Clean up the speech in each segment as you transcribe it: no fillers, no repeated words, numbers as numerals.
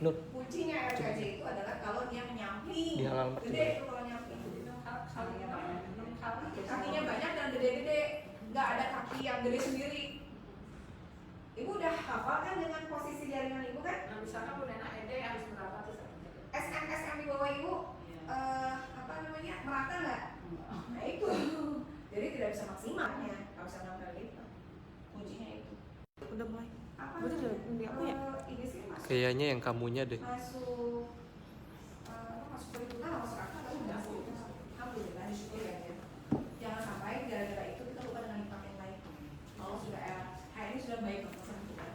Nur. Kuncinya RKJ itu adalah kalau dia menyamping. Di halaman Gede itu kalau nyamping. Kakinya banyak dan gede-gede. Nggak ada kaki yang gede sendiri. Ibu udah hafal kan dengan posisi jaringan ibu kan? Nah, misalkan udah enak ED harus berapa tuh? SMS yang di bawah ibu apa namanya, merata nggak? Nah itu. Jadi tidak bisa maksimalnya, nggak bisa nambah gitu. Kuncinya itu. Udah mulai. Apa? Betul di aku ya? Ini sih masuk. Kayaknya yang kamunya deh. Masuk masuk perhitungan, masuk akal, tapi udah masuk. Alhamdulillah, disyukuri ya. Jangan sampai gara-gara itu kita lupa dengan nikmat yang lain. Allah sudah hari ini sudah baik banget sama kita.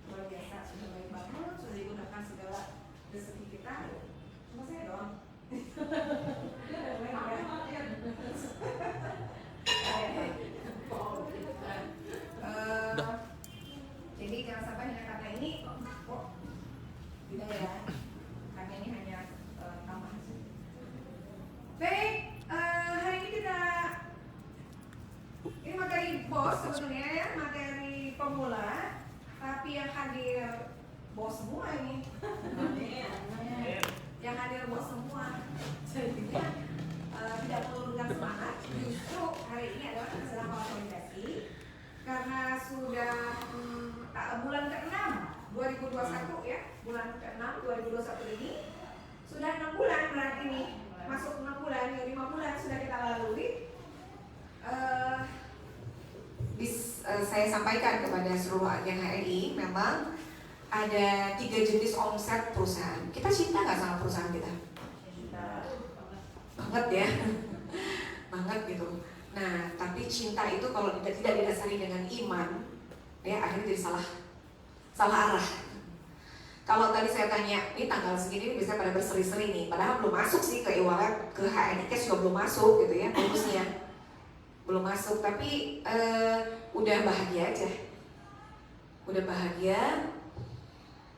Luar biasa, sudah baik banget, sudah digunakan segala rezeki kita. Cuma saya doang. Jadi jangan sampai dengan kata ini kok tidak ya, karena ini hanya tambahan. Baik, hari ini kita ini materi bos sebetulnya ya, materi pemula, tapi yang hadir bos semua ini. Yang hadir bos semua, jadinya tidak menurunkan semangat. Justru hari ini adalah kita sedang konsolidasi karena sudah bulan ke-6 2021 ya, bulan ke-6 2021 ini sudah 6 bulan berarti nih, masuk 6 bulan, ya 5 bulan sudah kita lalui. Saya sampaikan kepada seluruh agen HNI, memang ada 3 jenis omset perusahaan. Kita cinta nggak sama perusahaan kita? Cinta banget ya, banget gitu. Nah, tapi cinta itu kalau tidak didasari dengan iman, ya akhirnya jadi salah arah. Kalau tadi saya tanya, ini tanggal segini bisa pada berseri-seri nih, padahal belum masuk sih ke e-wallet, ke HNI Cash juga belum masuk gitu ya, bonusnya belum masuk, tapi udah bahagia aja, udah bahagia.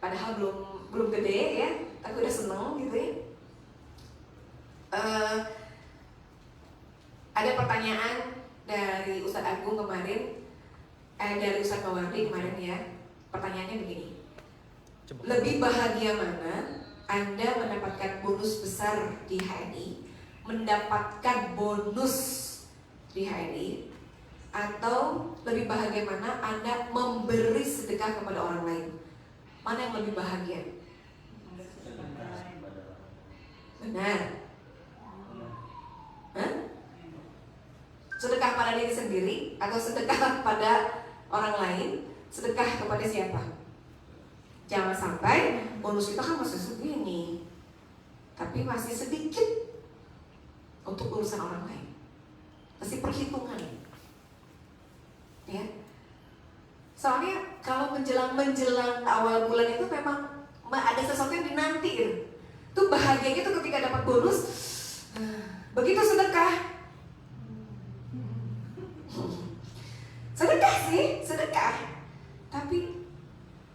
Padahal belum gede ya, tapi udah seneng gitu ya. Ada pertanyaan dari Ustadz Agung kemarin, dari Ustadz Mawardi kemarin ya. Pertanyaannya begini, lebih bahagia mana Anda mendapatkan bonus besar di HNI, mendapatkan bonus di HNI, atau lebih bahagia mana Anda memberi sedekah kepada orang lain? Mana yang lebih bahagia? Benar. Hah? Sedekah pada diri sendiri atau sedekah pada orang lain? Sedekah kepada siapa? Jangan sampai bonus kita kan masih segini, tapi masih sedikit untuk urusan orang lain. Masih perhitungan, ya. Soalnya kalau menjelang awal bulan itu memang ada sesuatu yang dinanti gitu. Tuh bahagianya tuh ketika dapat bonus. Begitu sedekah. Sedekah sih, sedekah. Tapi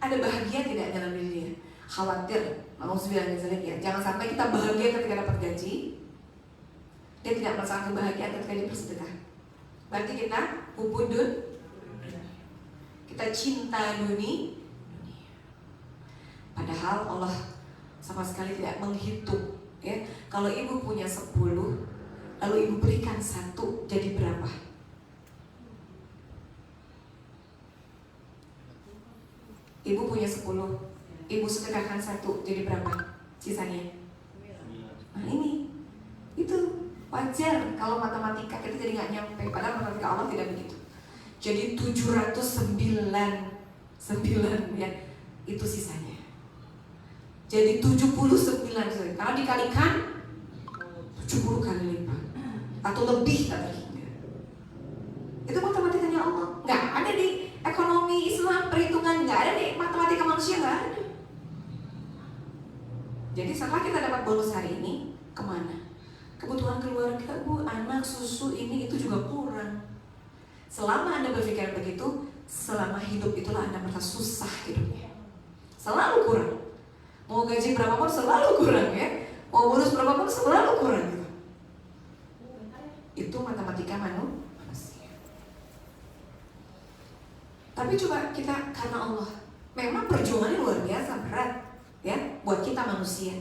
ada bahagia tidak dalam dirinya? Khawatir, mau bilang ya. Jangan sampai kita bahagia ketika dapat gaji, dia tidak merasakan kebahagiaan ketika dia bersedekah. Berarti kita ubudun, kita cinta dunia. Padahal Allah sama sekali tidak menghitung ya. Kalau ibu punya 10, lalu ibu berikan 1, jadi berapa? Ibu punya 10, ibu sedekahkan 1, jadi berapa sisanya? Nah ini, itu wajar kalau matematika kita jadi nggak nyampe. Padahal matematika Allah tidak begitu. Jadi 709 ya, itu sisanya. Jadi 79, karena dikalikan 70 kali lipat atau lebih tadi. Itu matematikanya Allah. Nggak ada di ekonomi Islam, perhitungan nggak ada di matematika manusia, nggak ada. Jadi setelah kita dapat bonus hari ini, kemana? Kebutuhan keluarga, bu, anak, susu, ini itu juga kurang. Selama Anda berpikir begitu, selama hidup itulah Anda merasa susah hidupnya. Selalu kurang. Mau gaji berapapun selalu kurang ya. Mau bonus berapapun selalu kurang gitu. Itu matematika manusia. Tapi coba kita karena Allah, memang perjuangannya luar biasa berat, ya. kita manusia,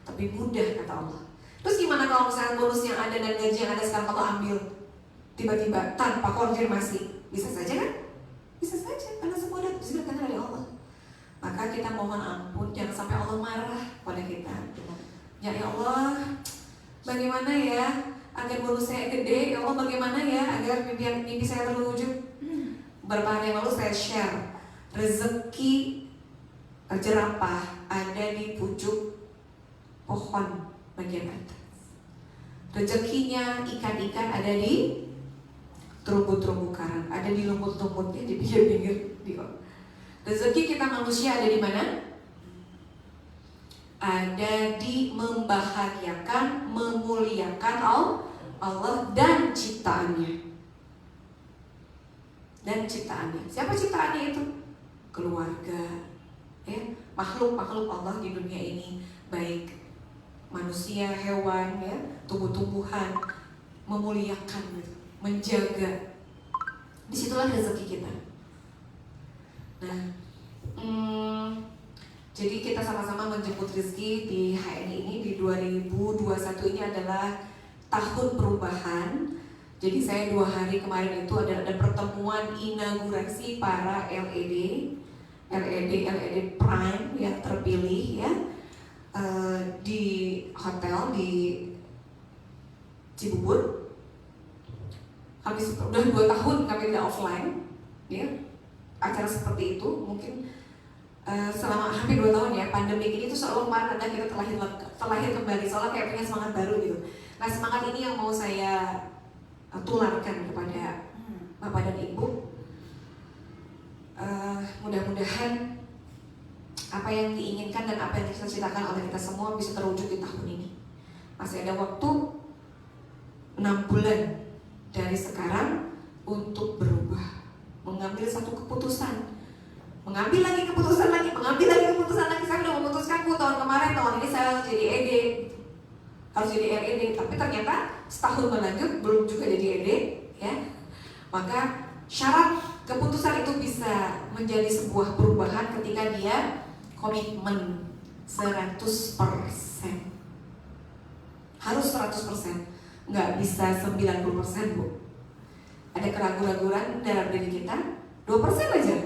tapi mudah kata Allah. Terus gimana kalau misalnya bonus yang ada dan gaji yang ada sekarang Allah ambil tiba-tiba tanpa konfirmasi? Bisa saja kan? Bisa saja, karena semua ada diberikan dari Allah. Maka kita mohon ampun, jangan sampai Allah marah pada kita. Ya Allah, bagaimana ya agar bonus saya gede? Ya Allah, bagaimana ya agar mimpi saya terwujud? Beberapa hari yang lalu saya share, rezeki jerapah ada di pucuk pohon bagian atas. Rezekinya ikan-ikan ada di terumbu-terumbu karang, ada di lumut-lumutnya di pinggir-pinggir. Rezeki kita manusia ada di mana? Ada di membahagiakan, memuliakan Allah dan ciptaannya. Dan ciptaannya. Siapa ciptaannya itu? Keluarga, ya, makhluk-makhluk Allah di dunia ini, baik manusia, hewan, ya, tumbuh-tumbuhan, memuliakan, gitu, menjaga. Disitulah rezeki kita. Nah, jadi kita sama-sama menjemput rezeki di HNI ini di 2021 ini adalah tahun perubahan. Jadi saya 2 hari kemarin itu ada pertemuan inaugurasi para LED Prime yang terpilih ya di hotel di Cibubur. Kami sudah 2 tahun kami tidak offline, ya acara seperti itu mungkin selama hampir 2 tahun ya pandemi ini tuh selalu kemarin ada kita terlahir kembali soalnya kayak punya semangat baru gitu. Nah semangat ini yang mau saya tularkan kepada Bapak dan Ibu. Mudah-mudahan apa yang diinginkan dan apa yang dicita-citakan oleh kita semua bisa terwujud di tahun ini. Masih ada waktu 6 bulan dari sekarang untuk berubah, mengambil satu keputusan, mengambil lagi keputusan lagi, mengambil lagi keputusan lagi. Saya sudah memutuskan tahun kemarin, tahun ini saya harus jadi ED, harus jadi RED, tapi ternyata setahun berlanjut belum juga jadi ED, ya. Maka syarat keputusan itu bisa menjadi sebuah perubahan ketika dia komitmen 100%. Harus 100%, nggak bisa 90%, Bu. Ada keraguan-keraguan dalam diri kita, 2% aja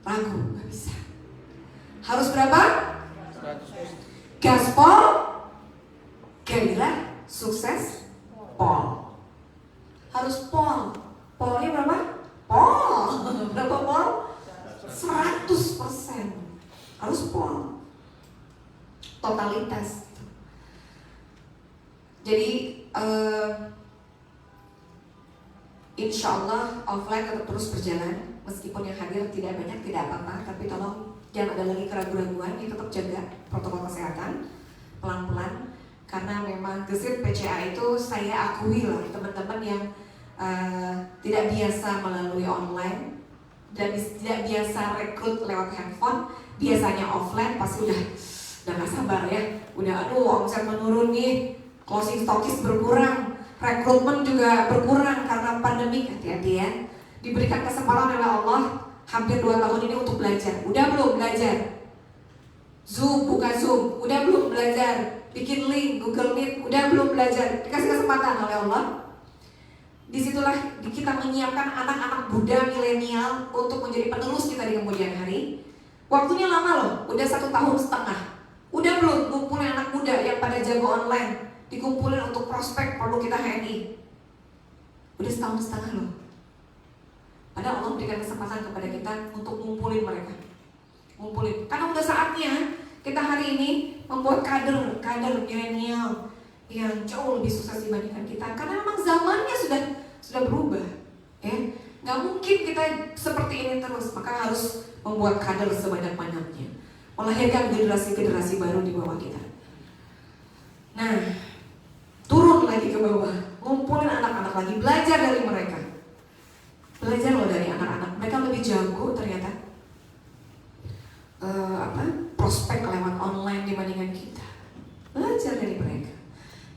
ragu, nggak bisa. Harus berapa? 100%. Gaspol, gairah, sukses, pol. Harus pol. Polnya berapa? Pol. Berapa pol? 100%. Harus pol. Totalitas. Jadi insya Allah offline tetap terus berjalan. Meskipun yang hadir tidak banyak, tidak apa-apa. Tapi tolong jangan ada lagi keraguan-keraguan. Ya tetap jaga protokol kesehatan pelan-pelan. Karena memang gesit PCA itu saya akui lah teman-teman yang tidak biasa melalui online dan tidak biasa rekrut lewat handphone, biasanya offline pasti udah gak sabar ya, udah aduh omset menurun nih, closing stokis berkurang, rekrutmen juga berkurang karena pandemi. Hati-hati ya, diberikan kesempatan oleh Allah hampir 2 tahun ini untuk belajar. Udah belum belajar? Zoom, buka Zoom, udah belum belajar? Bikin link, Google Meet, udah belum belajar? Dikasih kesempatan oleh Allah. Disitulah kita menyiapkan anak-anak muda milenial untuk menjadi penerus kita di kemudian hari. Waktunya lama loh, udah 1,5 tahun. Udah belum ngumpulin anak muda yang pada jago online, dikumpulin untuk prospek perlu kita HNI. Udah 1,5 tahun loh. Padahal Allah memberikan kesempatan kepada kita untuk ngumpulin mereka. Ngumpulin, karena udah saatnya kita hari ini membuat kader milenial yang jauh lebih sukses dibandingkan kita, karena memang zamannya sudah berubah, ya. Nggak mungkin kita seperti ini terus, maka harus membuat kader sebanyak-banyaknya, melahirkan generasi-generasi baru di bawah kita. Nah, turun lagi ke bawah, ngumpulin anak-anak lagi, belajar dari mereka. Belajar loh dari anak-anak, mereka lebih jago ternyata prospek lewat online dibandingkan kita. Belajar dari mereka.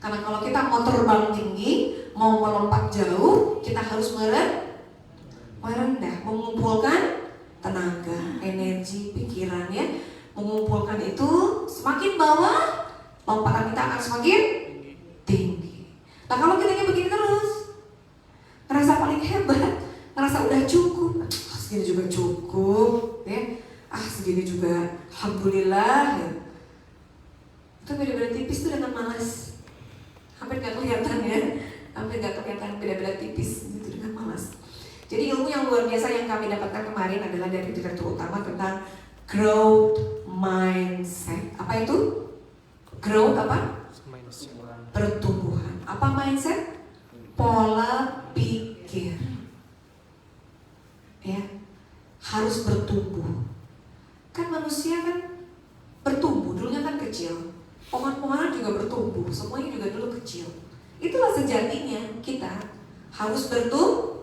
Karena kalau kita mau terbang tinggi, mau melompat jauh, kita harus merendah, mengumpulkan tenaga, energi, pikiran ya, mengumpulkan itu semakin bawah, lompatan kita akan semakin tinggi. Nah kalau kita begini terus, ngerasa paling hebat, ngerasa udah cukup, segini juga cukup, ya, segini juga, alhamdulillah, ya. Itu beda-beda tipis tuh dengan malas. Hampir nggak kelihatan ya, hampir nggak kelihatan beda-beda tipis gitu dengan malas. Jadi ilmu yang luar biasa yang kami dapatkan kemarin adalah dari direktur utama tentang growth mindset. Apa itu? Growth apa? Pertumbuhan. Apa mindset? Pola pikir. Ya, harus bertumbuh. Kan manusia kan bertumbuh, dulunya kan kecil. Pohon-pohonan juga bertumbuh, semuanya juga dulu kecil. Itulah sejatinya kita harus bertumbuh,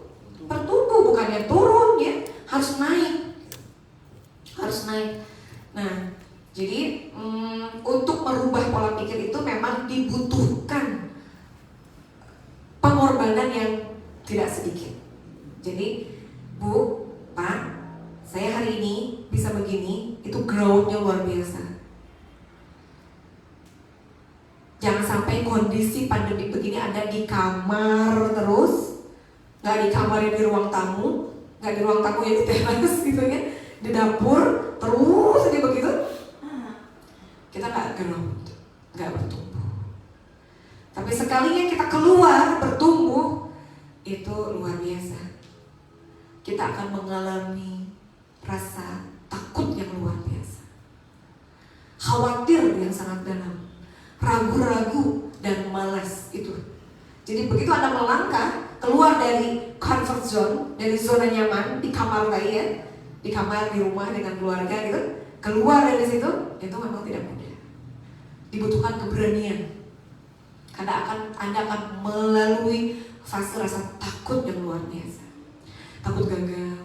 bukannya turun ya, harus naik. Harus naik. Nah, jadi untuk merubah pola pikir itu memang dibutuhkan pengorbanan yang tidak sedikit. Jadi, Bu, Pak, saya hari ini bisa begini, itu growth-nya luar biasa. Jangan sampai kondisi pandemi begini Anda di kamar terus, nggak di kamar ya di ruang tamu, nggak di ruang tamu ya di teras gitu ya, di dapur terus aja begitu. Kita nggak growth, nggak bertumbuh. Tapi sekalinya kita keluar bertumbuh, itu luar biasa. Kita akan mengalami rasa takut yang luar biasa, khawatir yang sangat dalam, ragu-ragu dan malas itu. Jadi begitu Anda melangkah keluar dari comfort zone, dari zona nyaman di kamar tadi ya, di kamar di rumah dengan keluarga gitu, keluar dari situ, itu memang tidak mudah. Dibutuhkan keberanian. Karena Anda akan melalui fase rasa takut yang luar biasa. Takut gagal,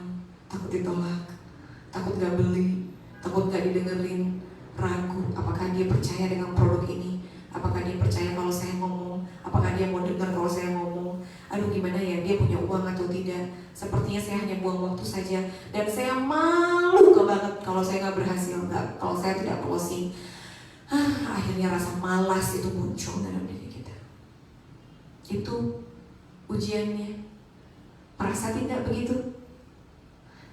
takut ditolak, takut gak beli, takut gak didengerin, ragu apakah dia percaya dengan produk ini, apakah dia percaya kalau saya ngomong, apakah dia mau dengar kalau saya ngomong, aduh gimana ya, dia punya uang atau tidak, sepertinya saya hanya buang waktu saja, dan saya malu banget kalau saya gak berhasil, kalau saya tidak closing. Akhirnya rasa malas itu muncul dalam diri kita. Itu ujiannya. Merasa tidak begitu?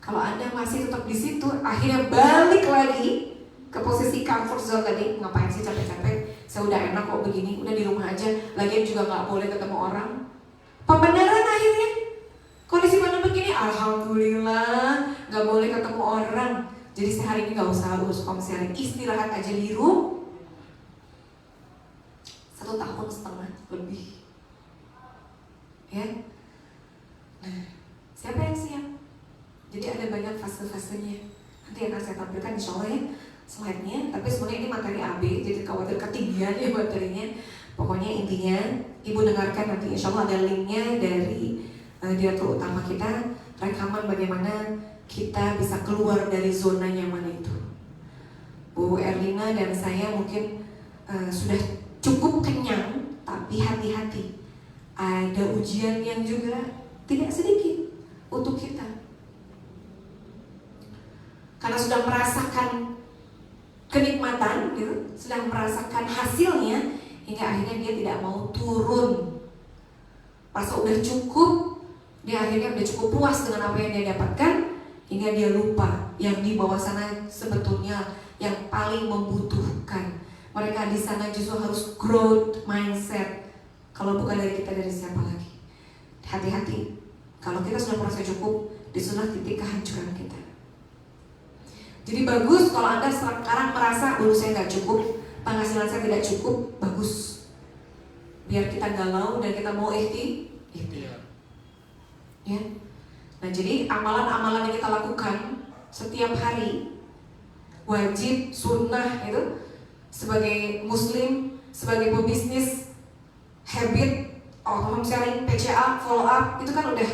Kalau Anda masih tetap di situ, akhirnya balik lagi ke posisi comfort zone tadi. Ngapain sih capek-capek? Saya udah enak kok begini, udah di rumah aja. Lagian juga nggak boleh ketemu orang. Pembenaran akhirnya. Kondisi mana begini? Alhamdulillah, nggak boleh ketemu orang. Jadi sehari ini nggak usah urus konseling, istirahat aja di rumah. 1,5 tahun lebih. Ya. Nah, siapa yang siap? Jadi ada banyak fase-fasenya. Nanti akan saya tampilkan insya Allah ya slide-nya. Tapi sebenarnya ini materi AB, jadi khawatir ketinggian ya materinya. Pokoknya intinya, Ibu dengarkan nanti insya Allah ada linknya dari direktur utama kita, rekaman bagaimana kita bisa keluar dari zona nyaman itu. Bu Erlina dan saya mungkin sudah cukup kenyang, tapi hati-hati. Ada ujian yang juga tidak sedikit untuk kita. Karena sudah merasakan kenikmatan, gitu, sudah merasakan hasilnya, hingga akhirnya dia tidak mau turun. Pas udah cukup, dia akhirnya udah cukup puas dengan apa yang dia dapatkan, hingga dia lupa yang di bawah sana sebetulnya yang paling membutuhkan. Mereka di sana justru harus growth mindset. Kalau bukan dari kita, dari siapa lagi? Hati-hati. Kalau kita sudah merasa cukup, disitulah titik kehancuran kita. Jadi bagus kalau Anda sekarang merasa saya nggak cukup, penghasilan saya tidak cukup, bagus. Biar kita galau dan kita mau ikhtiar. Ya. Nah jadi amalan-amalan yang kita lakukan setiap hari, wajib, sunnah itu sebagai muslim, sebagai pebisnis, habit, home sharing, PCA, follow up, itu kan udah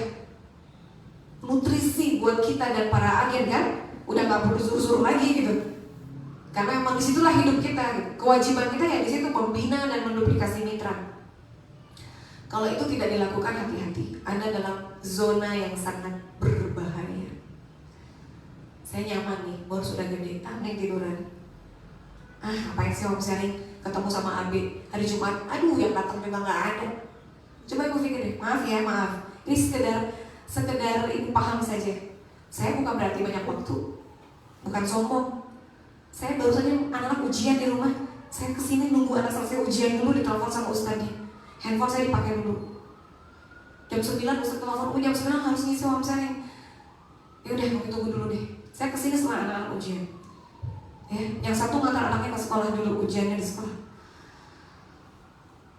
nutrisi buat kita dan para agen kan, udah nggak perlu suruh-suruh lagi gitu. Karena memang disitulah hidup kita, gitu. Kewajiban kita ya di situ membina dan menduplikasi mitra. Kalau itu tidak dilakukan, hati-hati, Anda dalam zona yang sangat berbahaya. Saya nyaman nih, bor sudah gede, mending tiduran. Ngapain sih homeschooling? Ketemu sama AB hari Jumat, aduh yang datang memang nggak ada. Coba ibu pikir deh, maaf. Ini sekedar ibu paham saja. Saya bukan berarti banyak waktu, bukan sombong. Saya baru saja anak-anak ujian di rumah. Saya kesini nunggu anak selesai ujian dulu, ditelepon sama ustadznya. Handphone saya dipakai dulu. Jam 9 ustadz telepon, jam 9 harus ngisi homeschooling. Ya udah, mau tunggu dulu deh. Saya kesini setelah anak-anak ujian. Ya, yang satu ngantar anaknya ke sekolah dulu, ujiannya di sekolah.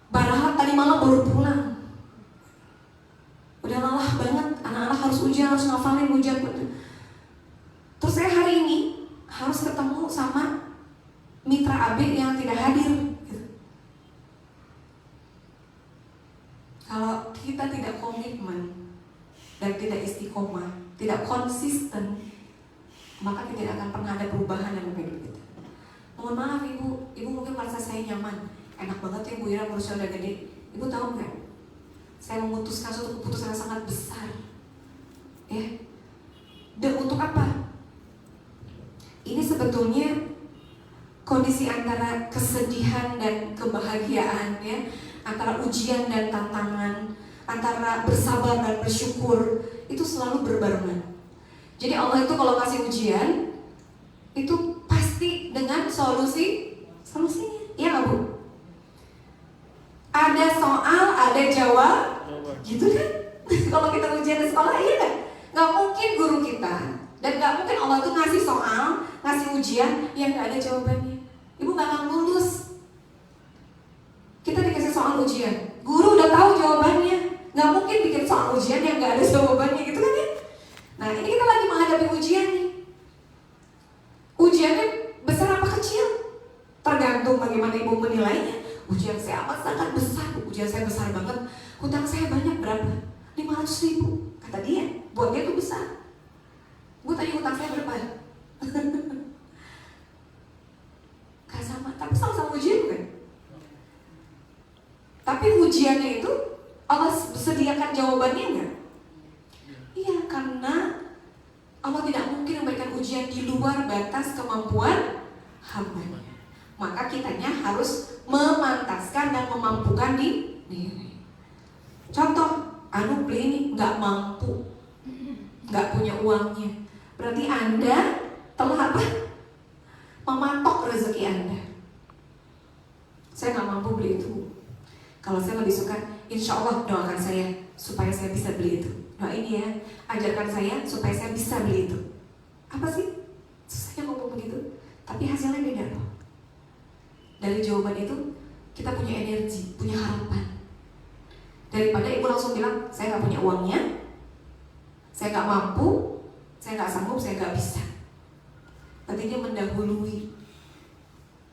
Padahal tadi malam baru pulang. Udah lelah banget, anak-anak harus ujian, harus ngafalin ujian. Terus saya hari ini harus ketemu sama mitra AB yang tidak hadir. Kalau kita tidak komitmen dan tidak istiqomah, tidak konsisten, maka tidak akan pernah ada perubahan dalam hidup kita. Mohon maaf ibu mungkin merasa saya nyaman, enak banget ya Bu Ira, berusia udah gede. Ibu tahu nggak? Saya memutuskan suatu keputusan yang sangat besar, ya. Dan untuk apa? Ini sebetulnya kondisi antara kesedihan dan kebahagiaan, ya, antara ujian dan tantangan, antara bersabar dan bersyukur, itu selalu berbarengan. Jadi Allah itu kalau kasih ujian itu pasti dengan solusinya, iya nggak Bu? Ada soal, ada jawab, gitu kan? Kalau kita ujian di sekolah, iya nggak? Nggak mungkin guru kita dan nggak mungkin Allah tuh ngasih soal, ngasih ujian yang nggak ada jawabannya. Ibu nggak akan lulus. Kita dikasih soal ujian, guru udah tahu jawabannya, nggak mungkin bikin soal ujian yang nggak ada jawabannya, gitu kan ya? Nah ini kita lagi menghadapi ujian nih. Ujiannya besar apa kecil? Tergantung bagaimana ibu menilainya. Ujian saya amat sangat besar, ujian saya besar banget. Hutang saya banyak berapa? 500.000. Kata dia, buat dia itu besar. Bu tadi hutang saya berapa? Gak sama, tapi sama-sama ujian bukan? Tapi ujiannya itu Allah sediakan jawabannya enggak? Iya, karena Allah tidak mungkin memberikan ujian di luar batas kemampuan hamba. Maka kitanya harus memantaskan dan memampukan diri. Contoh, beli ini nggak mampu, nggak punya uangnya. Berarti Anda telah apa? Mematok rezeki Anda. Saya nggak mampu beli itu. Kalau saya lebih suka, insya Allah doakan saya supaya saya bisa beli itu. Doain ya, ajarkan saya supaya saya bisa beli itu. Apa sih? Susahnya ngomong begitu, tapi hasilnya beda loh. Dari jawaban itu kita punya energi, punya harapan. Daripada ibu langsung bilang, saya nggak punya uangnya, saya nggak mampu, saya nggak sanggup, saya nggak bisa. Berarti dia mendahului.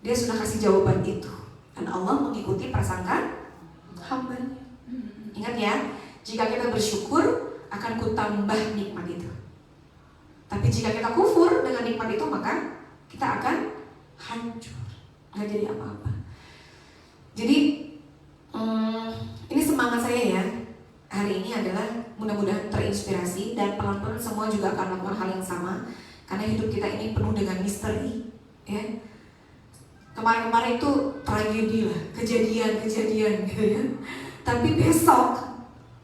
Dia sudah kasih jawaban itu, dan Allah mengikuti prasangka hambanya. Ingat ya, jika kita bersyukur akan kutambah nikmat itu. Tapi jika kita kufur dengan nikmat itu, maka kita akan hancur, nggak jadi apa-apa. Jadi ini semangat saya ya hari ini adalah mudah-mudahan terinspirasi dan pelan-pelan semua juga akan melakukan hal yang sama, karena hidup kita ini penuh dengan misteri, ya. Kemarin-kemarin itu tragedi lah, kejadian gitu ya. Tapi besok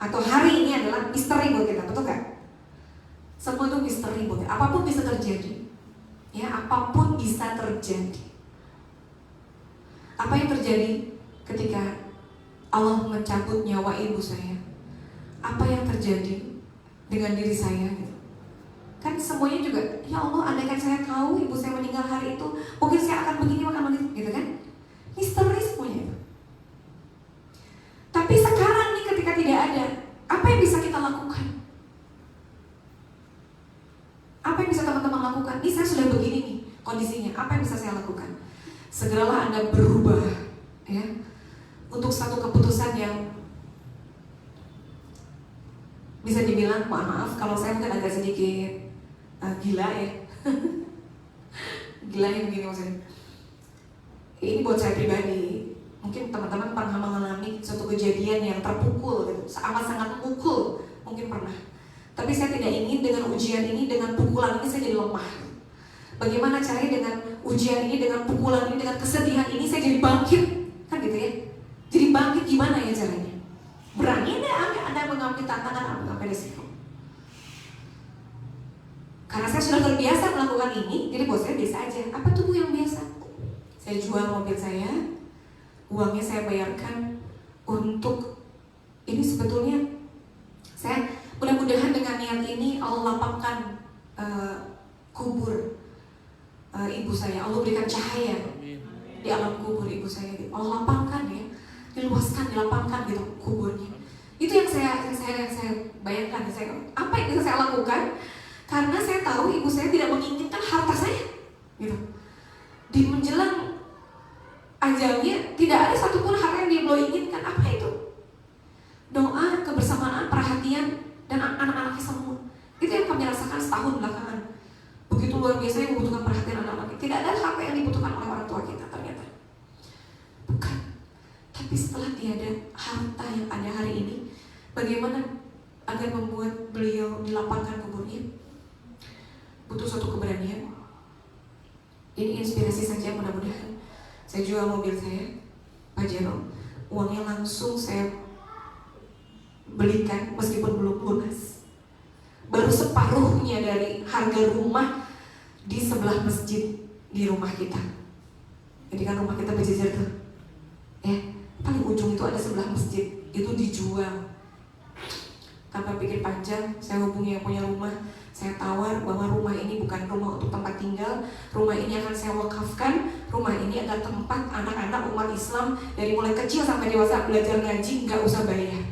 atau hari ini adalah misteri buat kita, betul gak? Semua itu misteri buat kita. Apapun bisa terjadi, ya, apapun bisa terjadi. Apa yang terjadi ketika Allah mencabut nyawa ibu saya? Apa yang terjadi dengan diri saya? Kan semuanya juga, ya Allah, andaikan saya tahu ibu saya meninggal hari itu, mungkin saya akan begini, gitu kan? Misteri semuanya itu. Tapi sekarang nih ketika tidak ada, apa yang bisa kita lakukan? Apa yang bisa teman-teman lakukan? Ini saya sudah begini nih kondisinya, apa yang bisa saya lakukan? Segeralah Anda berubah, ya, untuk satu keputusan yang bisa dibilang, mohon maaf kalau saya mungkin agak sedikit gila ya. Gilanya begini maksudnya. Ini buat saya pribadi. Mungkin teman-teman pernah mengalami suatu kejadian yang terpukul gitu, amat sangat memukul, mungkin pernah. Tapi saya tidak ingin dengan ujian ini, dengan pukulan ini saya jadi lemah. Bagaimana caranya dengan ujian ini, dengan pukulan ini, dengan kesedihan ini saya jadi bangkit, kan gitu ya. Jadi bangkit gimana ya caranya? Berani enggak Anda mengambil tantangan, mengambil resiko? Karena saya sudah terbiasa melakukan ini, jadi buat saya biasa aja. Apa tuh Bu yang biasa? Saya jual mobil saya, uangnya saya bayarkan untuk ini. Sebetulnya saya mudah-mudahan dengan niat ini Allah lapangkan kubur ibu saya. Allah berikan cahaya di alam kubur ibu saya. Allah lapangkan ya, diluaskan, dilapangkan gitu kuburnya. Itu yang saya bayangkan. Apa yang bisa saya lakukan? Karena saya tahu ibu saya tidak menginginkan harta saya, gitu. Di menjelang ajalnya tidak ada satupun harta yang dia belum inginkan. Apa itu? Doa, kebersamaan, perhatian, dan anak-anaknya semua. Itu yang kami rasakan setahun belakangan. Begitu luar biasa yang membutuhkan perhatian anak-anaknya. Tidak ada harta yang dibutuhkan oleh orang tua kita ternyata. Bukan. Tapi setelah tiada harta yang ada hari ini, bagaimana agar membuat beliau dilapangkan kuburnya? Butuh suatu keberanian. Ini inspirasi saja, mudah-mudahan. Saya jual mobil saya, Pajero. Uangnya langsung saya belikan meskipun belum lunas. Baru separuhnya dari harga rumah di sebelah masjid di rumah kita. Jadi kan rumah kita berjejer tuh, ya, paling ujung itu ada sebelah masjid. Itu dijual. Tanpa pikir panjang, saya hubungi yang punya rumah. Saya tawar bahwa rumah ini bukan rumah untuk tempat tinggal. Rumah ini akan saya wakafkan. Rumah ini adalah tempat anak-anak umat Islam dari mulai kecil sampai dewasa belajar ngaji, nggak usah bayar.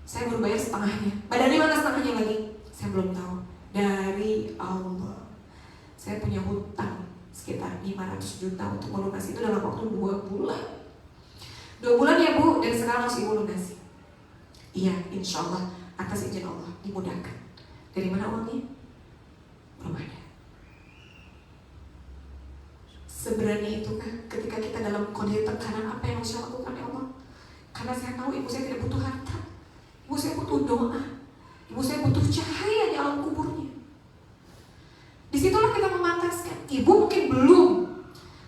Saya baru bayar setengahnya. Dari mana setengahnya lagi? Saya belum tahu. Dari Allah. Saya punya hutang sekitar 500 juta untuk melunasi itu dalam waktu 2 bulan. 2 bulan ya Bu, dan sekarang masih Ibu lunasi. Iya, insya Allah atas izin Allah dimudahkan. Dari mana uangnya? Belum ada. Seberani itu kan ketika kita dalam kondisi tekanan, apa yang harus saya lakukan ya Allah? Karena saya tahu ibu saya tidak butuh harta, ibu saya butuh doa, ibu saya butuh cahaya di alam kuburnya. Disitulah kita memantaskan. Ibu mungkin belum,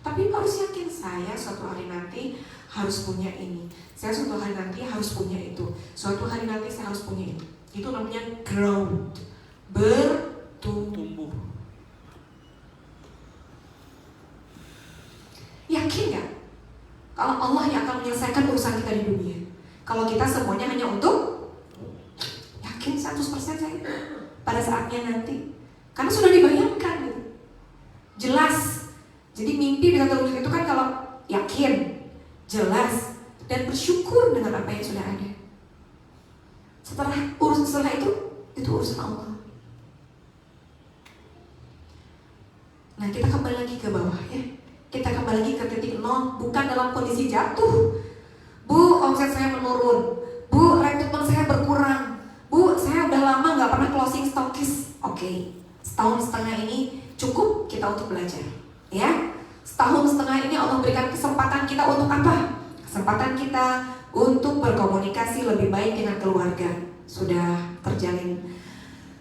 tapi harus yakin saya suatu hari nanti harus punya ini. Saya suatu hari nanti harus punya itu. Suatu hari nanti saya harus punya itu. Itu namanya growth, bertumbuh. Yakin gak? Kalau Allah yang akan menyelesaikan urusan kita di dunia. Kalau kita semuanya hanya untuk yakin 100% saya pada saatnya nanti. Karena sudah dibayangkan gitu. Jelas. Jadi mimpi bisa terwujud itu kan kalau yakin, jelas, dan bersyukur dengan apa yang sudah ada. Setelah itu urusan Allah. Nah, kita kembali lagi ke bawah ya. Kita kembali lagi ke titik nol, bukan dalam kondisi jatuh. Bu, omset saya menurun. Bu, rekrutmen saya berkurang. Bu, saya udah lama nggak pernah closing stokis. Oke, setahun setengah ini cukup kita untuk belajar. Ya, setahun setengah ini Allah berikan kesempatan kita untuk apa? Kesempatan kita untuk berkomunikasi lebih baik dengan keluarga. Sudah terjalin.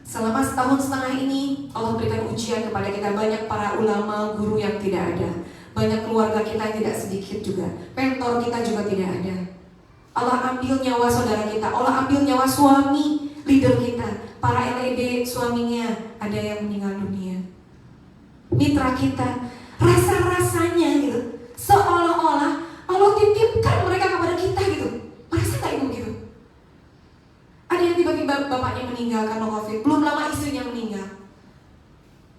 Selama setahun setengah ini Allah berikan ujian kepada kita. Banyak para ulama, guru yang tidak ada. Banyak keluarga kita yang tidak sedikit juga. Mentor kita juga tidak ada. Allah ambil nyawa saudara kita. Allah ambil nyawa suami, leader kita. Para LED suaminya ada yang meninggal dunia. Mitra kita, rasa-rasanya gitu, seolah-olah Allah titipkan mereka kepada kita gitu. Merasa gak ibu gitu? Ada yang tiba-tiba bapaknya meninggal karena COVID. Belum lama istrinya meninggal.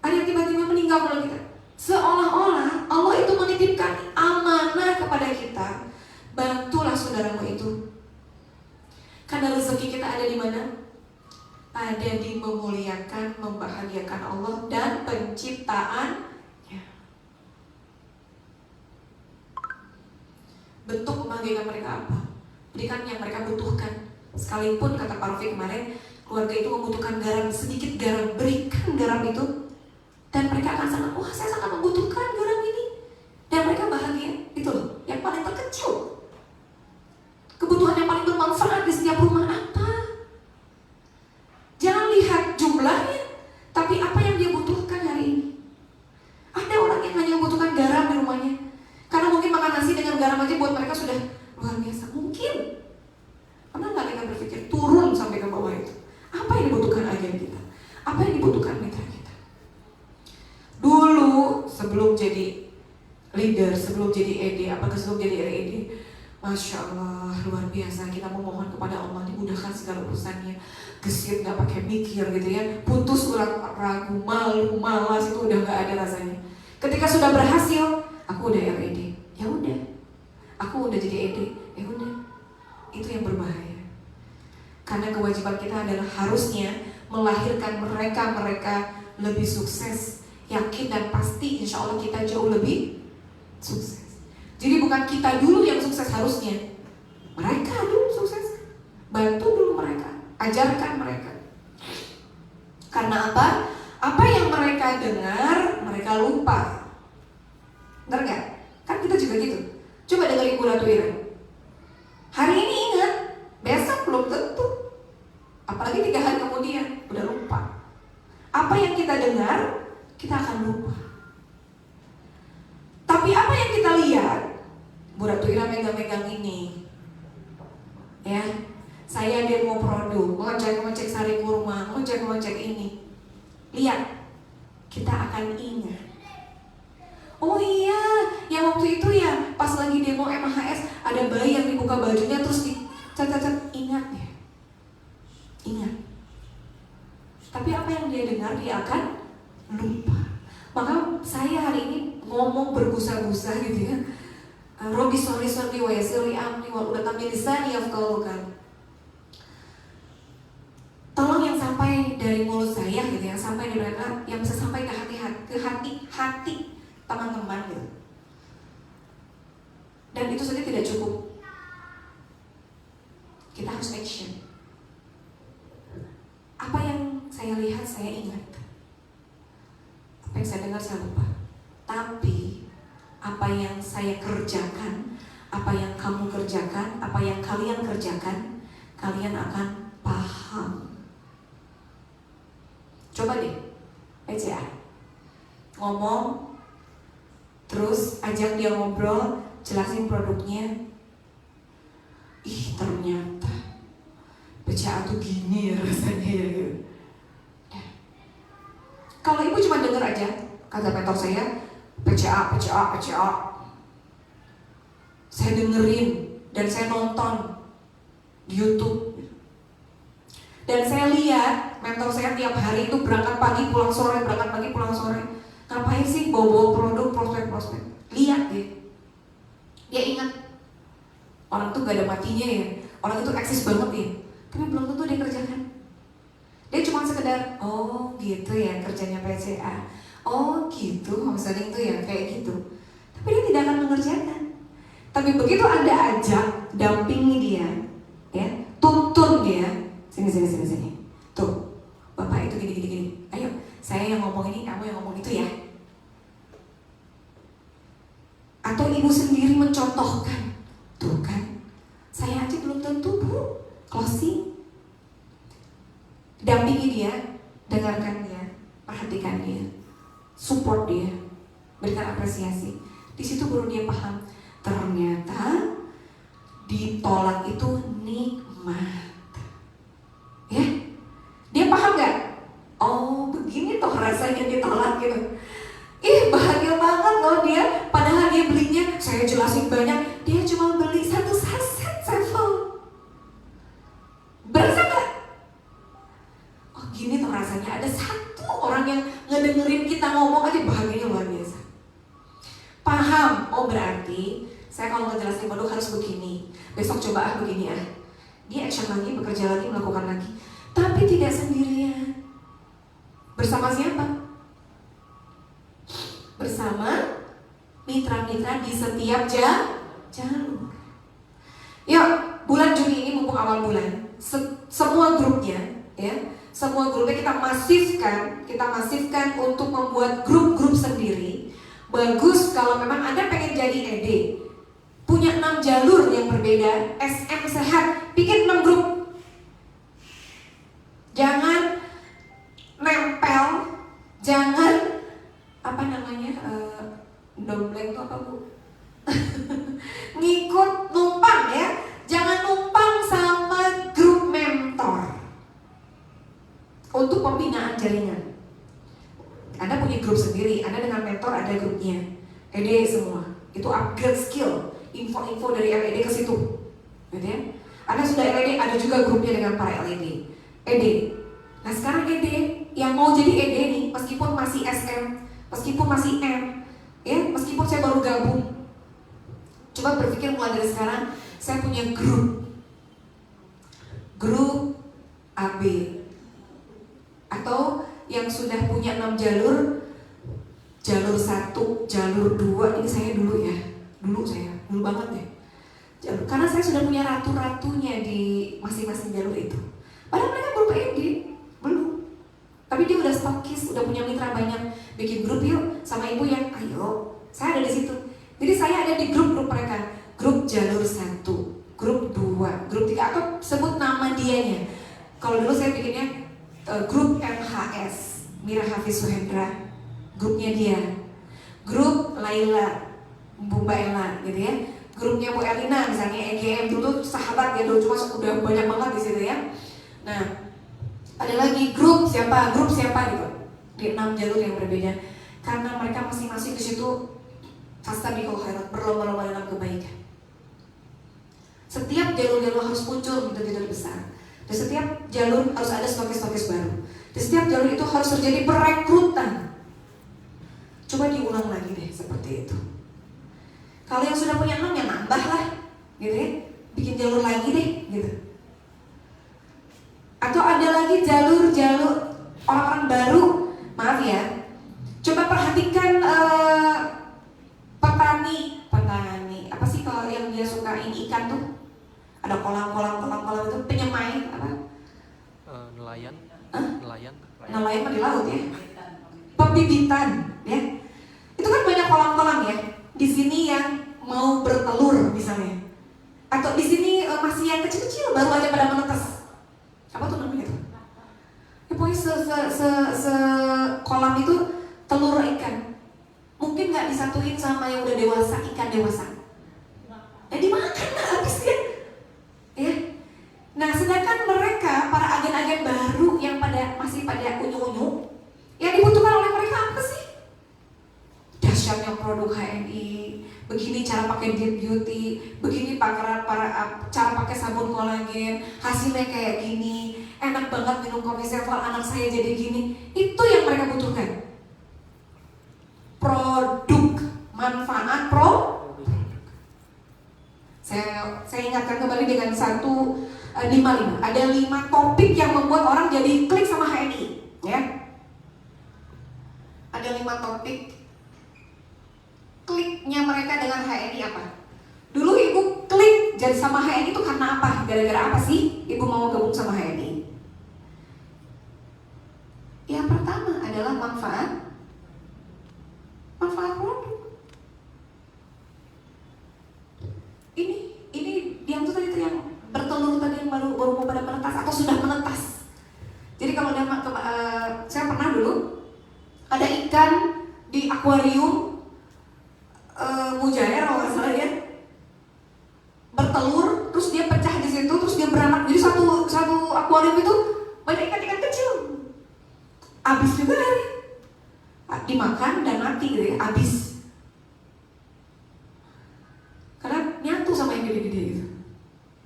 Ada yang tiba-tiba meninggal karena kita. Seolah-olah Allah itu menitipkan amanah kepada kita. Bantulah saudaramu itu. Karena rezeki kita ada di mana? Ada di memuliakan, membahagiakan Allah dan penciptaannya. Bentuk membahagiakan mereka apa? Berikan yang mereka butuhkan. Sekalipun kata Pak Rofi kemarin, keluarga itu membutuhkan garam, sedikit garam, berikan garam itu. Dan mereka akan sangat, wah saya sangat membutuhkan garam ini. Dan mereka bahagia, itu loh, yang paling terkecil. Kebutuhan yang paling bermanfaat di setiap rumah apa? Jangan lihat jumlahnya, tapi apa yang dia butuhkan hari ini. mungkin. Pernah nggak kita berpikir turun sampai ke bawah itu? Apa yang dibutuhkan agen kita? Apa yang dibutuhkan mitra kita? Dulu sebelum jadi leader, sebelum jadi ED, sebelum jadi ED, Masya Allah, luar biasa. Kita memohon kepada Allah dimudahkan segala urusannya. Gesit nggak pakai mikir gitu ya. Putus ragu, malu, malas itu udah nggak ada rasanya. Ketika sudah berhasil, aku udah ED. Ya udah, aku udah jadi ED. Ya udah, itu yang berbahaya. Karena kewajiban kita adalah harusnya melahirkan mereka lebih sukses. Yakin dan pasti insya Allah kita jauh lebih sukses. Jadi bukan kita dulu yang sukses harusnya. Mereka dulu sukses. Bantu dulu mereka, ajarkan mereka. Karena apa? Apa yang mereka dengar, mereka lupa. Benar gak? Kan kita juga gitu. Coba dengerin Bu Ratu Ira. Hari ini ingat, besok belum tentu. Apalagi 3 hari kemudian, udah lupa. Apa yang kita dengar, kita akan lupa. Tapi apa yang kita lihat, Bu Ratu Ira megang-megang ini, ya, saya demo produk, ngecek sari kurma, ngecek ini. Lihat, kita akan ingat. Oh iya, yang waktu itu ya, pas lagi demo MHS, ada bayi yang dibuka bajunya terus dicat-cat, ingat ya. Ingat. Tapi apa yang dia dengar, dia akan lupa. Maka saya hari ini ngomong berbusa-busa gitu ya. Robi sorry wa yasirli amri wal udatam min lisani yafqahukan. Tolong yang sampai dari mulut saya gitu, yang sampai dari mereka, yang bisa sampai ke hati teman-teman gitu. Dan itu saja tidak cukup. Kita harus action. Apa yang saya lihat, saya ingat. Apa yang saya dengar, saya lupa. Tapi apa yang saya kerjakan, apa yang kamu kerjakan, apa yang kalian kerjakan, kalian akan paham. Coba deh, PCA ngomong, terus ajak dia ngobrol, jelasin produknya. Ih, ternyata PCA tuh gini ya rasanya ya gitu. Kalau ibu cuma denger aja, kata mentor saya, PCA. Saya dengerin dan saya nonton di YouTube. Dan saya lihat mentor saya tiap hari itu berangkat pagi pulang sore, Ngapain sih bawa produk prospek? Lihat deh. Dia ingat orang tuh gak ada matinya ya. Orang itu eksis banget ya. Tapi belum tentu dia kerjakan. Dia cuma sekedar, oh gitu ya kerjanya PCA. Oh gitu, homesteading itu ya kayak gitu. Tapi dia tidak akan mengerjakan. Tapi begitu Anda ajak, dampingi dia, ya, tuntun dia, sini. Tuh, Bapak itu gini. Ayo, saya yang ngomong ini, kamu yang ngomong itu ya. Atau ibu sendiri mencontohkan. Tuh kan, saya aja belum tentu Bu, closing. Dampingi dia, dengarkan dia, perhatikan dia, support dia, berikan apresiasi. Di situ baru dia paham. Ternyata ditolak itu nikmat. Ya, dia paham gak? Oh, begini toh rasanya ditolak gitu. Ih, bahagia banget loh dia. Padahal dia belinya, saya jelasin banyak, dia cuma beli 1 saset sampel. Berasa gak? Oh, gini tuh rasanya ada 1 orang yang ngedengerin kita ngomong aja, bahagianya luar biasa. Paham? Oh, berarti saya kalau ngejelasin produk harus begini. Besok coba begini ya. Dia action lagi, bekerja lagi, melakukan lagi. Tapi tidak sendirian. Bersama siapa? Bersama mitra-mitra di setiap jalur. Yuk, bulan Juni ini mumpung awal bulan, semua grupnya, ya, semua grupnya kita masifkan untuk membuat grup-grup sendiri. Bagus kalau memang Anda pengen jadi ED, punya 6 jalur yang berbeda, SM sehat, bikin 6 grup. Jangan nempel, jangan dombleng itu apa Bu? Ngikut numpang ya. Jangan jaringan. Anda punya grup sendiri, Anda dengan mentor ada grupnya. LED semua, itu upgrade skill, info-info dari LED ke situ, gitu ya. Anda sudah LED, ada juga grupnya dengan para LED. ED. Nah sekarang ED yang mau jadi ED nih, meskipun masih SM, meskipun masih M, ya, meskipun saya baru gabung, coba berpikir mulai dari sekarang, saya punya grup AB, atau yang sudah punya 6 jalur 1, jalur 2, ini saya dulu ya, dulu banget deh. Karena saya sudah punya ratu-ratunya di masing-masing jalur itu. Padahal mereka belum PMD, belum. Tapi dia udah stokis, udah punya mitra banyak. Bikin grup yuk sama ibu yang ayo. Saya ada di situ. Jadi saya ada di grup mereka. Grup jalur 1, grup 2, grup 3, atau sebut nama dianya. Kalau dulu saya bikinnya grup MHS, Mira Hafiz Suhendra, grupnya dia. Grup Laila, Mbak Ella, gitu ya. Grupnya Bu Erlina misalnya, EGM dulu sahabat ya, dulu cuma udah banyak banget di situ ya. Nah, ada lagi grup siapa gitu di 6 jalur yang berbeda, karena mereka masing-masing di situ fastabiqul khairat, berlomba-lomba dalam kebaikan. Setiap jalur-jalur harus muncul leader-leader besar, dan setiap jalur harus ada stokis-stokis baru. Di setiap jalur itu harus terjadi perekrutan. Coba diulang lagi deh seperti itu. Kalau yang sudah punya 6 ya nambah lah, gitu ya. Bikin jalur lagi deh, gitu. Atau ada lagi jalur-jalur orang-orang baru, maaf ya. Coba perhatikan petani, apa sih kalau yang dia suka ini ikan tuh? Ada kolam itu penyemai apa? Nelayan. Nelayan mah di laut ya. Pembibitan, ya. Itu kan banyak kolam-kolam ya. Di sini yang mau bertelur misalnya, atau di sini masih yang kecil-kecil baru aja pada menetas. Apa tuh namanya itu? Ya pokoknya se kolam itu telur ikan. Mungkin nggak disatuin sama yang udah dewasa, ikan dewasa. Ya dimakan lah habis ya. Ya. Nah sedangkan mereka para agen-agen baru yang masih pada unyu-unyu, yang dibutuhkan oleh mereka apa sih? Dahsyatnya produk HNI, begini cara pakai deep beauty, begini cara pakai sabun kolagen, hasilnya kayak gini, enak banget minum kopi Sevel, anak saya jadi gini. Itu yang mereka butuhkan. Produk, manfaat Saya ingatkan kembali dengan 155. Ada 5 topik yang membuat orang jadi klik sama HNI, ya. Ada 5 topik kliknya mereka dengan HNI apa? Dulu ibu klik jadi sama HNI itu karena apa? Gara-gara apa sih ibu mau gabung sama HNI? Yang pertama adalah manfaat produk. Ini yang tuh tadi tuh yang bertelur tadi yang baru mau pada menetas atau sudah menetas. Jadi kalau saya pernah dulu ada ikan di akuarium Mujair kalau nggak salah ya, bertelur, terus dia pecah di situ, terus dia beranak. Jadi satu akuarium itu banyak ikan-ikan kecil. Habis juga hari dimakan dan mati gitu ya, habis. Karena nyatu sama yang gede-gede gitu.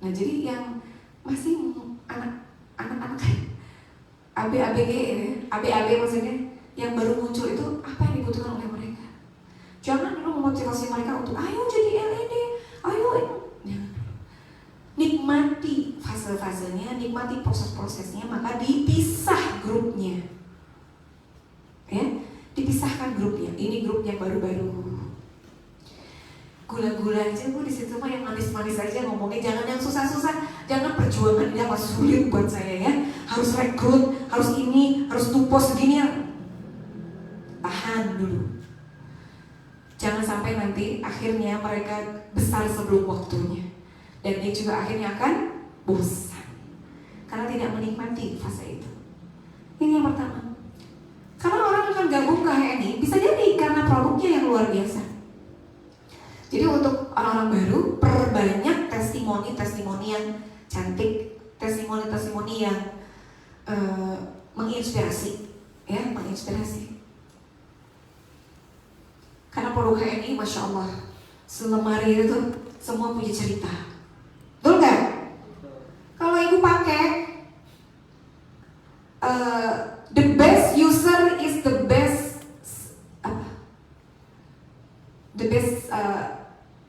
Nah jadi yang masih anak-anak ABABG ya, ABAB maksudnya, yang baru muncul itu apa yang dibutuhkan oleh mereka. Jangan dulu memotivasi mereka untuk ayo jadi LED, ayo. Nikmati fase-fasenya, nikmati proses-prosesnya, maka dipisah grupnya. Ya, dipisahkan grupnya. Ini grup yang baru-baru. Gula-gula aja bu di situ mah, yang manis-manis aja ngomongnya, jangan yang susah-susah, jangan perjuangan ini apa sulit buat saya ya. Harus rekrut, harus ini, harus tupos segini ya. Tahan dulu. Jangan sampai nanti akhirnya mereka besar sebelum waktunya, dan dia juga akhirnya akan bosan karena tidak menikmati fase itu. Ini yang pertama. Karena orang akan gabung ke HNI bisa jadi karena produknya yang luar biasa. Jadi untuk orang-orang baru, perbanyak testimoni yang cantik, testimoni yang menginspirasi. ya, menginspirasi. Karena produk HNI, Masya Allah, selemari itu semua punya cerita. Betul nggak? Kalau ibu pakai the best user is the best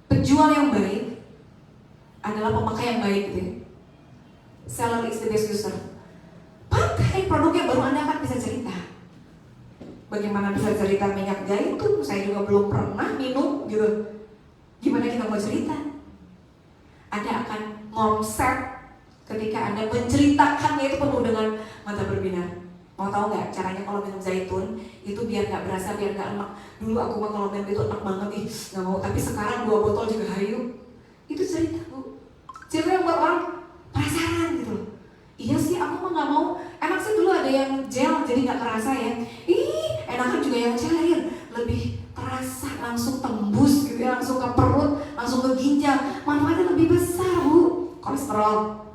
penjual yang baik adalah pemakai yang baik gitu ya. Seller is the best user. Pakai produknya baru Anda akan bisa cerita. Bagaimana bisa cerita minyak zaitun? Saya juga belum pernah minum gitu. Gimana kita mau cerita? Anda akan ngomset ketika Anda menceritakannya itu penuh dengan mata berbinar. Mau tahu nggak caranya kalau minum zaitun itu biar nggak berasa, biar nggak enak? Dulu aku mah kalau minum itu enak banget nih, nggak mau. Tapi sekarang 2 botol juga hayu. Itu cerita bu. Cerita yang buat orang penasaran gitu loh. Iya sih, aku mah nggak mau. Emang sih dulu ada yang gel jadi nggak kerasa ya. Enakan juga yang cair, lebih terasa, langsung tembus gitu ya, langsung ke perut, langsung ke ginjal. Manfaatnya lebih besar bu. Kolesterol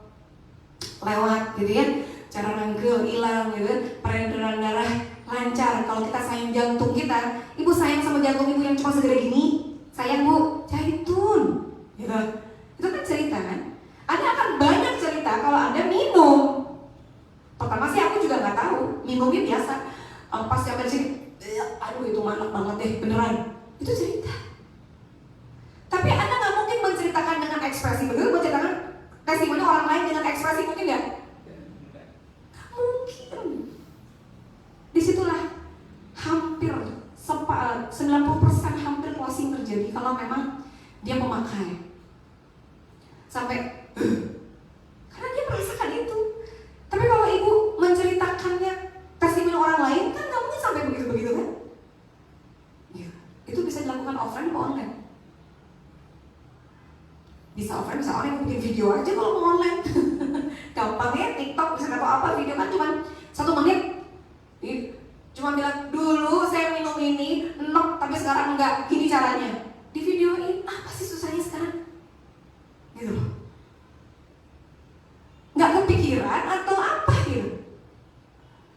lewat gitu ya, cara ranggel hilang gitu, peredaran darah lancar. Kalau kita sayang jantung kita, ibu sayang sama jantung ibu yang cuma segede gini, sayang bu, zaitun gitu. Itu kan cerita kan. Anda akan banyak cerita kalau Anda minum. Pertama sih aku juga nggak tahu, minumnya biasa. Pas sampai sini, aduh itu enak banget deh, beneran. Itu cerita. Tapi Anda nggak mungkin menceritakan dengan ekspresi begitu, menceritakan testimoni orang lain dengan ekspresi, mungkin nggak? Mungkin. Disitulah hampir 90% hampir closing terjadi kalau memang dia pemakai. Sampai karena dia merasakan itu. Tapi kalau ibu menceritakannya testimoni orang lain kan nggak mungkin sampai begitu-begitu kan? Ya, itu bisa dilakukan offline atau online? Bisa offline, bisa online, bikin video aja kalau mau online. Gampang ya, TikTok bisa atau apa, video kan cuma 1 menit. Cuma bilang dulu saya minum ini enak tapi sekarang enggak, gini caranya. Di videoin, apa sih susahnya sekarang? Gitu loh. Nggak kepikiran atau apa gitu.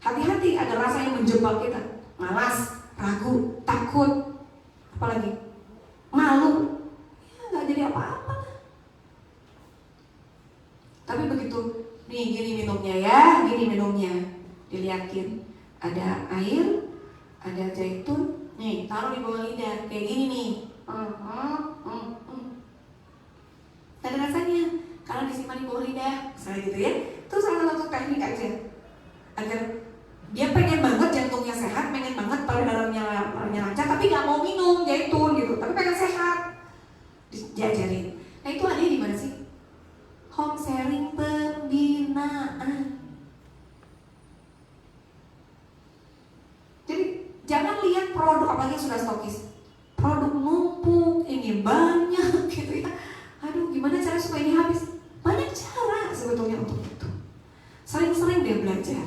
Hati-hati, ada rasa yang menjebak kita. Malas, ragu, takut, apalagi malu. Ya nggak jadi apa-apa. Tapi begitu, nih gini minumnya ya, gini minumnya. Diliatin, ada air, ada zaitun, nih taruh di bawah lidah, kayak gini nih. Ada rasanya, karena disimpan di bawah lidah, misalnya gitu ya. Itu salah satu teknik aja, agar dia pengen banget jantungnya sehat, pengen banget peredarannya lancar, tapi nggak mau minum zaitun gitu, tapi pengen sehat, diajarin. Nah itu ada di mana sih? Home sharing pembinaan. Jadi jangan lihat produk apalagi yang sudah stokis, produk numpuk, ini banyak gitu ya. Aduh, gimana cara supaya ini habis? Banyak cara sebetulnya untuk itu. Sering-sering dia belajar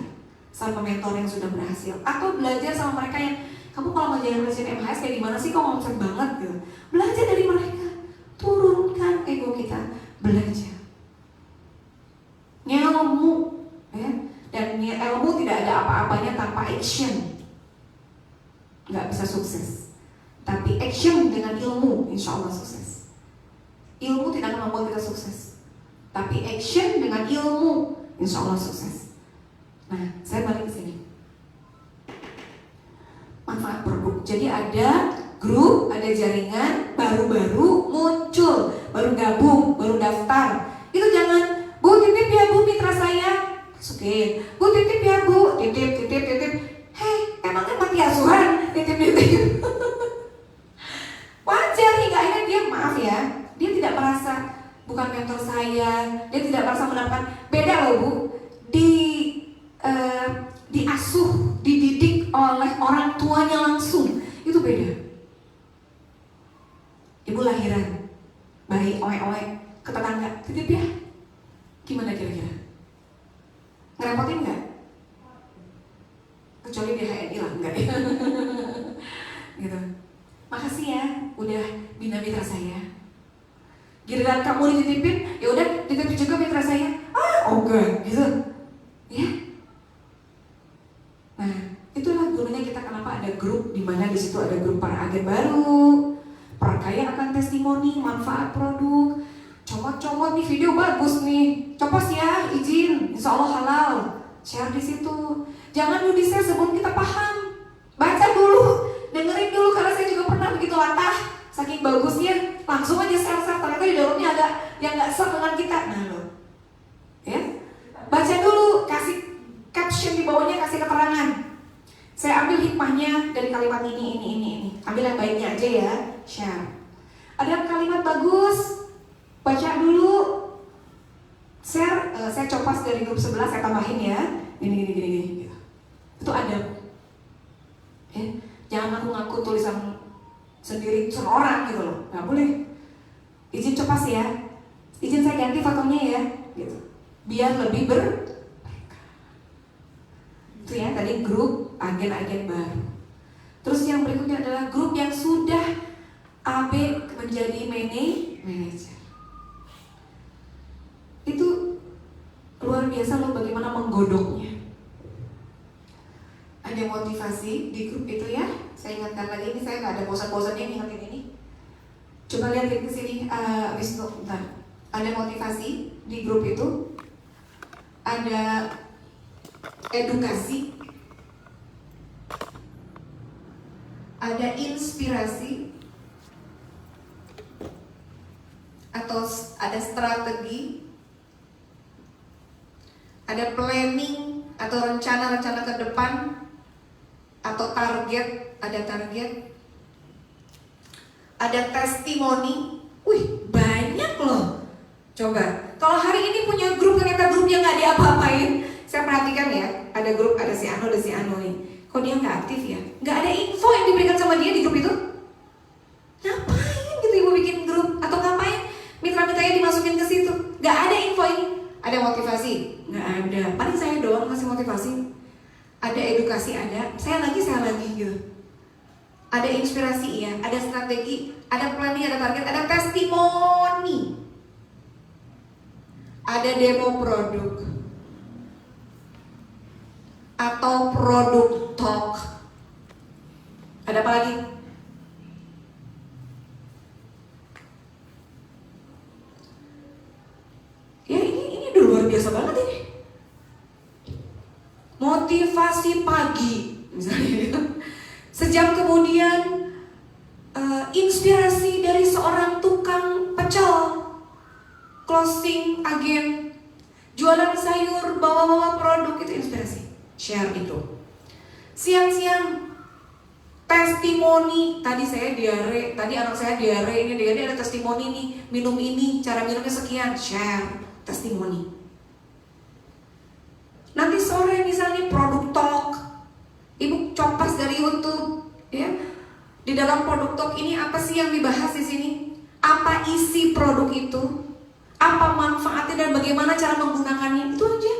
sama mentor yang sudah berhasil, atau belajar sama mereka yang kamu kalau ngajarin presiden MHS kayak gimana sih, kok ngomset banget gitu. Belajar dari mereka, turunkan ego kita, belajar. Ilmu, ya, dan ilmu tidak ada apa-apanya tanpa action. Nggak bisa sukses. Tapi action dengan ilmu, insya Allah sukses. Ilmu tidak akan membuat kita sukses, tapi action dengan ilmu, insya Allah sukses. Nah, saya balik ke sini. Manfaat produk. Jadi ada grup, ada jaringan, baru-baru muncul, baru gabung, baru daftar. Itu jangan, Bu titip ya Bu mitra saya, masukin. Bu titip ya Bu, titip. Hei, emangnya mati asuhan, titip. Wajar hingga akhirnya dia maaf ya, dia tidak merasa bukan mentor saya, dia tidak merasa mendapatkan. Beda loh Bu, diasuh, dididik oleh orang tuanya langsung, itu beda. Ibu lahiran, bayi oek-oek ke tetangga, titip ya. Gimana kira-kira? Ngerepotin nggak? Kecuali di HNI lah, enggak ya? Gitu. Makasih ya, udah bina mitra saya. Giliran kamu dititipin, ya udah dititip juga mitra saya. Enggak, gitu. Ya. Nah, itu testimoni, manfaat produk. Comot-comot nih video bagus nih, copos ya, izin, insya Allah halal. Share di situ. Jangan dulu di share sebelum kita paham. Baca dulu, dengerin dulu, karena saya juga pernah begitu latah. Saking bagusnya, langsung aja share-share. Ternyata di dalamnya ada yang nggak serk dengan kita. Nah lo, ya, baca dulu, kasih caption di bawahnya, kasih keterangan. Saya ambil hikmahnya dari kalimat ini. Ambil yang baiknya aja ya, share. Ada kalimat bagus, baca dulu, share. Saya copas dari grup sebelah, saya tambahin ya. Gini. Gitu. Itu adab. Ya, jangan ngaku-ngaku tulisan sendiri orang gitu loh, nggak boleh. Izin copas ya, izin saya ganti fotonya ya, gitu. Biar lebih itu ya tadi grup agen-agen baru. Terus yang berikutnya adalah grup yang sudah AB menjadi manajer. Itu luar biasa loh bagaimana menggodoknya. Ada motivasi di grup itu ya. Saya ingatkan lagi, ini saya nggak ada bosan-bosannya ingetin ini. Coba lihat ke sini, Wisnu, bentar. Ada motivasi di grup itu. Ada edukasi. Ada inspirasi. Atau ada strategi. Ada planning atau rencana-rencana ke depan. Atau target, ada target. Ada testimoni. Wih, banyak loh. Coba, kalau hari ini punya grup, ternyata grup yang gak diapa-apain. Saya perhatikan ya, ada grup, ada si Ano nih. Kok dia gak aktif ya? Gak ada info yang diberikan sama dia di grup itu. Ngapain gitu ibu bikin grup? Atau ngapain mitra-mitranya dimasukin ke situ? Gak ada info ini. Ada motivasi? Gak ada. Paling saya doang ngasih motivasi. Ada edukasi, saya lagi gitu. Ada inspirasi ya, ada strategi, ada planning, ada target, ada testimoni. Ada demo produk. Atau produk talk. Ada apa lagi? Ya ini udah luar biasa banget ini. Motivasi pagi misalnya. Sejam kemudian inspirasi dari seorang tukang pecel, closing agen, jualan sayur, bawa-bawa produk, itu inspirasi. Share itu. Siang-siang testimoni, tadi saya diare, tadi anak saya diare, ini ada testimoni nih, minum ini, cara minumnya sekian, share testimoni. Nanti sore misalnya produk talk, ibu copas dari YouTube, ya. Di dalam produk talk ini apa sih yang dibahas di sini? Apa isi produk itu? Apa manfaatnya dan bagaimana cara menggunakannya? Itu aja.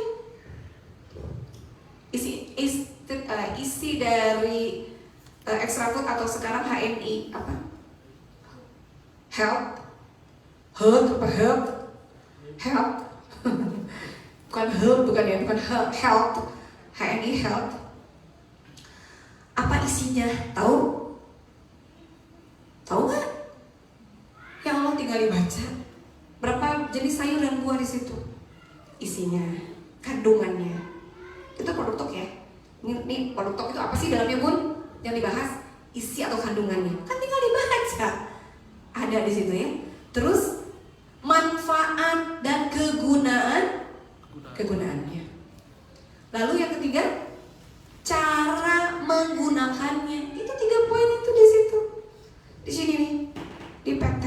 Isi dari extra food atau sekarang HNI apa? Health, bukan health, HNI health. Apa isinya? Tahu nggak? Ya Allah, tinggal dibaca. Berapa jenis sayur dan buah di situ? Isinya, kandungannya. Itu produk talk ya. Ini produk talk itu apa sih dalamnya bun? Yang dibahas isi atau kandungannya. Kan tinggal dibaca. Ada di situ ya. Terus manfaat dan kegunaannya. Lalu yang ketiga, cara menggunakannya. Itu 3 poin itu di situ. Di sini nih, di PT.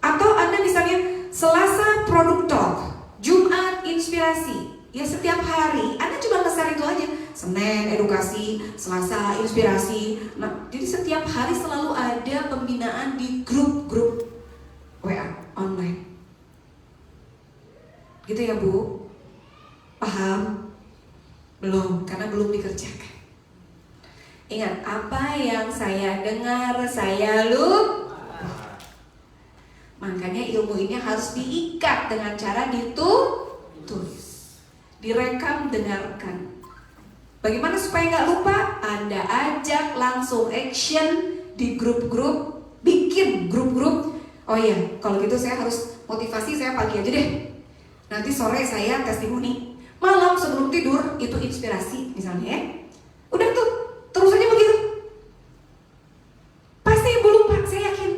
Atau Anda misalnya Selasa produk talk, Jumat inspirasi. Ya setiap hari Anda coba nge-share itu aja. Senin edukasi, Selasa inspirasi. Nah, jadi setiap hari selalu ada pembinaan di grup-grup WA online. Gitu ya Bu? Paham? Belum, karena belum dikerjakan. Ingat, apa yang saya dengar, saya lupa. Makanya ilmu ini harus diikat dengan cara ditulis, direkam, dengarkan. Bagaimana supaya nggak lupa? Anda ajak langsung action di grup-grup, bikin bikin grup-grup. Oh iya, kalau gitu saya harus motivasi, saya pagi aja deh. Nanti sore saya testimoni. Malam sebelum tidur itu inspirasi misalnya ya. Udah tuh, terus aja begitu. Pasti ibu lupa, saya yakin.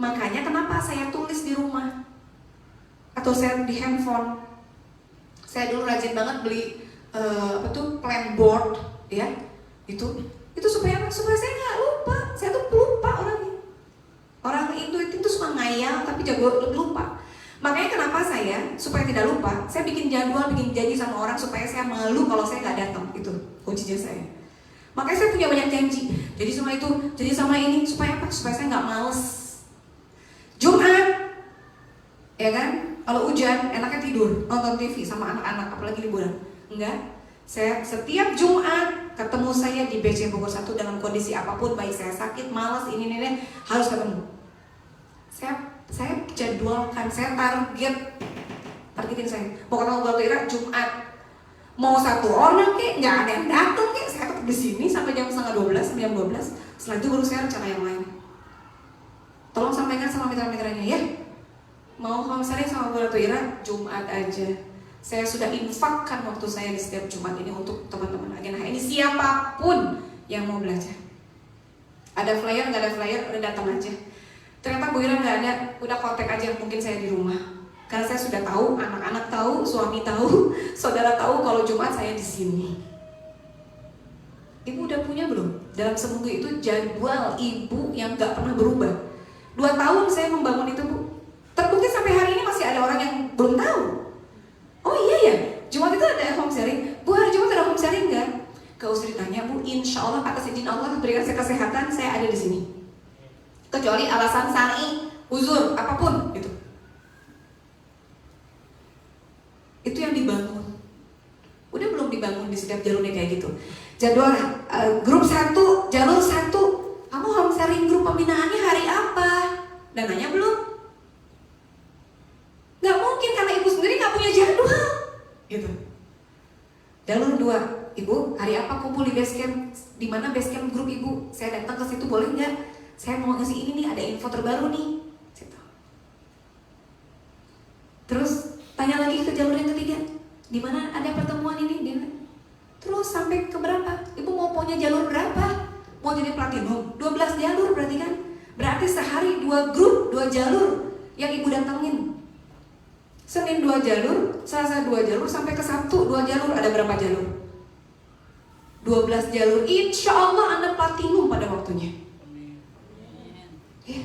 Makanya kenapa saya tulis di rumah atau saya di handphone. Saya dulu rajin banget beli plan board ya. Itu supaya apa? Supaya saya nggak lupa. Saya tuh lupa orangnya. Orang intuitif itu suka ngayal tapi jago lupa. Makanya kenapa saya supaya tidak lupa, saya bikin jadwal, bikin janji sama orang supaya saya malu kalau saya nggak datang. Itu kuncinya saya. Makanya saya punya banyak janji. Jadi sama itu, jadi sama ini supaya apa? Supaya saya nggak males. Jumat, ya kan? Kalau hujan, enaknya tidur, nonton TV sama anak-anak, apalagi liburan. Enggak. Saya setiap Jumat ketemu saya di BC Bogor 1 dalam kondisi apapun, baik saya sakit, malas, ini harus ketemu. Saya jadwalkan, saya targetin saya. Mau ketemu Bu Ira Jumat. Mau 1 orang kek, nggak ada yang datang kek, saya tetap di sini sampai jam 11:30, sampai jam 12. Setelah itu baru saya rencana yang lain. Tolong sampaikan sama mitra-mitranya ya. Mau homesharing sama Bu Ira Jumat aja. Saya sudah infakkan waktu saya di setiap Jumat ini untuk teman-teman agen HNI siapapun yang mau belajar. Ada flyer, nggak ada flyer, udah datang aja. Ternyata Bu Ira nggak ada, udah kontak aja, mungkin saya di rumah. Karena saya sudah tahu, anak-anak tahu, suami tahu, saudara tahu kalau Jumat saya di sini. Ibu udah punya belum? Dalam seminggu itu jadwal ibu yang nggak pernah berubah. 2 tahun saya membangun itu Bu. Terbukti sampai hari ini masih ada orang yang belum tahu. Oh iya ya, Jumat itu ada home sharing. Bu, hari Jumat ada home sharing nggak? Gak usah ditanya Bu, insya Allah atas izin Allah berikan saya kesehatan, saya ada di sini. Kecuali alasan syar'i, uzur, apapun gitu. Itu yang dibangun. Udah belum dibangun di setiap jalurnya kayak gitu. Jadwal grup 1, jalur 1. Kamu home sharing grup pembinaannya hari apa? Dananya belum? Gak mungkin karena ibu sendiri gak punya jadwal gitu. Jalur 2, ibu hari apa kumpul di base camp? Di mana base camp grup ibu? Saya datang ke situ boleh nggak? Saya mau ngasih ini nih, ada info terbaru nih. Situ. Terus tanya lagi ke jalur yang ketiga, di mana ada pertemuan ini? Terus sampai ke berapa? Ibu mau punya jalur berapa? Mau jadi platinum? 12 jalur berarti kan? Berarti sehari 2 grup, 2 jalur yang ibu datengin. Senin 2 jalur, Selasa 2 jalur, sampai ke Sabtu 2 jalur. Ada berapa jalur? 12 jalur. Insya Allah Anda platinum pada waktunya. Ya.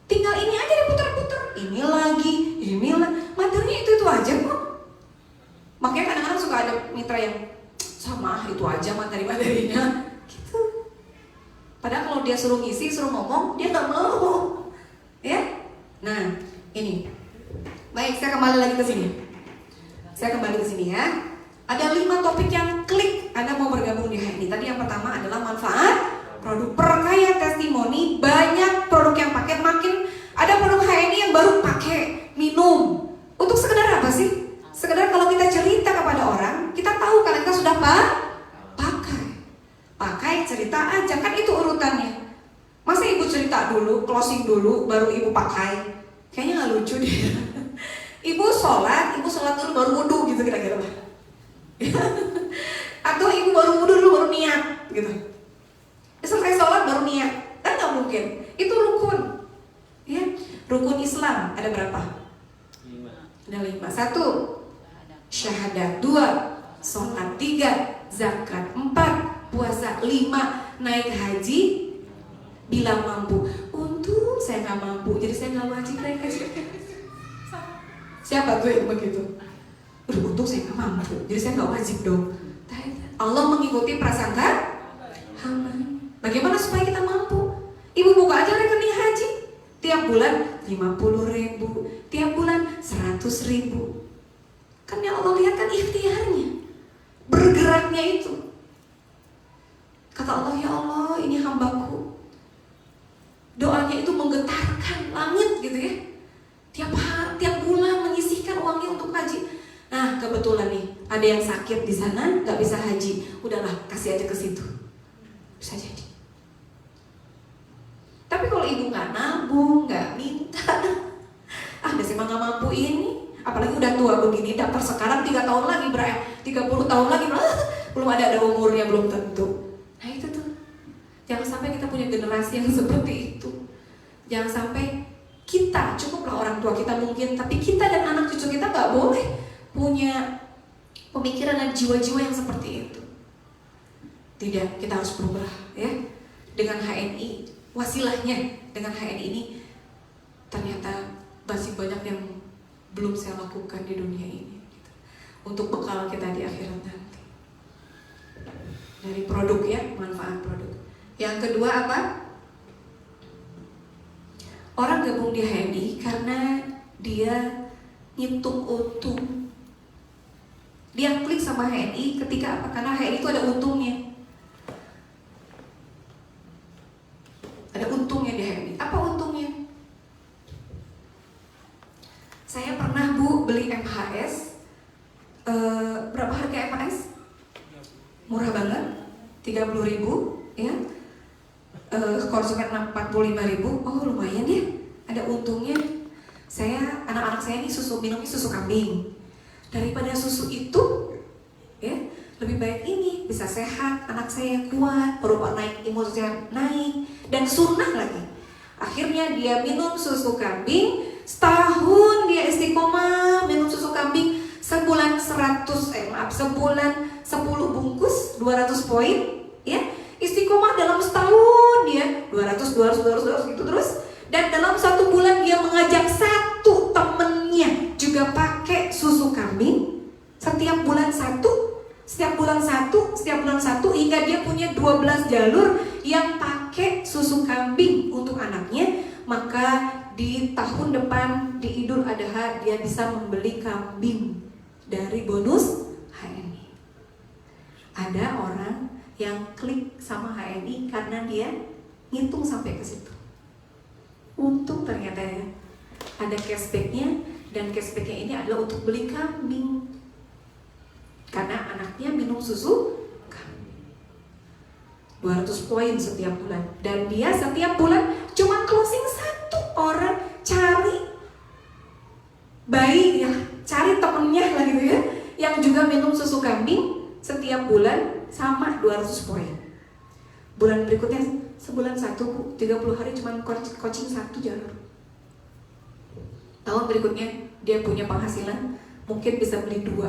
Tinggal ini aja diputar-putar. Ini lagi, materinya itu aja kok. Makanya kadang-kadang suka ada mitra yang sama itu aja materi-materinya gitu. Padahal kalau dia suruh ngisi, suruh ngomong, dia nggak mau. Ya. Nah, ini. Baik, saya kembali lagi ke sini. Ya. Ada 5 topik yang klik Anda mau bergabung di HNI. Tadi yang pertama adalah manfaat produk, perkaya testimoni, banyak produk yang pakai. Makin ada produk HNI yang baru pakai minum. Untuk sekedar apa sih? Sekedar kalau kita cerita kepada orang, kita tahu kan kita sudah pakai cerita aja, kan itu urutannya. Masa ibu cerita dulu, closing dulu, baru ibu pakai? Kayaknya nggak lucu deh. Ibu sholat dulu baru wudhu gitu kira-kira. Atau ibu baru wudhu dulu baru niat gitu. Selesai sholat baru niat, kan nggak mungkin. Itu rukun, ya. Rukun Islam ada berapa? 5. Ada 5. 1, syahadat. 2, sholat. 3, zakat. 4, puasa. 5, naik haji bila mampu. Untung saya nggak mampu, jadi saya nggak wajib naik haji. Siapa tuh yang begitu? Untung saya nggak mampu, jadi saya nggak wajib dong. Allah mengikuti prasangka hamba. Bagaimana supaya kita mampu? Ibu buka aja rekening haji. Tiap bulan 50.000, tiap bulan 100.000. Kan yang Allah lihat kan ikhtiarnya, bergeraknya itu. Kata Allah, ya Allah ini hambaku. Doanya itu menggetarkan langit gitu ya. Tiap bulan menyisihkan uangnya untuk haji. Nah kebetulan nih ada yang sakit di sana nggak bisa haji, udahlah kasih aja ke situ. Bisa jadi. Tapi kalau ibu nggak nabung, nggak minta, masih nggak mampu ini, apalagi udah tua begini, daftar sekarang 3 tahun lagi 30 tahun lagi, belum ada umurnya, belum tentu. Nah itu tuh, jangan sampai kita punya generasi yang seperti itu. Jangan sampai kita, cukuplah orang tua kita mungkin, tapi kita dan anak cucu kita nggak boleh punya pemikiran dan jiwa-jiwa yang seperti itu. Tidak, kita harus berubah ya. Dengan HNI, wasilahnya dengan HNI ini ternyata masih banyak yang belum saya lakukan di dunia ini gitu. Untuk bekal kita di akhirat nanti. Dari produk ya, manfaat produk. Yang kedua apa? Orang gabung di HNI karena dia ngitung untung. Dia klik sama HNI ketika apa? Karena HNI itu ada untungnya. Ada untungnya di HNI. Apa untungnya? Saya pernah Bu beli MHS. Berapa harga MHS? Murah banget, 30.000 ya. Konsumen 45.000. Oh lumayan ya, ada untungnya. Anak-anak saya ini minumnya susu kambing. Daripada susu itu ya, lebih baik ini, bisa sehat, anak saya kuat, berupa naik imunitasnya naik, dan sunnah lagi. Akhirnya dia minum susu kambing, setahun dia istiqomah minum susu kambing, sebulan 10 bungkus 200 poin ya. Istiqomah dalam setahun dia 200 gitu terus. Dan dalam 1 bulan dia mengajak 1 temennya juga pakai susu kambing. Setiap bulan satu hingga dia punya 12 jalur yang pakai susu kambing untuk anaknya. Maka di tahun depan di Idul Adha dia bisa membeli kambing dari bonus HNI. Ada orang yang klik sama HNI karena dia ngitung sampai ke situ. Untung ternyata ya, ada cashbacknya, dan cashbacknya ini adalah untuk beli kambing karena anaknya minum susu kambing. 200 poin setiap bulan, dan dia setiap bulan cuma closing 1 orang, cari bayi ya, cari temennya lah gitu ya, yang juga minum susu kambing setiap bulan sama 200 poin. Bulan berikutnya sebulan 1, 30 hari cuma coaching 1 jalur. Tahun berikutnya dia punya penghasilan mungkin bisa beli 2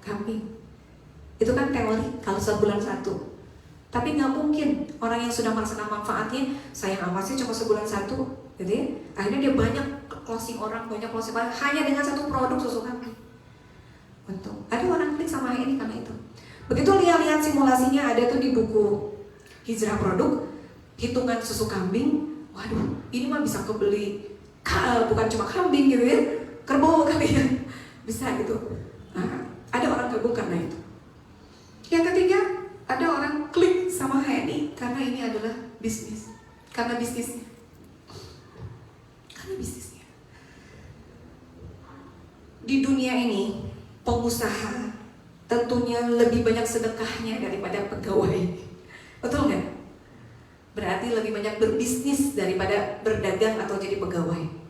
kambing. Itu kan teori kalau sebulan 1. Tapi nggak mungkin orang yang sudah merasakan manfaatnya, sayang amat sih cuma sebulan 1 gitu ya. Akhirnya dia banyak closing orang hanya dengan 1 produk susu kambing. Untung ada orang klik sama ini karena itu. Begitu lihat simulasinya ada tuh di buku Hijrah Produk, hitungan susu kambing. Waduh, ini mah bisa kebeli bukan cuma kambing gitu ya, kerbau kali ya, bisa gitu. Nah, ada orang gabung karena itu. Yang ketiga, ada orang klik sama HNI karena ini adalah bisnis, karena bisnisnya. Di dunia ini, pengusaha tentunya lebih banyak sedekahnya daripada pegawai. Betul nggak? Berarti lebih banyak berbisnis daripada berdagang atau jadi pegawai.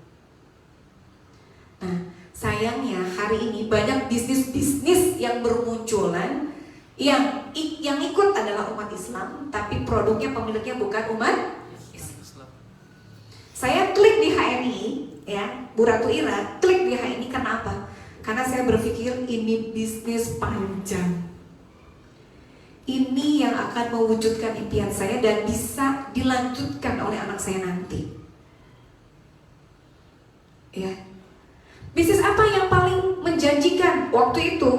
Nah, sayangnya hari ini banyak bisnis-bisnis yang bermunculan yang ikut adalah umat Islam, tapi produknya pemiliknya bukan umat Islam. Saya klik di HNI ya, Bu Ratu Ira klik di HNI karena apa? Karena saya berpikir ini bisnis panjang. Ini yang akan mewujudkan impian saya dan bisa dilanjutkan oleh anak saya nanti. Ya. Bisnis apa yang paling menjanjikan waktu itu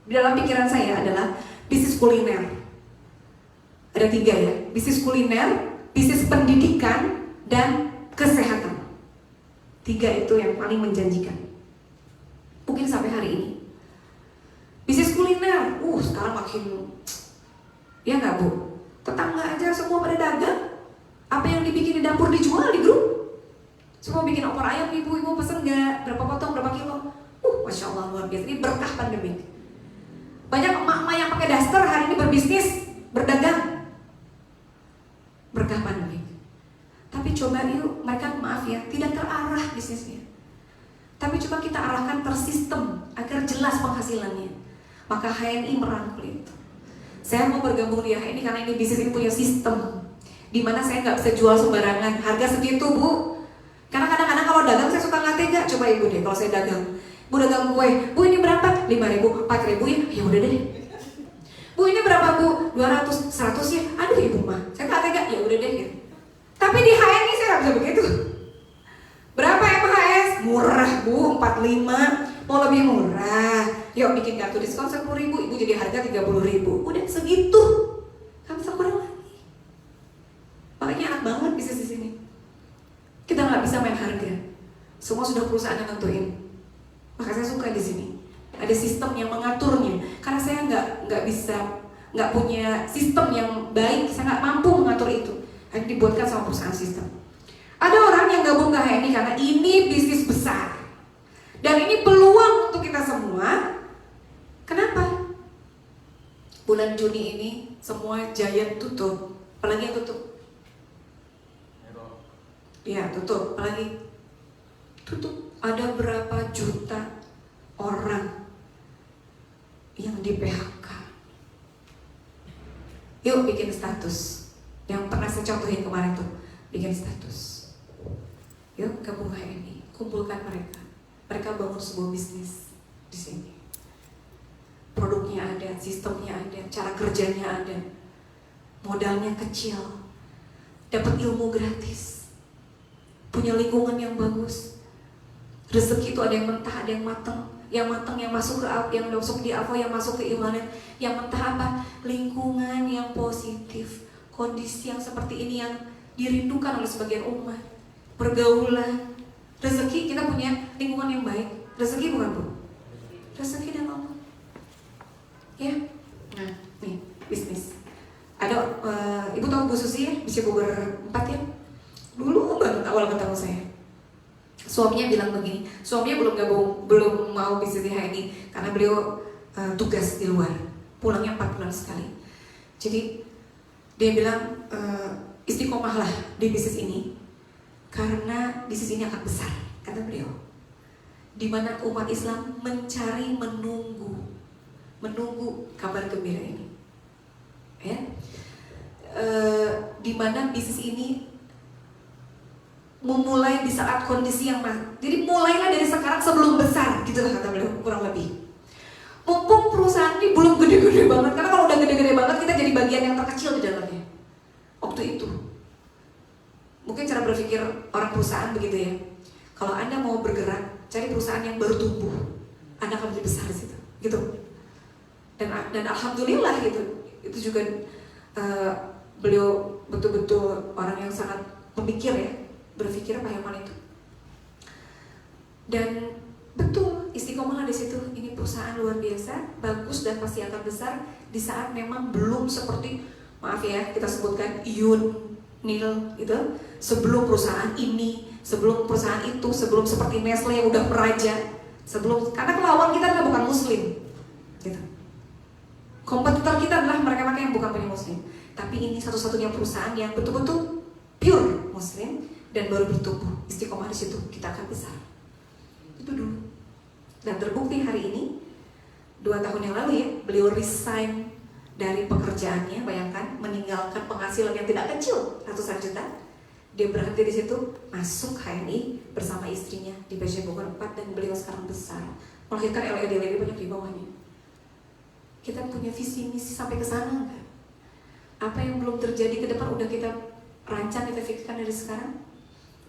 di dalam pikiran saya adalah bisnis kuliner. Ada 3 ya, bisnis kuliner, bisnis pendidikan, dan kesehatan. 3 itu yang paling menjanjikan. Mungkin sampai hari ini. Bisnis kuliner, sekarang makin, ya nggak Bu? Tetangga aja semua pada dagang. Apa yang dibikin di dapur dijual di grup. Semua bikin opor ayam, ibu-ibu pesen nggak? Berapa potong, berapa kilo? Masya Allah luar biasa. Ini berkah pandemi. Banyak emak-emak yang pakai daster hari ini berbisnis, berdagang. Berkah pandemi. Tapi Tapi coba yuk, mereka maaf ya, tidak terarah bisnisnya. Tapi coba kita arahkan tersistem agar jelas penghasilannya. Maka HNI merangkul itu. Saya mau bergabung di HNI karena ini bisnis ini punya sistem, dimana saya nggak bisa jual sembarangan. Harga segitu bu. Karena kadang-kadang kalau dagang saya suka nggak tega. Coba ibu deh kalau saya dagang. Bu dagang kue, bu ini berapa? 5.000, 4.000 ya? Ya udah deh. Bu ini berapa bu? 200, 100 ya? Aduh ibu mah, saya nggak tega. Ya udah deh. Gitu. Tapi di HNI saya nggak bisa begitu. Berapa MHS? Murah bu, 45. Mau lebih murah, yuk bikin kartu diskon 10.000, ibu jadi harga 30.000. Udah segitu, nggak bisa kurang lagi. Makanya enak banget bisnis di sini. Kita nggak bisa main harga. Semua sudah perusahaan yang nentuin. Maka saya suka di sini. Ada sistem yang mengaturnya. Karena saya nggak punya sistem yang baik. Saya nggak mampu mengatur itu. Hanya dibuatkan sama perusahaan sistem. Ada orang yang gabung ke HNI karena ini bisnis besar. Dan ini peluang untuk kita semua. Kenapa? Bulan Juni ini semua Giant tutup. Apalagi yang tutup? Ya tutup. Apalagi? Tutup. Ada berapa juta orang yang di PHK. Yuk bikin status. Yang pernah saya contohin kemarin tuh, bikin status. Yuk gabung HNI, kumpulkan mereka. Mereka bangun sebuah bisnis di sini. Produknya ada, sistemnya ada, cara kerjanya ada, modalnya kecil, dapat ilmu gratis, punya lingkungan yang bagus. Rezeki itu ada yang mentah, ada yang matang. Yang matang yang masuk ke yang masuk di apa, yang masuk ke imanan. Yang mentah apa? Lingkungan yang positif, kondisi yang seperti ini yang dirindukan oleh sebagian umat. Pergaulan, rezeki, kita punya lingkungan yang baik. Rezeki bukan bu? Rezeki dan Allah. Ya, nah nih bisnis. Ada ibu tahu Bu Susi ya, bisa Bogor 4 ya? Dulu banget awal ketemu saya. Suaminya bilang begini, suaminya belum mau bisnis di HNI karena beliau tugas di luar, pulangnya 4 bulan sekali. Jadi dia bilang istiqomahlah di bisnis ini karena bisnis ini akan besar, kata beliau. Di mana umat Islam mencari, menunggu kabar gembira ini, ya. Di mana bisnis ini memulai di saat kondisi yang jadi mulailah dari sekarang sebelum besar, gitu lah kata beliau, kurang lebih. Mumpung perusahaan ini belum gede-gede banget, karena kalau udah gede-gede banget kita jadi bagian yang terkecil di dalamnya. Waktu itu, mungkin cara berpikir orang perusahaan begitu ya. Kalau Anda mau bergerak, cari perusahaan yang baru tumbuh, Anda akan lebih besar di situ, gitu. Dan alhamdulillah gitu, itu juga beliau betul-betul orang yang sangat pemikir ya, berpikir apa yang mana itu. Dan betul istiqomah di situ. Ini perusahaan luar biasa, bagus dan pasti akan besar di saat memang belum seperti, maaf ya kita sebutkan Nil itu, sebelum perusahaan ini, sebelum perusahaan itu, sebelum seperti Nestle yang udah meraja, sebelum, karena lawan kita adalah bukan Muslim, gitu. Kompetitor kita adalah mereka-mereka yang bukan punya Muslim. Tapi ini satu-satunya perusahaan yang betul-betul pure Muslim dan baru bertumbuh. Istiqomah di situ, kita akan besar. Itu dulu. Dan terbukti hari ini 2 tahun yang lalu ya, beliau resign dari pekerjaannya. Bayangkan, meninggalkan penghasilan yang tidak kecil, ratusan juta. Dia berhenti di situ, masuk HNI bersama istrinya di PJ Bogor 4, dan beliau sekarang besar, melahirkan LED banyak di bawahnya. Kita punya visi misi sampai ke sana enggak? Apa yang belum terjadi ke depan udah kita rancang, kita pikirkan dari sekarang?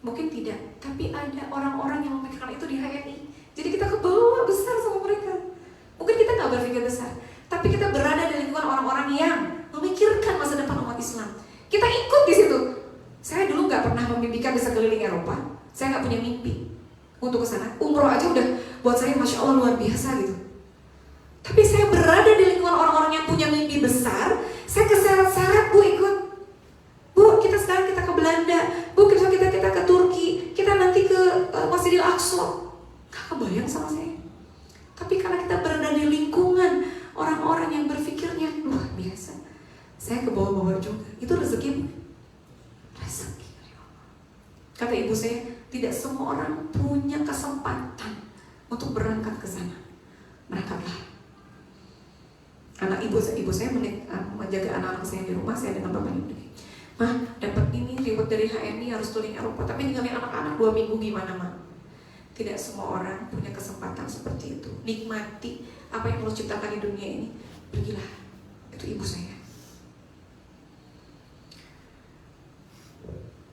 Mungkin tidak, tapi ada orang-orang yang memikirkan itu di HNI. Jadi kita ke bawah besar sama mereka. Mungkin kita nggak berpikir besar, tapi kita berada di lingkungan orang-orang yang memikirkan masa depan umat Islam. Kita ikut di situ. Saya dulu nggak pernah memimpikan bisa keliling Eropa. Saya nggak punya mimpi untuk ke sana. Umroh aja udah buat saya masya Allah luar biasa gitu. Tapi saya berada di lingkungan orang-orang yang punya mimpi besar. Saya keseret-seret bu ikut. Bu kita sekarang kita ke Belanda. Bu kita ke Turki. Kita nanti ke Masjidil Aqsa. Gak kebayang sama saya. Tapi karena kita berada di lingkungan orang-orang yang berpikirnya luar biasa, saya ke bawah-bawah juga. Itu rezeki. Rezeki dari Allah. Kata ibu saya, tidak semua orang punya kesempatan untuk berangkat ke sana. Berangkatlah. Anak ibu saya menjaga anak-anak saya di rumah. Saya dengan bapaknya begini, mah dapat ini reward dari HNI harus keliling Eropa, tapi ninggalin anak-anak 2 minggu gimana mah? Tidak semua orang punya kesempatan seperti itu. Nikmati apa yang Allah ciptakan di dunia ini. Pergilah. Itu ibu saya.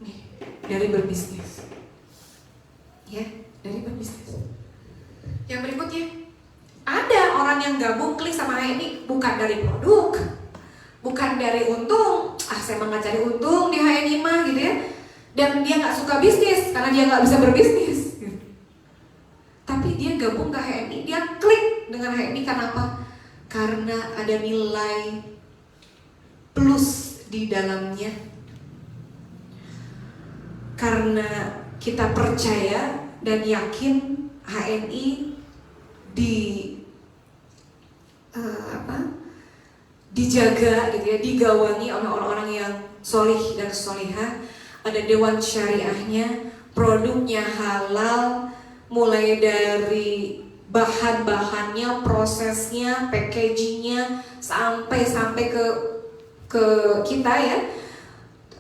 Nih, dari berbisnis. Ya, dari berbisnis. Yang berikutnya, ada orang yang gabung klik sama HNI bukan dari produk, bukan dari untung. Saya mah nggak cari untung di HNI mah gitu ya. Dan dia nggak suka bisnis karena dia nggak bisa berbisnis. Tapi dia gabung ke HNI, dia klik dengan HNI karena apa? Karena ada nilai plus di dalamnya. Karena kita percaya dan yakin HNI dijaga gitu ya, digawangi oleh orang-orang yang solih dan solihah. Ada dewan syariahnya, produknya halal, mulai dari bahan-bahannya, prosesnya, packagingnya, sampai ke kita ya,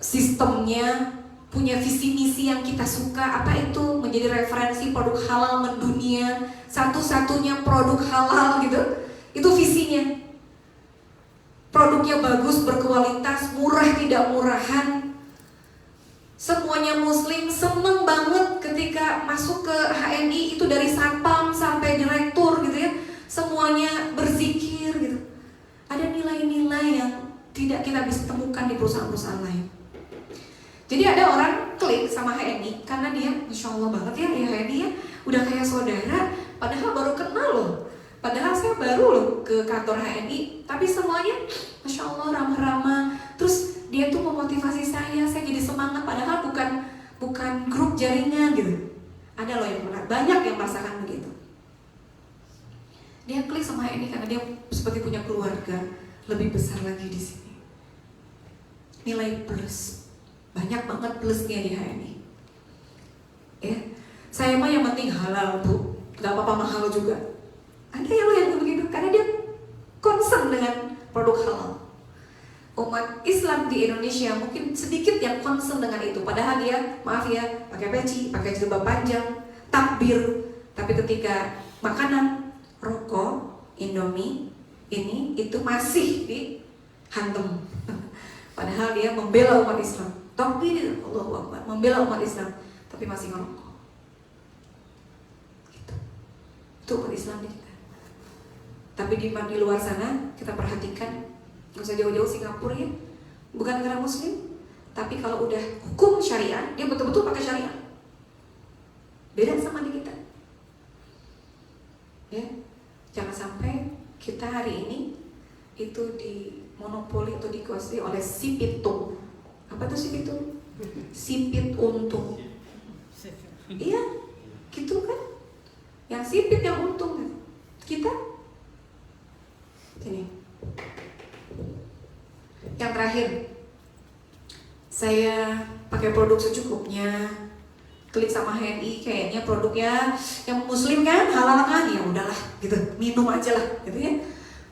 sistemnya, punya visi misi yang kita suka. Apa itu? Menjadi referensi produk halal mendunia, satu-satunya produk halal gitu. Itu visinya. Produknya bagus, berkualitas, murah tidak murahan. Semuanya muslim, seneng banget ketika masuk ke HNI, itu dari satpam sampai direktur gitu ya, semuanya berzikir gitu. Ada nilai-nilai yang tidak kita bisa temukan di perusahaan-perusahaan lain. Jadi ada orang klik sama HNI karena dia Masya Allah banget ya HNI ya, udah kayak saudara, padahal baru kenal loh. Padahal saya baru loh ke kantor HNI, tapi semuanya Masya Allah ramah-ramah. Terus dia tuh memotivasi saya jadi semangat, padahal bukan grup jaringan gitu. Ada loh yang banyak yang merasakan begitu. Dia klik sama HNI karena dia seperti punya keluarga lebih besar lagi di sini. Nilai plus, banyak banget plusnya di HNI. Ya, saya mah yang penting halal bu, nggak apa-apa mahal juga. Ada yang begitu karena dia concern dengan produk halal. Umat Islam di Indonesia mungkin sedikit yang concern dengan itu. Padahal dia, maaf ya, pakai peci, pakai jilbab panjang, takbir. Tapi ketika makanan, rokok, Indomie, itu masih dihantam. Padahal dia membela umat Islam. Takbir, Allahu Akbar, membela umat Islam, tapi masih ngerokok. Gitu. Itu umat Islam di kita. Tapi di luar sana kita perhatikan, nggak usah jauh-jauh Singapura ya, bukan negara muslim, tapi kalau udah hukum syariah, dia betul-betul pakai syariah. Beda sama di kita. Ya, jangan sampai kita hari ini itu dimonopoli atau dikuasai oleh si pitung. Apa tuh si pitung? Sipit untung. Iya, gitu kan? Yang sipit yang untung kan? Kita ini. Yang terakhir, saya pakai produk secukupnya. Klik sama HNI, kayaknya produknya yang muslim kan, halal kan, ya udahlah gitu, minum aja lah gitu ya.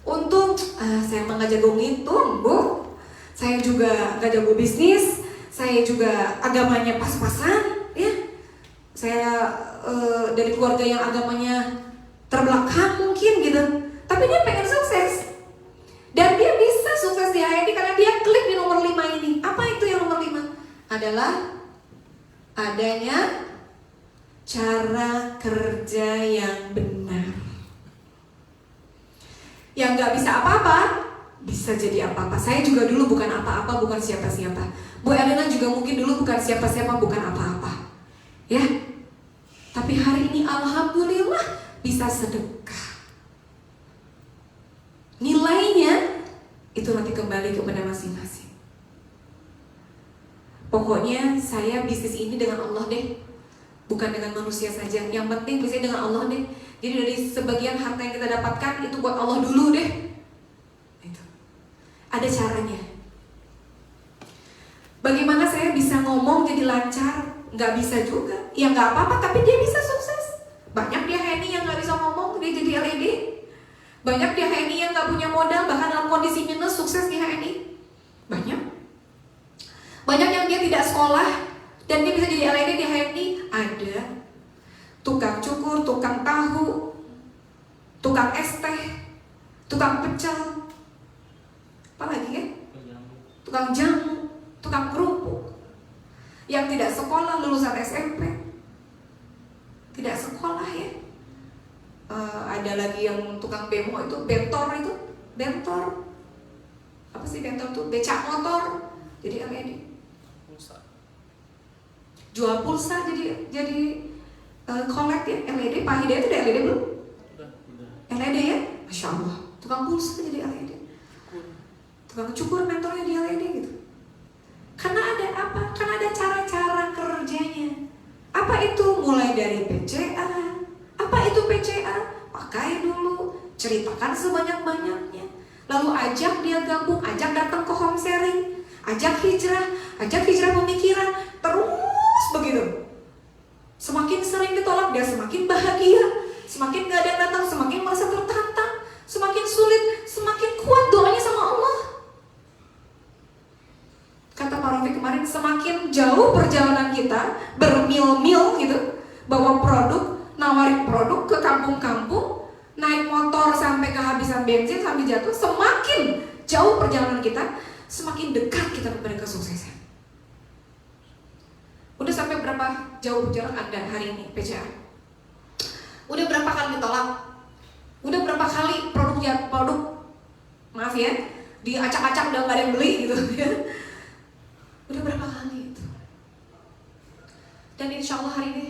Untung saya emang gak jago ngitung bu, saya juga gak jago bisnis, saya juga agamanya pas-pasan ya. Saya dari keluarga yang agamanya terbelakang mungkin gitu, tapi dia pengen sukses. Dan dia bisa sukses di HNI karena dia klik di nomor 5 ini. Apa itu yang nomor 5? Adalah adanya cara kerja yang benar. Yang gak bisa apa-apa, bisa jadi apa-apa. Saya juga dulu bukan apa-apa, bukan siapa-siapa. Bu Elena juga mungkin dulu bukan siapa-siapa, bukan apa-apa. Ya, tapi hari ini alhamdulillah bisa sedekah. Nilainya itu nanti kembali kepada masing-masing. Pokoknya saya bisnis ini dengan Allah deh, bukan dengan manusia saja. Yang penting bisnis dengan Allah deh. Jadi dari sebagian harta yang kita dapatkan itu buat Allah dulu deh. Itu. Ada caranya. Bagaimana saya bisa ngomong jadi lancar? Nggak bisa juga. Ya nggak apa-apa, tapi dia bisa sukses. Banyak dia HNI yang nggak bisa ngomong, dia jadi LED. Banyak dia HNI yang nggak punya modal, bahkan dalam kondisi minus sukses di HNI. Banyak. Banyak yang dia tidak sekolah dan dia bisa jadi LED di HNI. Ada. Tukang cukur, tukang tahu, tukang es teh, tukang pecel, apa lagi ya? Tukang jamu, tukang kerupuk. Yang tidak sekolah, lulusan SMP, tidak sekolah ya. Ada lagi yang tukang bemo itu, bentor. Apa sih bentor itu? Becak motor, jadi LED. Pulsa. Jual pulsa jadi collect ya, LED. Pak Hidayat itu udah LED belum? Udah. LED ya, Masya Allah. Tukang pulsa jadi LED. Tukang cukur mentornya di LED gitu. Karena ada apa? Karena ada cara-cara kerjanya. Apa itu? Mulai dari PCA. Apa itu PCA? Pakai dulu, ceritakan sebanyak-banyaknya. Lalu ajak dia gabung, ajak datang ke home sharing, ajak hijrah pemikiran, terus begitu. Semakin sering ditolak, dia semakin bahagia. Semakin gak ada yang datang, semakin merasa tertantang. Semakin sulit, semakin kuat doanya sama Allah. Kata Pak Rofi kemarin, semakin jauh perjalanan kita, bermil-mil gitu, bawa produk, nawarin produk ke kampung-kampung, naik motor sampai kehabisan bensin, sampai jatuh, semakin jauh perjalanan kita, semakin dekat kita kepada kesuksesan. Udah sampai berapa jauh jarak Anda hari ini PCA? Udah berapa kali ditolak? Udah berapa kali produk maaf ya, diacak-acak udah gak ada yang beli gitu ya. Udah berapa kali itu. Dan insya Allah hari ini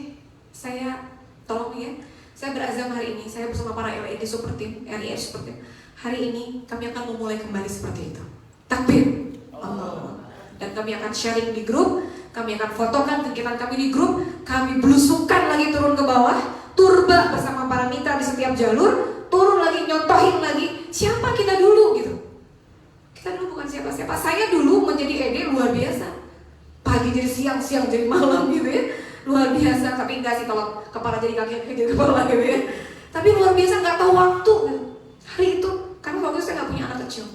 saya tolong ya, saya berazam hari ini, saya bersama para LED Super Team, RIS Super Team, hari ini kami akan memulai kembali seperti itu. Takbir Allah. Dan kami akan sharing di grup, kami akan fotokan kegiatan kami di grup, kami belusukan lagi turun ke bawah, turba bersama para mitra di setiap jalur, turun lagi, nyontohin lagi siapa kita dulu gitu. Kita dulu bukan siapa-siapa. Saya dulu menjadi ED luar biasa. Pagi jadi siang, siang jadi malam gitu ya. Luar biasa, tapi enggak sih kalau kepala jadi kaki, kaki jadi kepala gitu ya. Tapi luar biasa, nggak tahu waktu gitu. Hari itu, karena waktu itu saya nggak punya anak kecil.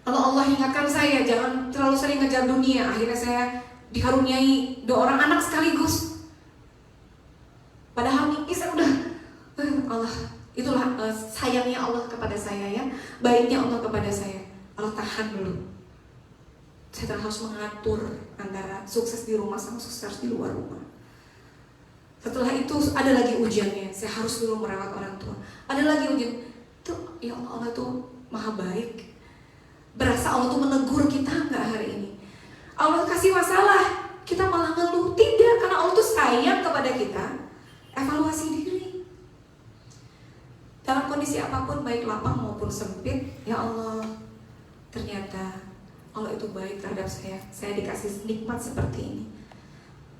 Lalu Allah ingatkan saya, jangan terlalu sering ngejar dunia. Akhirnya saya dikaruniai 2 orang anak sekaligus. Padahal mimpi saya udah, Allah, itulah sayangnya Allah kepada saya ya, baiknya Allah kepada saya. Allah tahan dulu. Saya harus mengatur antara sukses di rumah sama sukses di luar rumah. Setelah itu ada lagi ujiannya. Saya harus dulu merawat orang tua. Ada lagi ujian. Itu ya Allah tuh maha baik. Berasa Allah tuh menegur kita nggak hari ini? Allah kasih masalah, kita malah ngeluh. Tidak, karena Allah tuh sayang kepada kita. Evaluasi diri. Dalam kondisi apapun, baik lapang maupun sempit, ya Allah, ternyata Allah itu baik terhadap saya. Saya dikasih nikmat seperti ini.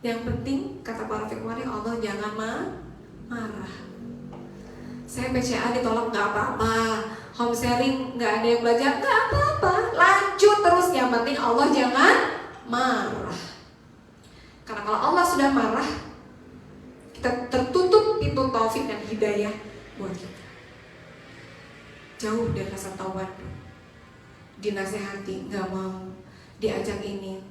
Yang penting, kata para kemarin, Allah jangan marah. Saya PCA ditolak nggak apa-apa, home sharing nggak ada yang belajar nggak apa-apa, lanjut terus. Yang penting Allah jangan marah. Karena kalau Allah sudah marah, kita tertutup pintu taufik dan hidayah buat kita. Jauh dari rasa tawadu, dinasehati nggak mau, diajak ini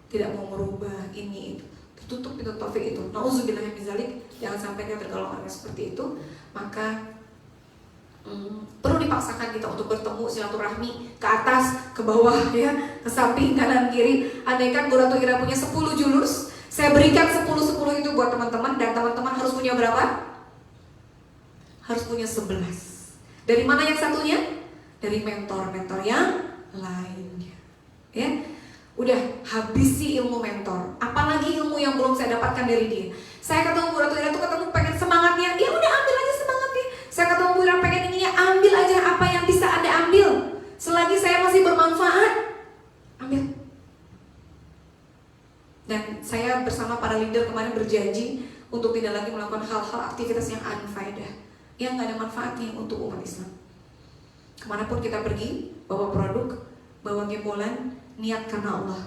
tidak mau merubah ini itu, tertutup pintu taufik itu. Nauzubillah min dzalik, jangan sampai kita tergolongan seperti itu. Maka perlu dipaksakan kita untuk bertemu, silaturahmi ke atas, ke bawah ya, ke samping, kanan, kiri. Andaikan Bu Ratu Ira punya 10 julurs, saya berikan 10 itu buat teman-teman, dan teman-teman harus punya berapa? Harus punya 11. Dari mana yang satunya? Dari mentor-mentor yang lainnya. Ya, udah habisi ilmu mentor. Apalagi ilmu yang belum saya dapatkan dari dia. Saya ketemu Bu Ratu Ira tuh ketemu pengen semangatnya, dia udah ambil aja semangatnya. Saya ketemu Bu Ira pengen ininya, ambil aja apa yang bisa Anda ambil. Selagi saya masih bermanfaat, ambil. Dan saya bersama para leader kemarin berjanji untuk tidak lagi melakukan hal-hal aktivitas yang unfaedah, yang gak ada manfaatnya untuk umat Islam. Kemanapun kita pergi, bawa produk, bawa gembolan, niat karena Allah.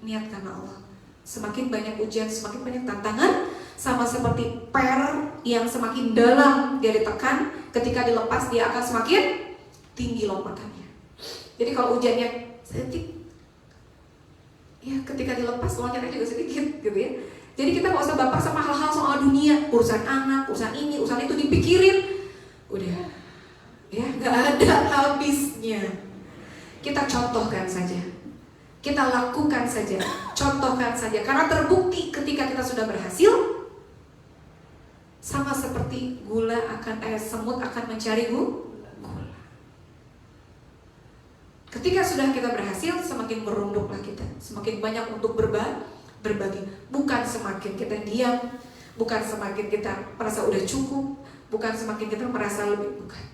Niat karena Allah. Semakin banyak ujian, semakin banyak tantangan, sama seperti per yang semakin dalam dia ditekan, ketika dilepas dia akan semakin tinggi lompatannya. Jadi kalau ujiannya sedikit, ya ketika dilepas lompatannya juga sedikit gitu ya. Jadi kita nggak usah baper sama hal-hal soal dunia, urusan anak, urusan ini, urusan itu dipikirin, udah ya nggak ada habisnya. Kita contohkan saja, kita lakukan saja, contohkan saja, karena terbukti ketika kita sudah berhasil, sama seperti semut akan mencari gula. Ketika sudah kita berhasil, semakin merunduklah kita, semakin banyak untuk berbagi. Bukan semakin kita diam, bukan semakin kita merasa udah cukup, bukan semakin kita merasa lebih, bukan.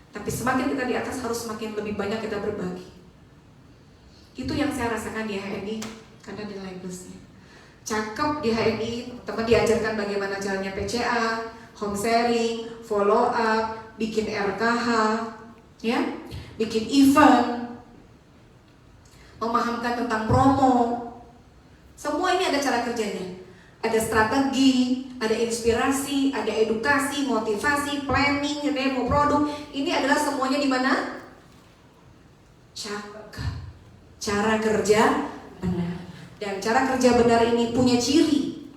Tapi semakin kita di atas harus semakin lebih banyak kita berbagi. Itu yang saya rasakan di HNI, karena nilai plusnya cakep di HNI. Teman diajarkan bagaimana jalannya PCA, home sharing, follow up, bikin RKH, ya, bikin event, memahamkan tentang promo. Semua ini ada cara kerjanya. Ada strategi, ada inspirasi, ada edukasi, motivasi, planning, demo produk. Ini adalah semuanya di mana? Cakep. Cara kerja benar. Dan cara kerja benar ini punya ciri.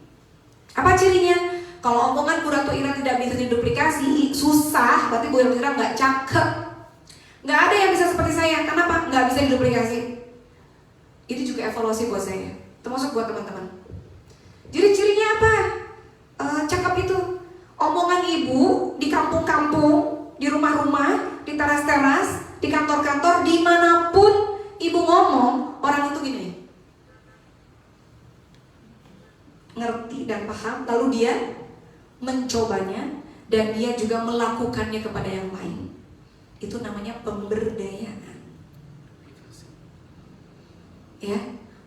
Apa cirinya? Kalau omongan Bu Ratu Ira tidak bisa diduplikasi, susah, berarti Bu Ratu Ira nggak cakep. Nggak ada yang bisa seperti saya. Kenapa? Nggak bisa diduplikasi. Itu juga evaluasi buat saya, termasuk buat teman-teman. Jadi cirinya apa? Cakep itu. Omongan ibu di kampung-kampung, di rumah-rumah, di teras-teras, di kantor-kantor, dimanapun ibu ngomong, orang itu gini, ngerti dan paham, lalu dia mencobanya dan dia juga melakukannya kepada yang lain. Itu namanya pemberdayaan. Ya,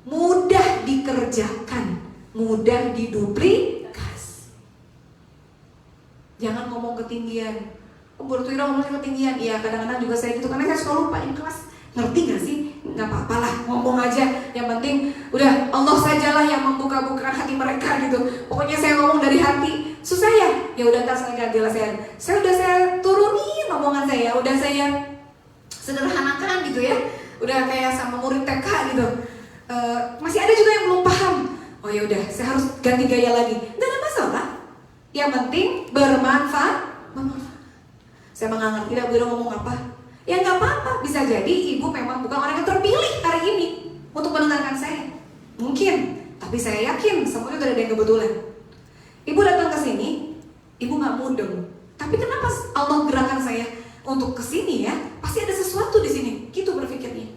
mudah dikerjakan, mudah diduplikasi. Jangan ngomong ketinggian. Bu Ratu Ira ngomong ketinggian. Iya, kadang-kadang juga saya gitu, karena saya suka lupa ini kelas. Ngerti gak sih? Gak apa-apa lah, ngomong aja. Yang penting udah Allah sajalah yang membuka-bukakan hati mereka gitu. Pokoknya saya ngomong dari hati. Susah ya? Ya udah, ntar saya ganti lah. Saya udah turunin omongan saya, udah saya sederhanakan gitu ya. Udah kayak sama murid TK gitu. Masih ada juga yang belum paham. Oh ya udah, saya harus ganti gaya lagi. Gak ada masalah. Yang penting bermanfaat. Saya nggak ngerti Bu Ira ngomong apa. Ya nggak apa-apa, bisa jadi ibu memang bukan orang yang terpilih hari ini untuk mendengarkan saya. Mungkin, tapi saya yakin semuanya udah ada yang kebetulan. Ibu datang ke sini, ibu nggak mudeng. Tapi kenapa Allah gerakan saya untuk ke sini ya? Pasti ada sesuatu di sini. Gitu berpikirnya.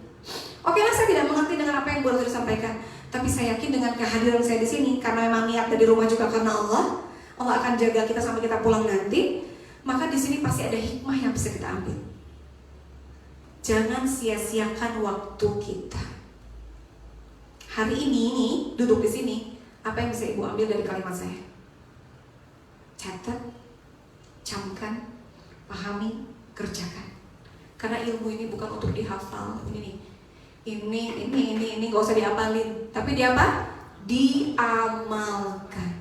Oke lah, saya tidak mengerti dengan apa yang baru saya sampaikan, tapi saya yakin dengan kehadiran saya di sini, karena memang niat dari rumah juga karena Allah akan jaga kita sampai kita pulang nanti. Maka di sini pasti ada hikmah yang bisa kita ambil. Jangan sia-siakan waktu kita. Hari ini duduk di sini, apa yang bisa ibu ambil dari kalimat saya? Catat, camkan, pahami, kerjakan. Karena ilmu ini bukan untuk dihafal. Ini nggak usah dihafalin, tapi dia apa? Diamalkan.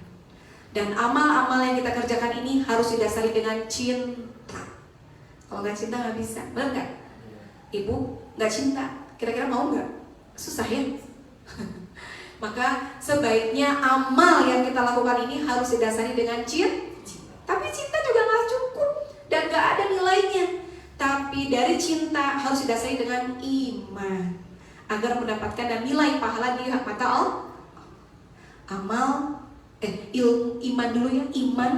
Dan amal-amal yang kita kerjakan ini harus didasari dengan cinta. Kalau nggak cinta nggak bisa, benar nggak? Ibu nggak cinta, kira-kira mau nggak? Susah ya. Maka sebaiknya amal yang kita lakukan ini harus didasari dengan cinta. Tapi cinta juga nggak cukup dan nggak ada nilainya. Tapi dari cinta harus didasari dengan iman agar mendapatkan dan nilai pahala di mata Allah. Iman dulu ya, iman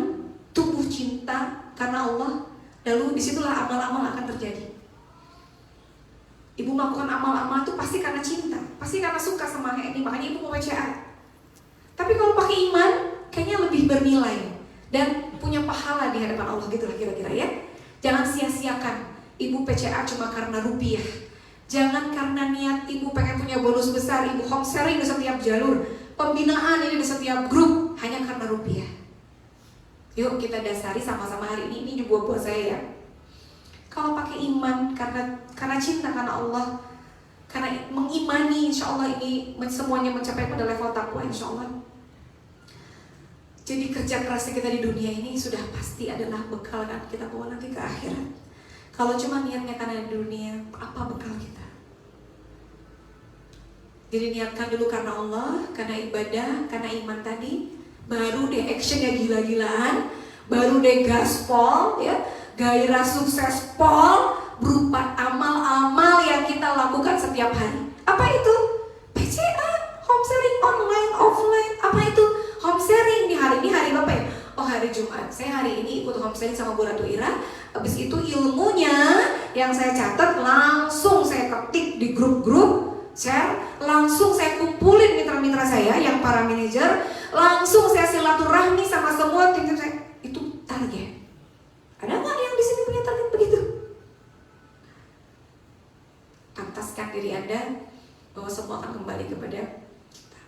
tumbuh cinta karena Allah. Lalu disitulah amal-amal akan terjadi. Ibu melakukan amal-amal itu pasti karena cinta, pasti karena suka sama ini, makanya ibu mau PCA. Tapi kalau pakai iman, kayaknya lebih bernilai dan punya pahala di hadapan Allah gitu lah kira-kira ya. Jangan sia-siakan ibu PCA cuma karena rupiah. Jangan karena niat ibu pengen punya bonus besar, ibu home sharing di setiap jalur, pembinaan ini di setiap grup hanya karena rupiah. Yuk kita dasari sama-sama hari ini juga buat saya ya. Kalau pakai iman karena cinta karena Allah, Karena mengimani insya Allah ini semuanya mencapai pada level takwa insya Allah. Jadi kerja kerasnya kita di dunia ini sudah pasti adalah bekal kan kita bawa nanti ke akhirat. Kalau cuma niatnya karena di dunia, apa bekal kita? Jadi niatkan dulu karena Allah, karena ibadah, karena iman tadi. Baru deh actionnya gila-gilaan, baru deh gaspol ya, gairah sukses pol berupa amal-amal yang kita lakukan setiap hari. Apa itu? PCA, home sharing online, offline. Apa itu? Home sharing di hari ini hari apa ya? Oh hari Jumat. Saya hari ini ikut home sharing sama Bu Ratu Ira. Habis itu ilmunya yang saya catat langsung saya ketik di grup-grup share, langsung saya kumpulin mitra-mitra saya yang para manajer, langsung saya silaturahmi sama semua tim-tim saya. Itu target. Ada nggak yang di sini punya target begitu? Pantaskan diri Anda bahwa semua akan kembali kepada kita.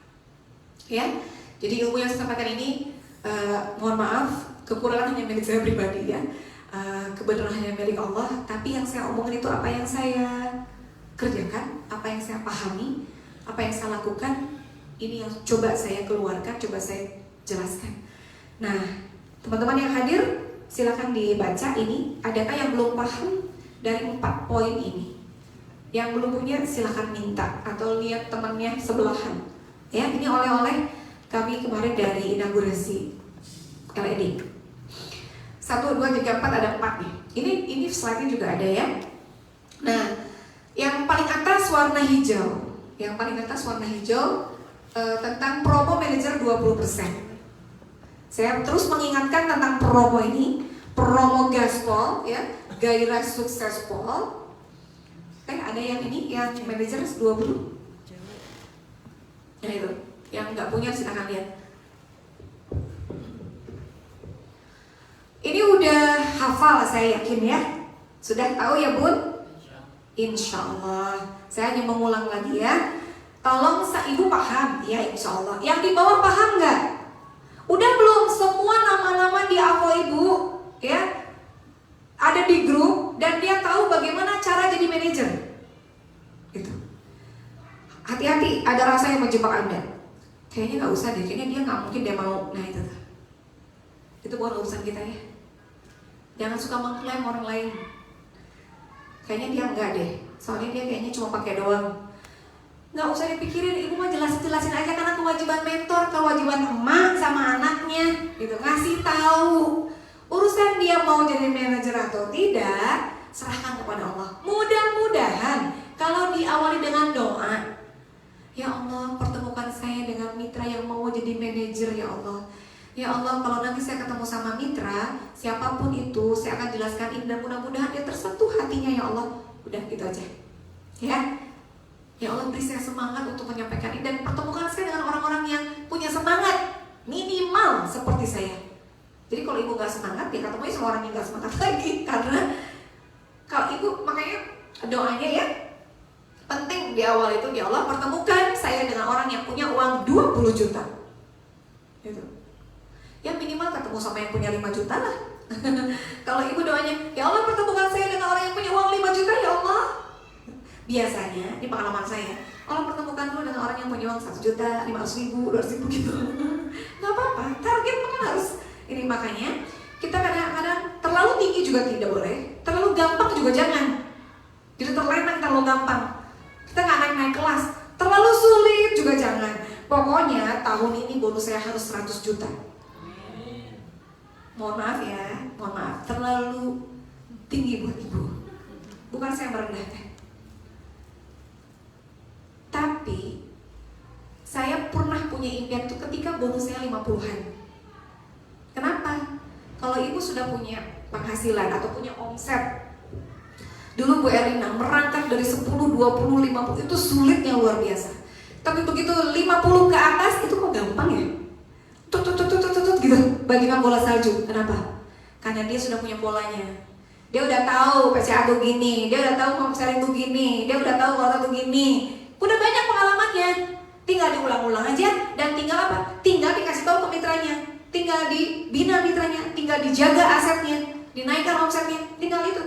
Ya, jadi ilmu yang saya sampaikan ini, mohon maaf, kekurangan hanya milik saya pribadi ya, kebenaran hanya milik Allah. Tapi yang saya omongin itu apa yang saya kerjakan, apa yang saya pahami, apa yang saya lakukan. Ini yang coba saya keluarkan, coba saya jelaskan. Nah, teman-teman yang hadir, silakan dibaca ini. Adakah yang belum paham dari 4 poin ini? Yang belum punya silakan minta atau lihat temannya sebelahan. Ya, ini oleh-oleh kami kemarin dari inaugurasi LED. 1, 2, 3, 4 ada 4 nih. Ini slide-nya juga ada ya. Nah, yang paling atas warna hijau. Yang paling atas warna hijau tentang promo manager 20%. Saya terus mengingatkan tentang promo ini, promo gaspol ya, gairah sukses pol. Ada yang ini yang manajer 20. Nah itu, yang nggak punya silakan lihat. Ini udah hafal saya yakin ya. Sudah tahu ya Bun? Insya Allah. Saya hanya mengulang lagi ya. Tolong ibu paham ya insya Allah. Yang di bawah paham nggak? Udah belum semua nama-nama di AVO ibu ya ada di grup dan dia tahu bagaimana cara jadi manajer. Gitu. Hati-hati, ada rasa yang menjebak Anda. Kayaknya nggak usah deh, kayaknya dia nggak mungkin dia mau. Nah itu bukan urusan kita ya. Jangan suka mengklaim orang lain. Kayaknya dia enggak deh, soalnya dia kayaknya cuma pakai doang. Nggak usah dipikirin, ibu mah jelasin aja karena kewajiban mentor, kewajiban emak sama anaknya, gitu. Ngasih tahu. Urusan dia mau jadi manajer atau tidak, serahkan kepada Allah. Mudah-mudahan kalau diawali dengan doa, ya Allah pertemukan saya dengan mitra yang mau jadi manajer ya Allah. Ya Allah, kalau nanti saya ketemu sama mitra, siapapun itu, saya akan jelaskan ini dan mudah-mudahan dia tersentuh hatinya ya Allah. Udah gitu aja. Ya. Ya Allah beri saya semangat untuk menyampaikan ini dan pertemukan saya dengan orang-orang yang punya semangat minimal seperti saya. Jadi kalau ibu nggak semangat, ya ketemunya sama orang yang nggak semangat lagi. Karena kalau ibu makanya doanya ya penting di awal itu, ya Allah pertemukan saya dengan orang yang punya uang 20 juta. Gitu. Ya minimal ketemu sama yang punya 5 juta lah. Kalau ibu doanya, ya Allah pertemukan saya dengan orang yang punya uang 5 juta ya Allah. Biasanya, di pengalaman saya, Allah pertemukan dulu dengan orang yang punya uang 1 juta, 500 ribu, 200 ribu gitu. Gak apa-apa, target kan harus. Ini makanya, kita kadang-kadang terlalu tinggi juga tidak boleh, terlalu gampang juga jangan. Jadi terlalu gampang. Kita gak naik-naik kelas, terlalu sulit juga jangan. Pokoknya tahun ini bonus saya harus 100 juta. Mohon maaf ya, mohon maaf, terlalu tinggi buat ibu. Bukan saya merendahkan. Tapi saya pernah punya impian itu ketika bonusnya 50-an. Kenapa? Kalau ibu sudah punya penghasilan atau punya omset, dulu Bu Erlina merangkak dari 10, 20, 50 itu sulitnya luar biasa. Tapi begitu 50 ke atas itu kok gampang ya? Tut gitu, bagikan bola salju. Kenapa? Karena dia sudah punya polanya. Dia udah tahu PCA tuh gini, dia udah tahu home sharing tuh gini, dia udah tahu kota tuh gini. Udah banyak pengalamannya, tinggal diulang-ulang aja dan tinggal apa? Tinggal dikasih tahu ke mitranya, tinggal dibina mitranya, tinggal dijaga asetnya, dinaikkan omsetnya, tinggal itu.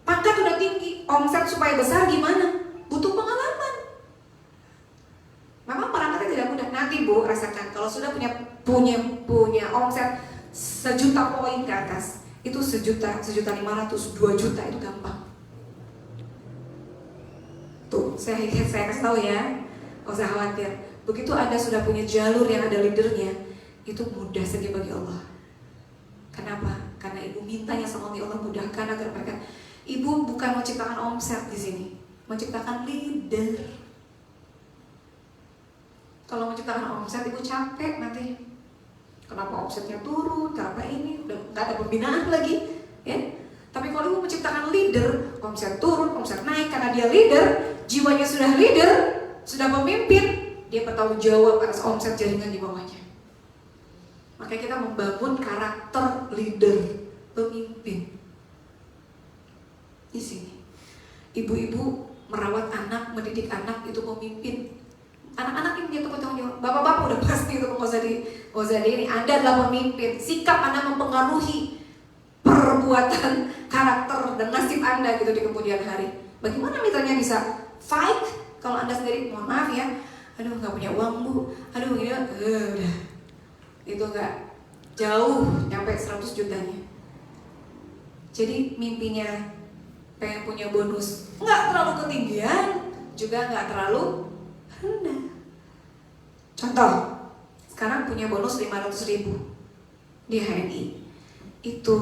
Pangkat udah tinggi, omset supaya besar gimana? Butuh pengalaman. Memang perangkatnya tidak mudah. Nanti Bu rasakan kalau sudah punya omset 1.000.000 poin ke atas, itu 1.500.000, 2 juta itu gampang. Tuh, saya kasih tahu ya, nggak usah khawatir. Begitu Anda sudah punya jalur yang ada leadernya, itu mudah saja bagi Allah. Kenapa? Karena Ibu mintanya sama Allah mudahkan agar mereka. Ibu bukan menciptakan omset di sini, menciptakan leader. Kalau menciptakan omset, Ibu capek nanti. Kenapa omsetnya turun? Kenapa ini? Udah nggak ada pembinaan lagi, ya. Tapi kalau Ibu menciptakan leader, omset turun, omset naik karena dia leader, jiwanya sudah leader, sudah pemimpin, dia bertanggung jawab atas omset jaringan di bawahnya. Makanya kita membangun karakter leader, pemimpin. Di sini, ibu-ibu merawat anak, mendidik anak itu pemimpin. Anak-anak ini dia bertanggung jawab. Bapak-bapak udah pasti itu nggak usah di ini. Anda adalah pemimpin. Sikap Anda mempengaruhi perbuatan, karakter dan nasib Anda gitu di kemudian hari. Bagaimana mitranya bisa fight kalau Anda sendiri, mohon maaf ya, aduh nggak punya uang Bu, aduh begini, udah itu nggak jauh nyampe 100 jutanya. Jadi mimpinya pengen punya bonus nggak terlalu ketinggian, juga nggak terlalu rendah. Contoh, sekarang punya bonus 500.000 di HNI, itu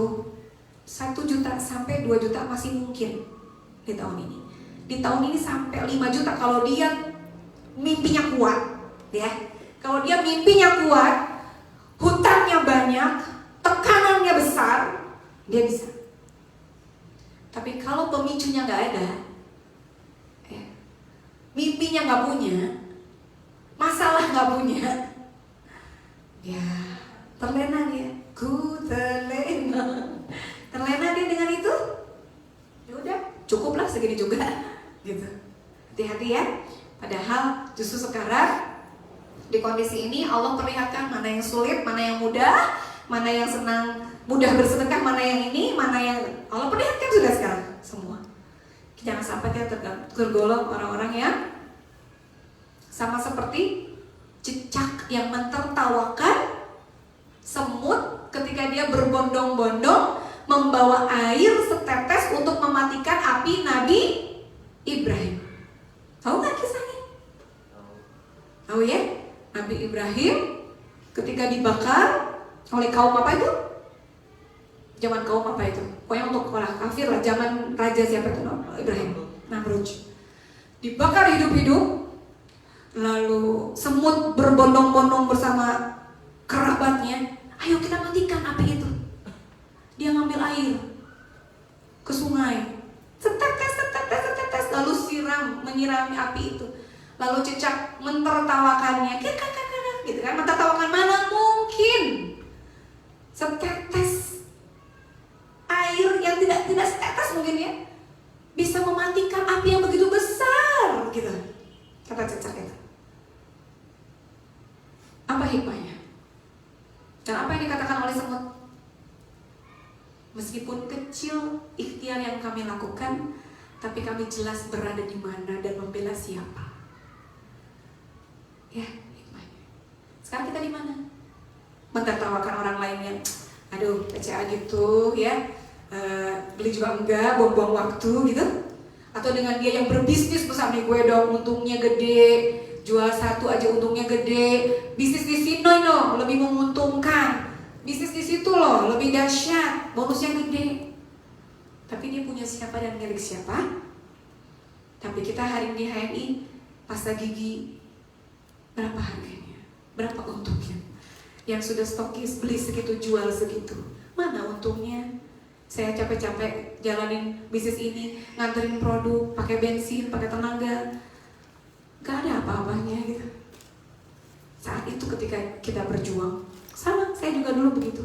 1 juta sampai 2 juta masih mungkin di tahun ini. Di tahun ini sampai 5 juta kalau dia mimpinya kuat, ya. Kalau dia mimpinya kuat, hutangnya banyak, tekanannya besar, dia bisa. Tapi kalau pemicunya nggak ada, ya, mimpinya nggak punya, masalah nggak punya, ya terlena dia. Ku terlena dia dengan itu. Ya udah, cukuplah segini juga, gitu. Hati-hati ya. Padahal justru sekarang di kondisi ini Allah perlihatkan mana yang sulit, mana yang mudah, mana yang senang mudah bersedekah, mana yang ini, mana yang Allah perlihatkan sudah sekarang semua. Jangan sampai kita tergolong orang-orang yang sama seperti cicak yang mentertawakan semut ketika dia berbondong-bondong membawa air setetes untuk mematikan api Nabi Ibrahim. Tahu nggak kisahnya? Tahu ya? Nabi Ibrahim ketika dibakar oleh kaum apa itu? Zaman kaum apa itu? Pokoknya untuk orang kafir lah. Zaman raja siapa itu? Ibrahim, Namrud. Dibakar hidup-hidup. Lalu semut berbondong-bondong bersama kerabatnya. Ayo kita matikan api itu. Dia ngambil air ke sungai, setetes, lalu menyirami api itu. Lalu cicak mentertawakannya, gitu kan? Mentertawakan mana mungkin setetes air yang tidak setetes mungkin ya bisa mematikan api yang begitu besar, gitu. Kata cicak itu. Apa hikmahnya? Dan apa yang dikatakan oleh semut? Meskipun kecil ikhtiar yang kami lakukan, tapi kami jelas berada di mana dan membela siapa. Ya, hikmahnya. Sekarang kita di mana? Mentertawakan orang lain yang, aduh, PCA gitu, ya, beli juga enggak, buang-buang waktu, gitu. Atau dengan dia yang berbisnis besar nih, gue dong, untungnya gede, jual satu aja untungnya gede, bisnis di sini loh lebih menguntungkan. Bisnis di situ loh lebih dahsyat, bonusnya gede. Tapi dia punya siapa dan milik siapa? Tapi kita hari ini HNI pasta gigi berapa harganya? Berapa untungnya? Yang sudah stokis beli segitu jual segitu. Mana untungnya? Saya capek-capek jalanin bisnis ini, nganterin produk, pakai bensin, pakai tenaga, gak ada apa-apanya gitu. Saat itu ketika kita berjuang, sama, saya juga dulu begitu.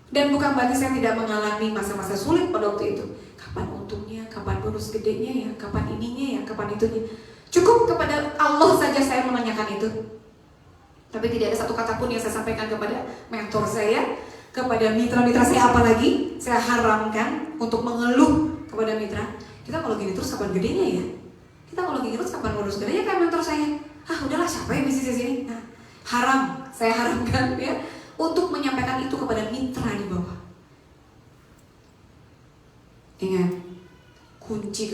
Dan bukan berarti saya tidak mengalami masa-masa sulit pada waktu itu. Kapan untungnya, kapan bonus gedenya ya, kapan ininya ya, kapan itunya. Cukup kepada Allah saja saya menanyakan itu. Tapi tidak ada satu kata pun yang saya sampaikan kepada mentor saya, kepada mitra-mitra saya, apalagi saya haramkan untuk mengeluh kepada mitra, kita kalau gini terus kapan gedenya ya? Kita kalau gini terus kapan ngurus gedenya kayak mentor saya? Udahlah siapa yang bisnis di sini? Nah, haram, saya haramkan ya untuk menyampaikan itu kepada mitra di bawah. Ingat, kunci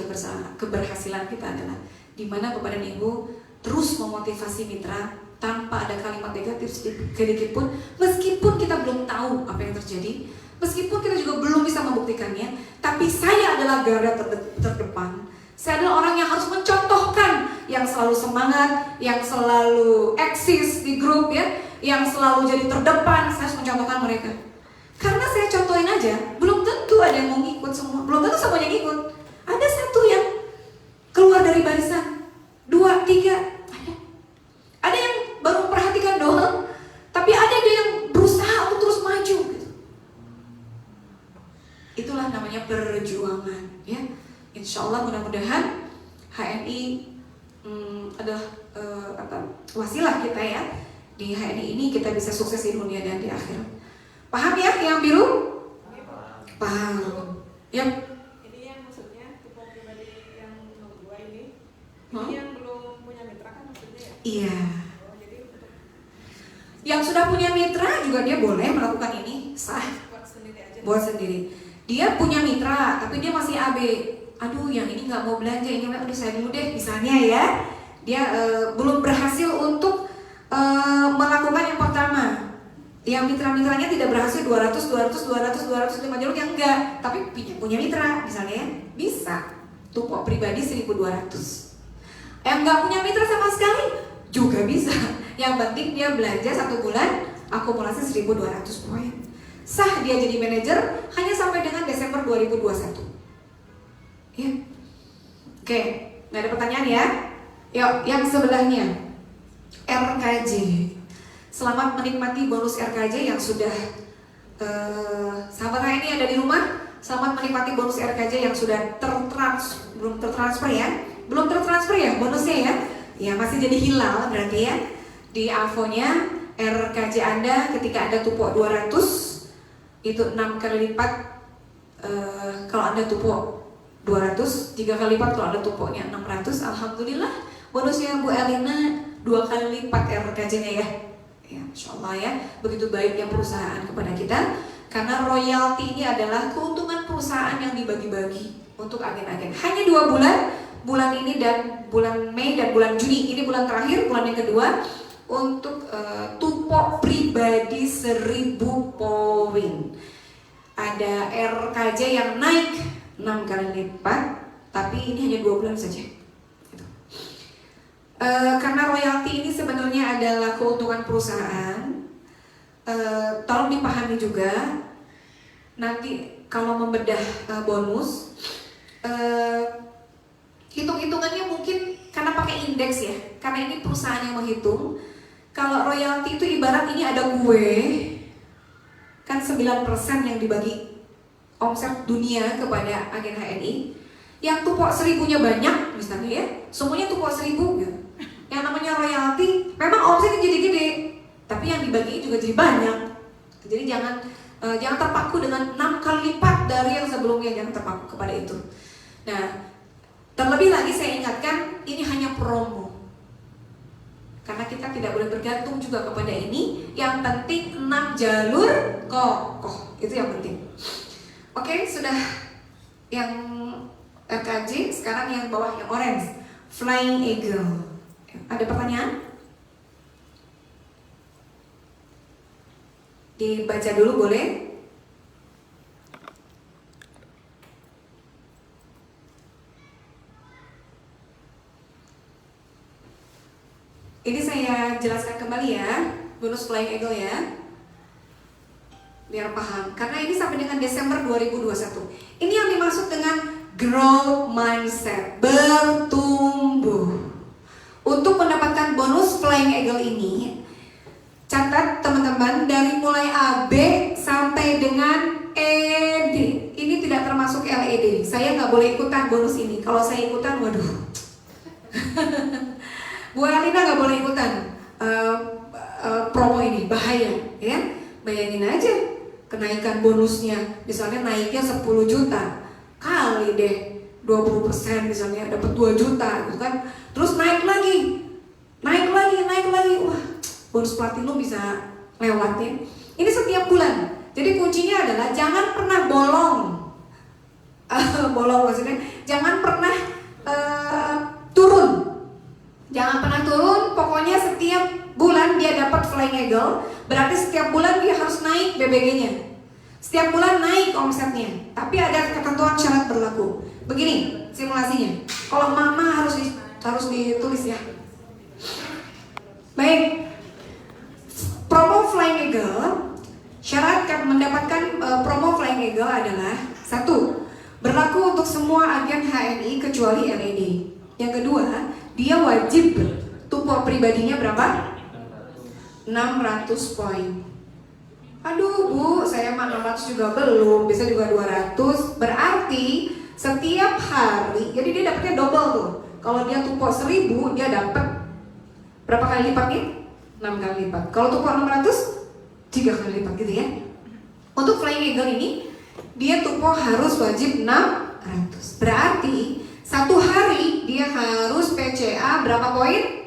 keberhasilan kita adalah di mana Bapak dan Ibu terus memotivasi mitra tanpa ada kalimat negatif sedikit pun, meskipun kita belum tahu apa yang terjadi, meskipun kita juga belum bisa membuktikannya, tapi saya adalah garda terdepan. Saya adalah orang yang harus mencontohkan, yang selalu semangat, yang selalu eksis di grup ya, yang selalu jadi terdepan. Saya harus mencontohkan mereka. Karena saya contohin aja, belum tentu ada yang mau ngikut semua, belum tentu semuanya ngikut. Ada satu yang keluar dari barisan, 2, 3, ada yang baru memperhatikan doang, tapi ada yang berusaha untuk terus maju gitu. Itulah namanya perjuangan ya. Insya Allah mudah-mudahan HNI adalah wasilah kita ya. Di HNI ini kita bisa sukses di dunia dan di akhirat. Paham ya yang biru? Paham. Yap. Ini yang maksudnya tipe pribadi yang nomor 2 ini. Ini yang belum punya mitra kan maksudnya ya? Iya. Jadi untuk Yang sudah punya mitra juga dia boleh melakukan ini, sah. buat sendiri aja. Buat sendiri. Dia punya mitra, tapi dia masih AB. Aduh, yang ini nggak mau belanja, ini udah saya dulu deh, misalnya ya. Dia belum berhasil untuk melakukan yang pertama. Yang mitra-mitranya tidak berhasil 200, 5 jalur yang enggak, tapi punya mitra, misalnya ya, bisa. Tumpok pribadi 1.200. Yang nggak punya mitra sama sekali juga bisa. Yang penting dia belanja 1 bulan akumulasi 1.200 poin. Sah dia jadi manajer hanya sampai dengan Desember 2021. Ya. Oke, nggak ada pertanyaan ya? Yuk, yang sebelahnya RKJ. Selamat menikmati bonus RKJ yang sudah sahabat ini ada di rumah. Selamat menikmati bonus RKJ yang sudah belum tertransfer ya? Belum tertransfer ya bonusnya ya? Ya masih jadi hilal berarti ya. Di AVO-nya RKJ Anda ketika Anda tupuk 200 itu 6 kali lipat. Kalau Anda tupuk 200, 3 kali lipat kalau Anda tupuknya 600. Alhamdulillah bonusnya Bu Elina 2 kali lipat RKJ-nya ya. Ya, Insya Allah ya, begitu baiknya perusahaan kepada kita. Karena royalti ini adalah keuntungan perusahaan yang dibagi-bagi untuk agen-agen. Hanya 2 bulan, bulan ini dan bulan Mei dan bulan Juni. Ini bulan terakhir, bulan yang kedua untuk tupok pribadi 1.000 poin. Ada RKJ yang naik 6 kali lipat, tapi ini hanya 2 bulan saja. Gitu. Karena royalti ini sebenarnya adalah keuntungan perusahaan. Tolong dipahami juga. Nanti kalau membedah bonus, hitung-hitungannya mungkin karena pakai indeks ya. Karena ini perusahaan yang menghitung. Kalau royalti itu ibarat ini ada kue, kan 9% yang dibagi omset dunia kepada agen HNI. Yang tupok 1.000-nya banyak misalnya ya, semuanya tupok 1.000 gitu. Yang namanya royalti memang omsetnya jadi gede, tapi yang dibagi juga jadi banyak. Jadi jangan terpaku dengan 6 kali lipat dari yang sebelumnya, jangan terpaku kepada itu. Nah, terlebih lagi saya ingatkan ini hanya promo. Karena kita tidak boleh bergantung juga kepada ini. Yang penting 6 jalur kokoh, itu yang penting. Oke, sudah yang RKJ, sekarang yang bawah yang orange, Flying Eagle. Ada pertanyaan? Dibaca dulu boleh? Ini saya jelaskan kembali ya, bonus Flying Eagle ya, biar paham. Karena ini sampai dengan Desember 2021. Ini yang dimaksud dengan growth mindset, bertumbuh. Untuk mendapatkan bonus Flying Eagle ini, catat teman-teman, dari mulai AB sampai dengan ED. Ini tidak termasuk LED. Saya nggak boleh ikutan bonus ini. Kalau saya ikutan, waduh. Bu Elina nggak boleh ikutan promo ini, bahaya ya. Bayangin aja kenaikan bonusnya, misalnya naiknya 10 juta, kalah kali deh 20% misalnya dapat 2 juta gitu kan. Terus naik lagi. Wah, bonus platinum bisa lewatin. Ini setiap bulan. Jadi kuncinya adalah jangan pernah bolong. Bolong maksudnya jangan pernah turun. Jangan pernah turun, pokoknya setiap bulan dia dapat flying eagle, berarti setiap bulan dia harus naik BBG-nya. Setiap bulan naik omsetnya. Tapi ada ketentuan syarat berlaku. Begini simulasinya. Kalau mama harus ditulis ya. Baik. Promo flying eagle, syarat mendapatkan promo flying eagle adalah 1. Berlaku untuk semua agen HNI kecuali LED. Yang kedua, dia wajib tupo pribadinya berapa? 600 poin. Aduh Bu, saya mah 600 juga belum, bisa juga 200. Berarti setiap hari, jadi dia dapatnya double tuh. Kalau dia tupo 1000, dia dapat berapa kali lipatnya? 6 kali lipat. Kalau tupo 600, 3 kali lipat gitu ya. Untuk flying eagle ini, dia tupo harus wajib 600. Berarti satu hari dia harus PCA berapa poin?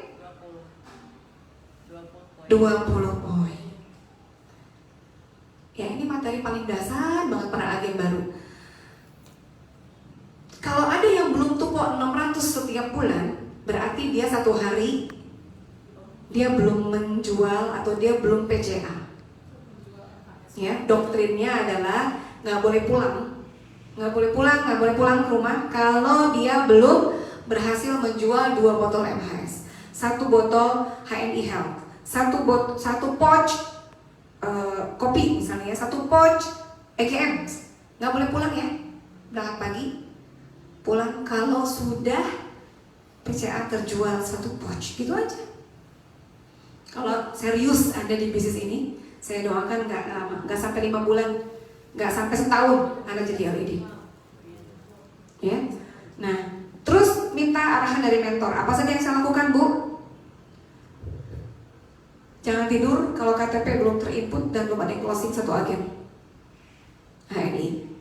20 poin. Ya ini materi paling dasar banget para agen baru. Kalau ada yang belum tupo 600 setiap bulan, berarti dia satu hari dia belum menjual atau dia belum PCA. Ya, doktrinnya adalah nggak boleh pulang ke rumah kalau dia belum berhasil menjual 2 botol MHS, 1 botol HNI Health, 1 pouch kopi misalnya, 1 pouch EGM. Nggak boleh pulang ya, berangkat pagi pulang kalau sudah PCA terjual 1 pouch, gitu aja. Kalau serius Anda di bisnis ini, saya doakan nggak lama, nggak sampai 5 bulan, nggak sampai setahun Anda jadi LED. Ya, nah terus minta arahan dari mentor. Apa saja yang saya lakukan Bu? Jangan tidur kalau KTP belum terinput dan belum ada yang closing 1 agen HNI.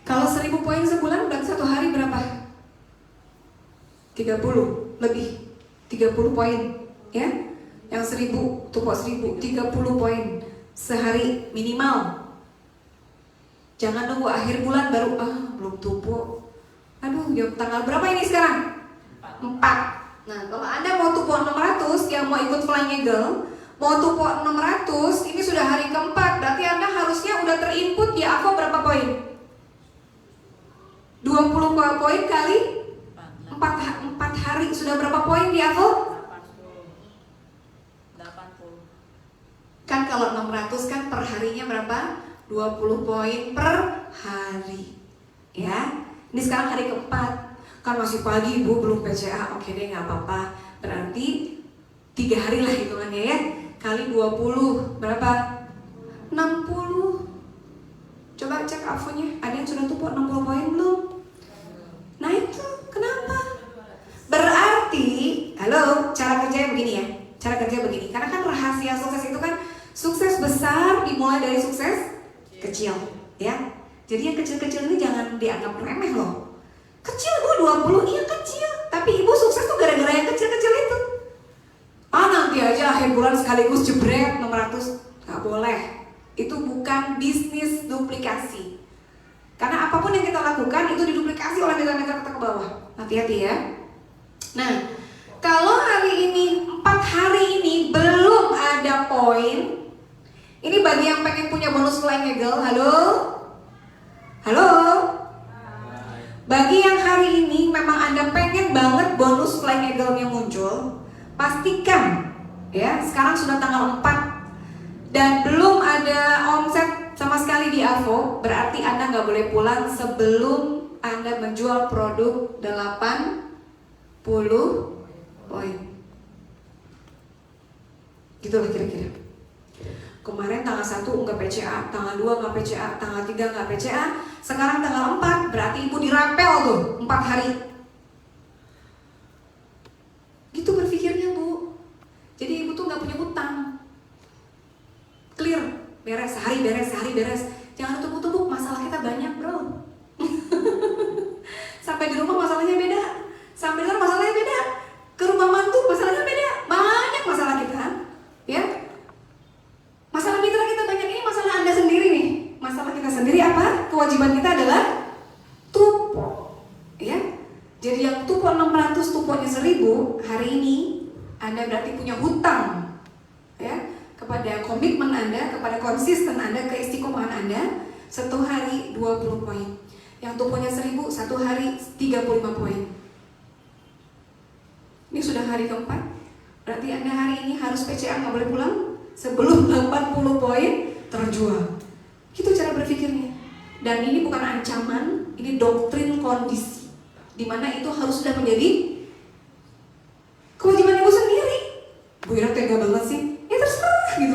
Kalau 1000 poin sebulan berarti 1 hari berapa? 30 lebih, 30 poin ya. Yang 1000 tupo 1000, 30 poin sehari minimal. Jangan nunggu akhir bulan baru belum tupo. Aduh, tanggal berapa ini sekarang? 4. Nah, kalau Anda mau tupo 600 yang mau ikut flying eagle, mau tupo 600, ini sudah hari keempat, berarti Anda harusnya udah terinput di AVO berapa poin? 20 poin kali 4 hari sudah berapa poin di AVO? 80. Kan kalau 600 kan per harinya berapa? 20 poin per hari. Ya. Ini sekarang hari keempat. Kan masih pagi Bu, belum PCA. Oke deh, nggak apa-apa. Berarti 3 hari lah hitungannya ya. Kali 20 berapa? 60. Coba cek AVO-nya. Ada yang sudah tupo 60 poin belum? Nah itu kenapa? Berarti, halo, cara kerjanya begini ya. Cara kerja begini. Karena kan rahasia sukses itu kan sukses besar dimulai dari sukses kecil, ya. Jadi yang kecil-kecil ini jangan dianggap remeh loh. Kecil Bu, 20, iya kecil. Tapi Ibu sukses tuh gara-gara yang kecil-kecil itu. Nanti aja akhir bulan sekaligus jebret 600. Gak boleh. Itu bukan bisnis duplikasi. Karena apapun yang kita lakukan itu diduplikasi oleh mitra-mitra kita ke bawah. Hati-hati ya. Nah, kalau hari ini 4 hari ini belum ada poin. Ini bagi yang pengen punya bonus flying eagle, halo? Halo? Bagi yang hari ini memang Anda pengen banget bonus flying eagle-nya muncul, pastikan ya, sekarang sudah tanggal 4 dan belum ada omset sama sekali di AVO, berarti Anda nggak boleh pulang sebelum Anda menjual produk 80 poin. Gitulah kira-kira. Kemarin tanggal 1 nggak PCA, tanggal 2 nggak PCA, tanggal 3 nggak PCA, sekarang tanggal 4, berarti Ibu dirapel tuh 4 hari. Gitu berpikirnya Bu. Jadi Ibu tuh nggak punya utang. Clear, beres, sehari beres. Jangan tumpuk-tumpuk, masalah kita banyak bro. berhutang ya kepada komitmen Anda, kepada konsisten Anda, keistiqomahan Anda. 1 hari 20 poin. Yang tuponya 1000, 1 hari 35 poin. Ini sudah hari keempat. Berarti Anda hari ini harus PCA, nggak boleh pulang sebelum 80 poin terjual. Itu cara berpikirnya. Dan ini bukan ancaman, ini doktrin kondisi, dimana itu harus sudah menjadi kewajiban ibu sendiri. Bu Ira tega banget sih. Ya terserah gitu.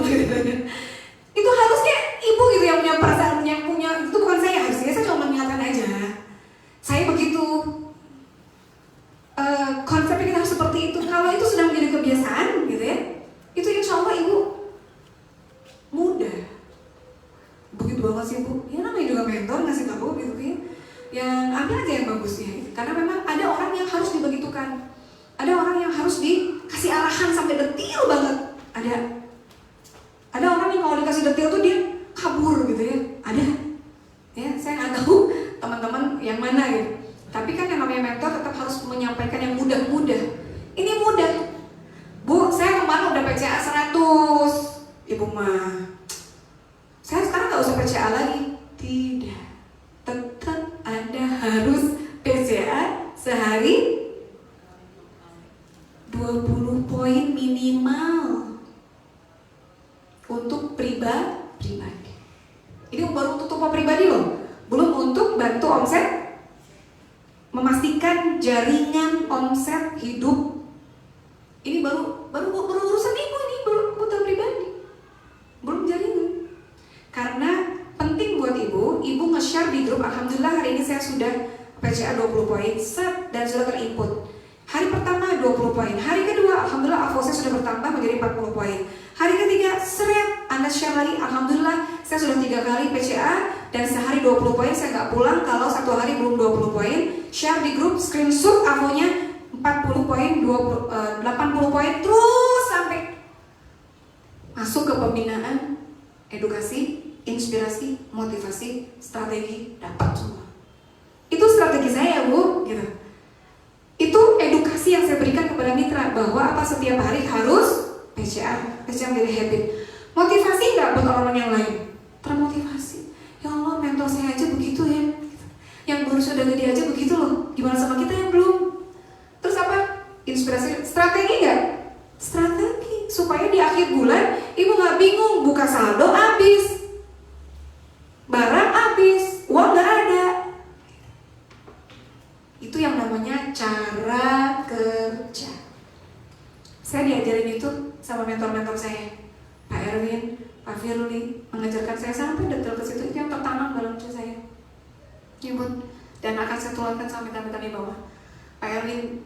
Itu harusnya ibu gitu yang punya perasaan, yang punya, itu bukan saya. Harusnya saya cuma mengingatkan aja. Saya begitu. Konsepnya kita harus seperti itu. Kalau itu sudah menjadi kebiasaan gitu ya, itu insya Allah ibu mudah. Begitu banget sih bu. Ya namanya juga mentor ngasih tahu gitu ya. Yang ambil aja yang bagusnya. Karena memang ada orang yang harus dibegitukan. Ada orang yang harus dikasih arahan sampai detil banget. Ada orang yang kalau dikasih detil tuh dia kabur gitu ya. Ada. Ya, saya nggak tahu teman-teman yang mana gitu. Tapi kan yang namanya mentor tetap harus menyampaikan yang mudah-mudah. Ini mudah. Bu, saya kemarin udah PCA 100. Ibu mah, saya sekarang nggak usah PCA lagi. Tidak. Tetap Anda harus PCA sehari 20 poin minimal untuk pribadi. Ini baru untuk toko pribadi loh, belum untuk bantu omset, memastikan jaringan omset hidup. Ini baru urusan ibu, ini baru kebutuhan pribadi, belum jaringan. Karena penting buat ibu nge-share di grup. Alhamdulillah hari ini saya sudah PCA 20 poin set dan sudah terinput. Hari pertama 20 poin, hari kedua alhamdulillah AVO saya sudah bertambah menjadi 40 poin. Hari ketiga seret Anda share lagi, alhamdulillah saya sudah 3 kali PCA dan sehari 20 poin. Saya nggak pulang kalau 1 hari belum 20 poin. Share di grup, screenshot AVO-nya 40 poin, 80 poin, terus sampai masuk ke pembinaan, edukasi, inspirasi, motivasi, strategi, dapat semua. Itu strategi saya bu, gitu. Itu edukasi yang saya berikan kepada mitra bahwa apa setiap hari harus PCA menjadi habit. Motivasi nggak buat orang yang lain? Termotivasi. Ya Allah, mentor saya aja begitu ya. Yang baru sudah gede aja begitu loh. Gimana sama kita yang belum? Terus apa? Inspirasi, strategi nggak? Strategi supaya di akhir bulan ibu nggak bingung, buka saldo habis, barang habis, uang nggak ada. Itu yang namanya cara kerja. Saya diajarin itu sama mentor-mentor saya, Pak Erwin, Pak Firly, mengajarkan saya sampai detail ke situ. Itu yang tertanam dalam diri saya. Ya bun, dan akan saya tularkan sama mitra-mitra di bawah. Pak Erwin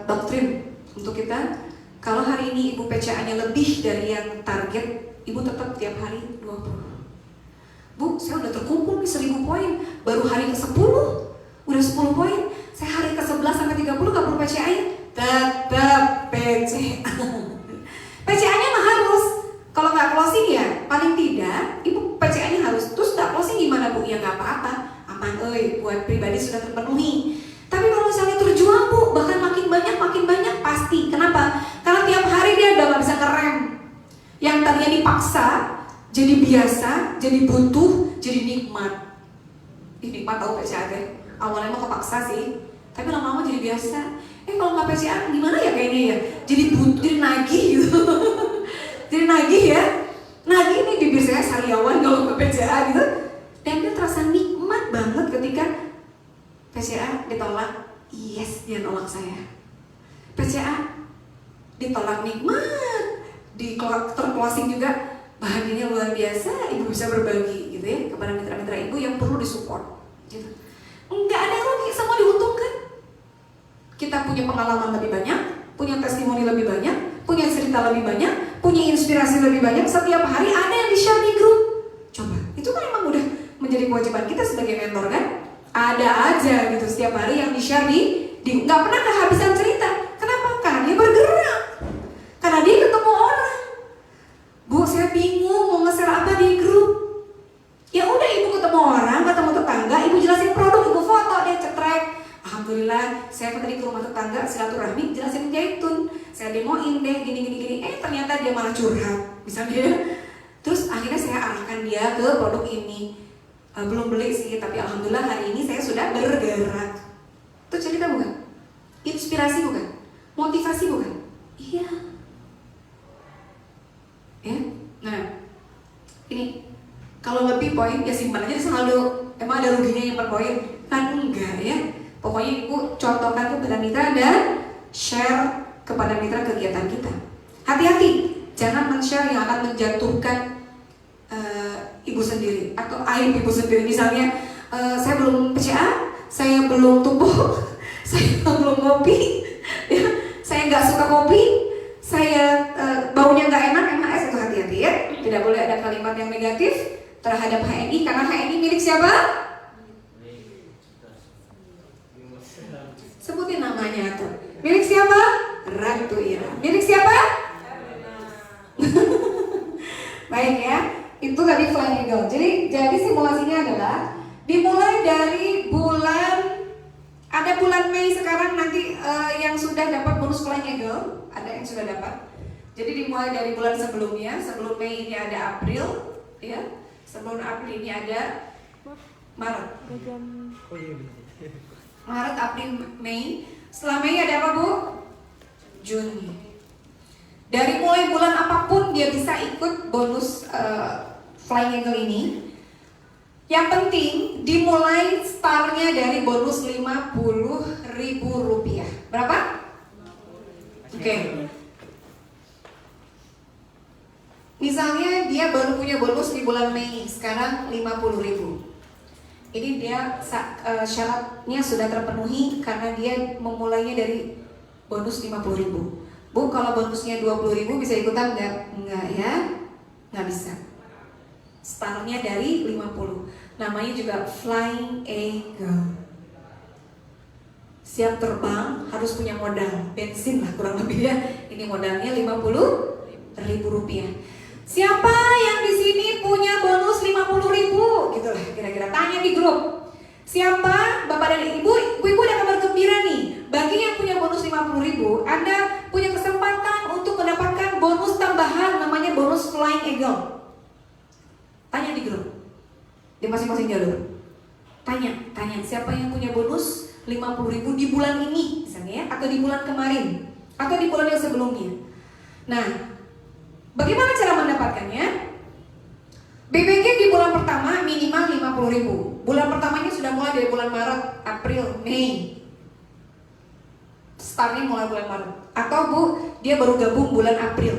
doktrin untuk kita. Kalau hari ini ibu PCA-nya lebih dari yang target, ibu tetap tiap hari 20. Bu, saya udah terkumpul nih 1000 poin, baru hari ke-10 udah 10 poin. Saya hari ke-11 sampai 30 gak perlu PCA ya? Tetap PCA. PCA-nya mah harus. Kalau nggak closing ya paling tidak ibu PCA-nya harus. Terus nggak closing gimana bu? Ya nggak apa-apa, aman buat pribadi sudah terpenuhi. Tapi kalau misalnya terjual bu, bahkan makin banyak pasti. Kenapa? Karena tiap hari dia udah nggak bisa ngerem. Yang tadinya dipaksa jadi biasa, jadi butuh, jadi nikmat. Nikmat tahu PCA deh. Awalnya mah kepaksa sih, tapi lama-lama jadi biasa. Kalau nggak PCA gimana ya kayaknya ya? Jadi butuh, jadi nagih gitu. Jadi nagih ya. Nagih nih bibir saya sariawan kalau nggak PCA gitu. Dan dia terasa nikmat banget ketika PCA ditolak. Yes, dia nolak saya. PCA ditolak nikmat. Di terclosing juga bahagianya luar biasa. Ibu bisa berbagi gitu ya kepada mitra-mitra ibu yang perlu disupport gitu. Enggak ada yang rugi, semua diuntungkan. Kita punya pengalaman lebih banyak, punya testimoni lebih banyak, punya cerita lebih banyak, punya inspirasi lebih banyak. Setiap hari ada yang di-share di grup. Coba, itu kan emang udah menjadi kewajiban kita sebagai mentor kan? Ada aja gitu setiap hari yang di-share di nggak pernah kehabisan cerita. Kenapa? Karena dia bergerak. Karena dia ketemu orang. Bu, saya bingung mau nge-share apa di grup. Ya udah ibu ketemu orang, ketemu tetangga, ibu jelasin produk, ibu foto, dia cetrek. Alhamdulillah, saya tadi ke rumah tetangga silaturahmi, jelasin jaitun, saya demoin deh, gini. ternyata dia malah curhat misalnya. Terus akhirnya saya arahkan dia ke produk ini. Belum beli sih, tapi alhamdulillah hari ini saya sudah bergerak. Itu cerita bukan? Inspirasi bukan? Motivasi bukan? Iya. Ya. Nah, ini kalau lebih poin ya simpan aja di saldo. Emang ada ruginya nyimpan poin? Kan enggak ya. Pokoknya ibu contohkan kepada mitra dan share kepada mitra kegiatan kita. Hati-hati, jangan men-share yang akan menjatuhkan ibu sendiri atau aib ibu sendiri. Misalnya saya belum PCA, saya belum tumbuh, saya belum ngopi, ya, saya nggak suka kopi, saya baunya nggak enak, MHS. Itu hati-hati ya. Tidak boleh ada kalimat yang negatif terhadap HNI karena HNI milik siapa? Sebutin namanya tuh. Milik siapa? Ratu Ira. Milik siapa? Baik ya. Itu tadi Flying Eagle. Jadi simulasinya adalah dimulai dari ada bulan Mei sekarang nanti yang sudah dapat bonus Flying Eagle, ada yang sudah dapat. Jadi dimulai dari bulan sebelumnya, sebelum Mei ini ada April, ya. Sebelum April ini ada Maret. Maret, April, Mei. Setelah Mei ada apa, Bu? Juni. Dari mulai bulan apapun dia bisa ikut bonus Flying Eagle ini. Yang penting dimulai startnya dari bonus Rp50.000. Berapa? Oke. Misalnya dia baru punya bonus di bulan Mei, sekarang 50.000. Ini dia syaratnya sudah terpenuhi karena dia memulainya dari bonus 50.000. Bu, kalau bonusnya 20.000 bisa ikutan nggak? Nggak ya, nggak bisa. Startnya dari 50. Namanya juga Flying Eagle. Siap terbang harus punya modal bensin lah kurang lebih ya. Ini modalnya Rp50.000. Siapa yang di sini punya bonus 50.000? Gitu lah kira-kira. Tanya di grup. Siapa Bapak dan Ibu udah kabar gembira nih. Bagi yang punya bonus 50.000, Anda punya kesempatan untuk mendapatkan bonus tambahan namanya bonus Flying Eagle. Tanya di grup. Di masing-masing jalur. Tanya siapa yang punya bonus 50.000 di bulan ini misalnya ya, atau di bulan kemarin, atau di bulan yang sebelumnya. Nah, bagaimana cara mendapatkannya? BBG di bulan pertama minimal 50.000. Bulan pertamanya sudah mulai dari bulan Maret, April, Mei. Startnya mulai bulan Maret. Atau Bu, dia baru gabung bulan April,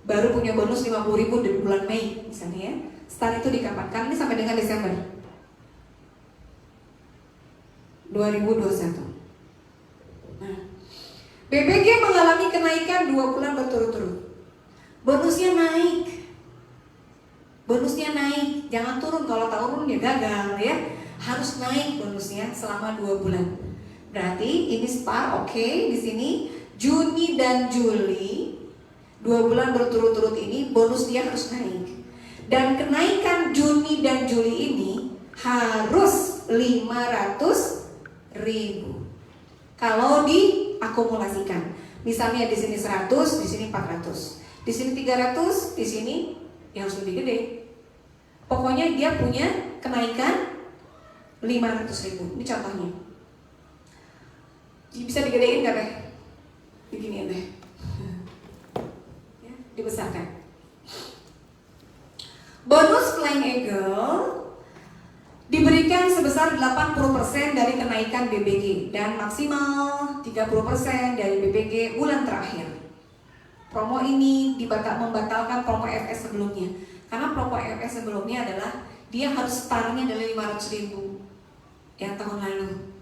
baru punya bonus 50.000 di bulan Mei misalnya ya. Start itu di kapan? Kan ini sampai dengan Desember 2021. Nah, BBG mengalami kenaikan 2 bulan berturut-turut. Bonusnya naik. Jangan turun. Kalau turun ya gagal ya. Harus naik bonusnya selama 2 bulan. Berarti ini SPAR oke. Di sini Juni dan Juli 2 bulan berturut-turut ini bonus dia harus naik. Dan kenaikan Juni dan Juli ini harus 500.000. Kalau diakumulasikan, misalnya di sini 100, di sini 400, di sini 300, di sini ya harus lebih gede. Pokoknya dia punya kenaikan 500.000. Ini contohnya. Bisa digedein nggak teh? Begini deh. Ya, dibesarkan. Bonus Flying Eagle diberikan sebesar 80% dari kenaikan BBG dan maksimal 30% dari BBG bulan terakhir. Promo ini membatalkan promo FS sebelumnya. Karena promo FS sebelumnya adalah dia harus startnya dari 500.000 yang tahun lalu.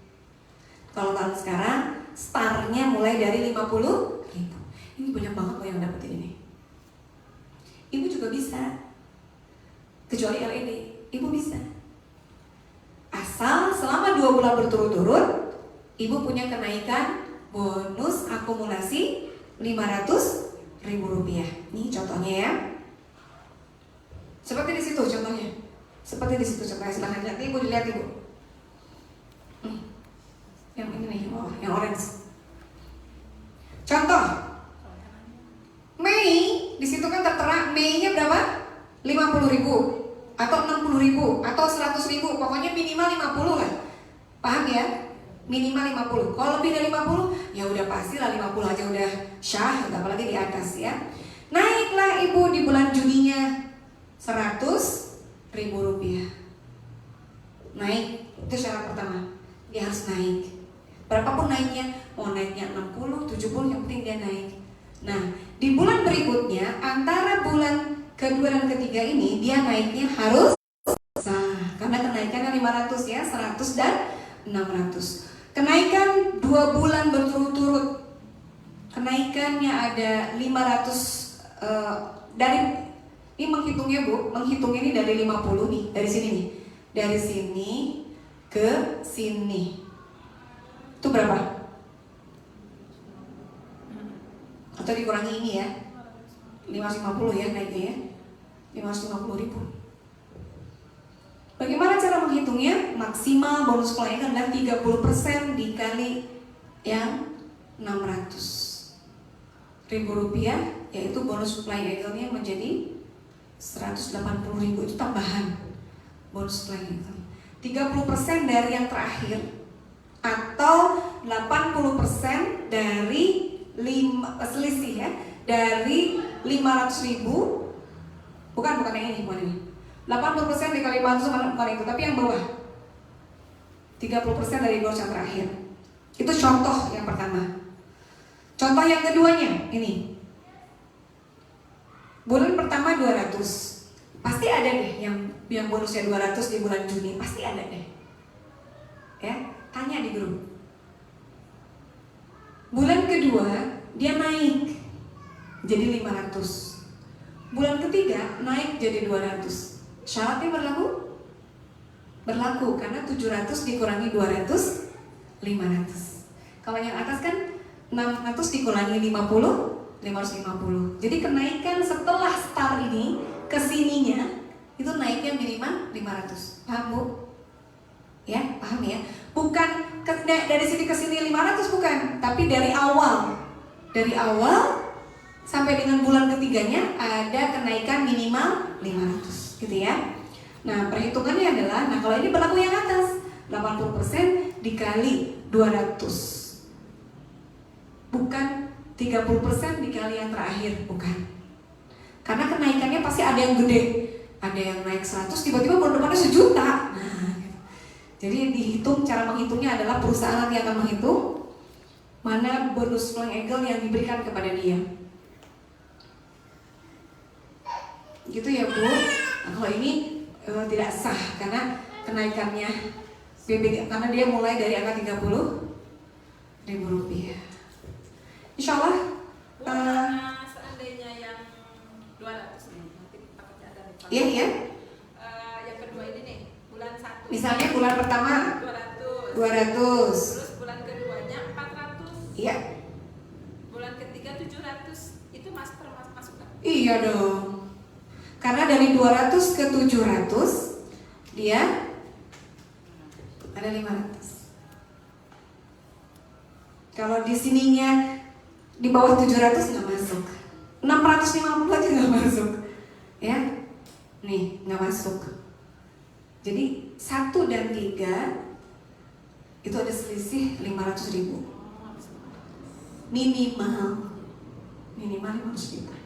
Kalau tahun sekarang startnya mulai dari 50.000. Ini banyak banget loh yang dapetin ini. Ibu juga bisa. Kecuali LED, Ibu bisa. Asal selama 2 bulan berturut-turut Ibu punya kenaikan bonus akumulasi Rp500.000. Ini contohnya ya. Seperti di situ contohnya. Silahkan lihat. Ibu dilihat Ibu. Yang ini nih, yang orange. Contoh. Mei Mei-nya berapa? 50.000 atau 60.000 atau 100.000, pokoknya minimal 50 lah. Paham ya? Minimal 50. Kalau lebih dari 50, ya udah pastilah 50 aja udah syah, apalagi di atas ya. Naiklah ibu di bulan Juninya 100.000 rupiah. Naik, itu syarat pertama. Dia harus naik. Berapapun naiknya, mau naiknya 60, 70, yang penting dia naik. Nah, di bulan berikutnya antara bulan kedua dan ketiga ini dia naiknya harus sah, karena kenaikannya 500 ya, 100 dan 600. Kenaikan 2 bulan berturut-turut, kenaikannya ada 500 dari ini menghitungnya Bu, menghitungnya ini dari 50 nih, dari sini nih. Dari sini ke sini. Itu berapa? Atau dikurangi ini ya, 550 ya naiknya ya, 550.000. Bagaimana cara menghitungnya? Maksimal bonus flying adalah 30% dikali yang 600.000 rupiah, yaitu bonus flying angle-nya menjadi 180.000, itu tambahan bonus flying angle. 30% dari yang terakhir atau 80% dari selisih ya, dari 500.000, bukan yang ini, bukan ini. 80% dikali 500 bukan itu, tapi yang bawah. 30% dari bonus yang terakhir. Itu contoh yang pertama. Contoh yang keduanya ini. Bulan pertama 200. Pasti ada deh yang bonusnya 200 di bulan Juni, pasti ada deh. Ya, tanya di grup. Bulan kedua dia naik jadi 500. Bulan ketiga naik jadi 200. Syaratnya berlaku? Berlaku, karena 700 dikurangi 200, 500. Kalau yang atas kan 600 dikurangi 50, 550. Jadi kenaikan setelah start ini ke sininya itu naiknya minimal 500. Paham Bu? Ya, paham ya? Bukan dari sini ke sini 500, bukan, tapi dari awal. Dari awal sampai dengan bulan ketiganya ada kenaikan minimal 500, gitu ya. Nah, perhitungannya adalah, nah kalau ini berlaku yang atas, 80% dikali 200. Bukan 30% dikali yang terakhir, bukan. Karena kenaikannya pasti ada yang gede. Ada yang naik 100, tiba-tiba bulan depannya 1 juta. Nah, gitu. Jadi dihitung, cara menghitungnya adalah perusahaan nanti akan menghitung mana bonus flying angle yang diberikan kepada dia. Gitu ya Bu. Nah, kalau ini tidak sah karena kenaikannya karena dia mulai dari angka 30.000 rupiah. Insya Allah seandainya yang 200 nih, nanti takutnya ada nih. Iya, iya. Yang kedua ini nih, bulan 1. Misalnya bulan pertama 200. Terus bulan keduanya 400. Iya. Bulan ketiga 700. Itu masuk kan? Iya dong. Karena dari 200 ke 700 dia ada 500. Kalau di sininya di bawah 700 nggak masuk. 650 aja nggak masuk. Ya. Nih, nggak masuk. Jadi 1 dan 3 itu ada selisih 500.000. Minimal 500.000.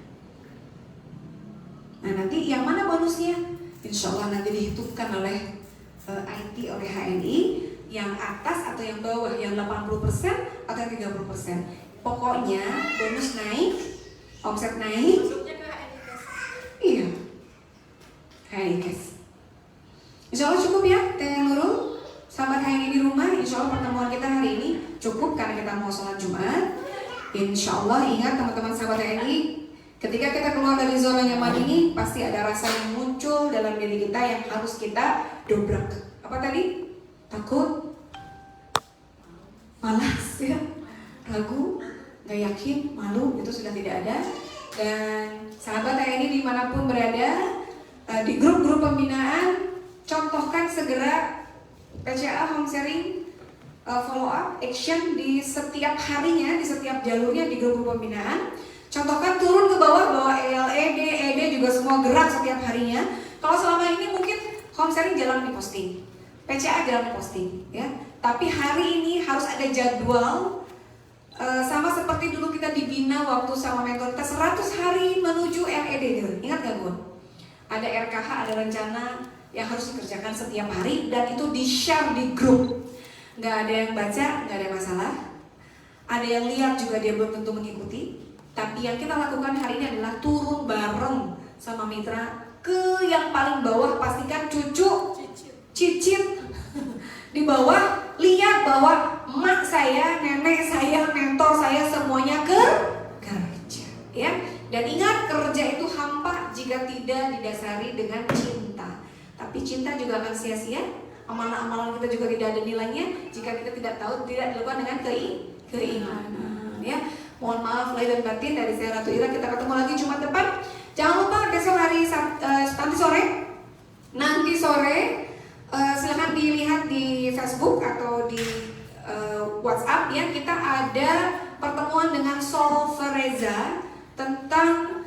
Nah, nanti yang mana bonusnya? Insya Allah nanti dihitungkan oleh IT, oleh HNI. Yang atas atau yang bawah, yang 80% atau yang 30%. Pokoknya bonus naik, omset naik. Masuknya ke HNI Cash. Iya, HNI Cash. Insya Allah cukup ya Teh Nurul, sahabat HNI di rumah. Insya Allah pertemuan kita hari ini cukup karena kita mau sholat Jumat. Insya Allah ingat teman-teman sahabat HNI, ketika kita keluar dari zona nyaman ini, pasti ada rasa yang muncul dalam diri kita yang harus kita dobrak. Apa tadi? Takut, malas ya, ragu, gak yakin, malu, itu sudah tidak ada. Dan sahabat HNI dimanapun berada, di grup-grup pembinaan, contohkan segera PCA home sharing follow up action di setiap harinya, di setiap jalurnya di grup pembinaan. Contohkan turun ke bawah bahwa ELED, ED juga gerak setiap harinya. Kalau selama ini mungkin home sharing jalan di posting, PCA jalan di posting, ya. Tapi hari ini harus ada jadwal. Sama seperti dulu kita dibina waktu sama mentor kita 100 hari menuju LED gitu. Ingat gak Gun? Ada RKH, ada rencana yang harus dikerjakan setiap hari dan itu di-share di grup. Gak ada yang baca, gak ada masalah. Ada yang lihat juga dia belum tentu mengikuti. Tapi yang kita lakukan hari ini adalah turun bareng sama mitra ke yang paling bawah, pastikan cucu, cicit di bawah lihat bahwa emak saya, nenek saya, mentor saya semuanya kerja, ya. Dan ingat, kerja itu hampa jika tidak didasari dengan cinta. Tapi cinta juga akan sia-sia. Amalan-amalan kita juga tidak ada nilainya jika kita tidak tahu, tidak dilakukan dengan keimanan, ya. Mohon maaf lahir dan batin dari saya Ratu Ira. Kita ketemu lagi Jumat depan. Jangan lupa besok hari nanti sore silahkan dilihat di Facebook atau di WhatsApp, ya. Kita ada pertemuan dengan Solvereza tentang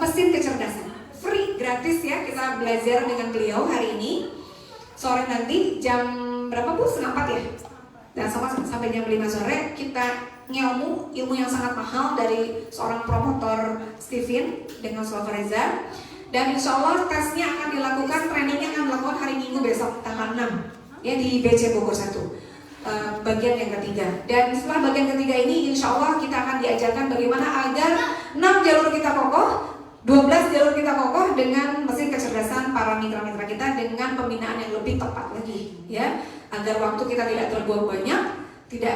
mesin kecerdasan, free, gratis, ya. Kita belajar dengan beliau hari ini sore nanti jam berapa Bu? 3:30 ya. Dan sampai jam 5 sore kita ilmu yang sangat mahal dari seorang promotor Steven dengan Solvereza. Dan insya Allah tesnya akan dilakukan, trainingnya akan dilakukan hari Minggu besok tanggal 6, ya, di BC Bogor 1, bagian yang ketiga. Dan setelah bagian ketiga ini insya Allah kita akan diajarkan bagaimana agar 6 jalur kita kokoh, 12 jalur kita kokoh dengan mesin kecerdasan para mitra-mitra kita dengan pembinaan yang lebih tepat lagi, ya, agar waktu kita tidak terbuang banyak, tidak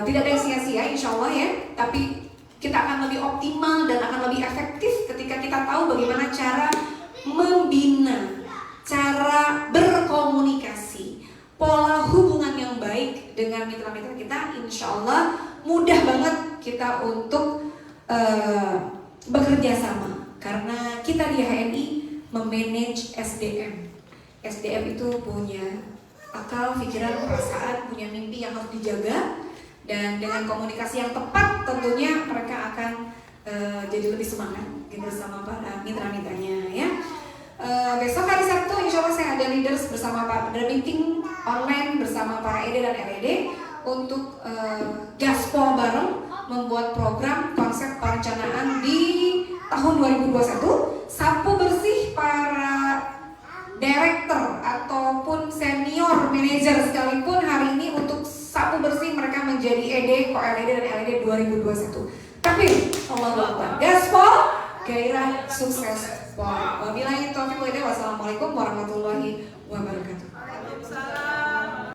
ada yang sia-sia insya Allah, ya. Tapi kita akan lebih optimal dan akan lebih efektif ketika kita tahu bagaimana cara membina, cara berkomunikasi, pola hubungan yang baik dengan mitra-mitra kita. Insya Allah mudah banget kita untuk bekerja sama, karena kita di HNI memanage SDM. SDM itu punya akal, pikiran, perasaan, punya mimpi yang harus dijaga. Dan dengan komunikasi yang tepat tentunya mereka akan jadi lebih semangat bersama para mitra-mitranya, ya. Besok hari Sabtu insya Allah saya ada leaders bersama Pak, ada meeting online bersama para ED dan LED untuk gaspol bareng membuat program konsep perencanaan di tahun 2021. Sapu bersih para director ataupun senior manager sekalipun hari ini untuk sapu bersih mereka menjadi ED, ko-LED dan LED 2021. Tapi Allahu Akbar, gaspol, gairah, sukses. Wabillahi taufiq wal hidayah. Wassalamualaikum warahmatullahi wabarakatuh.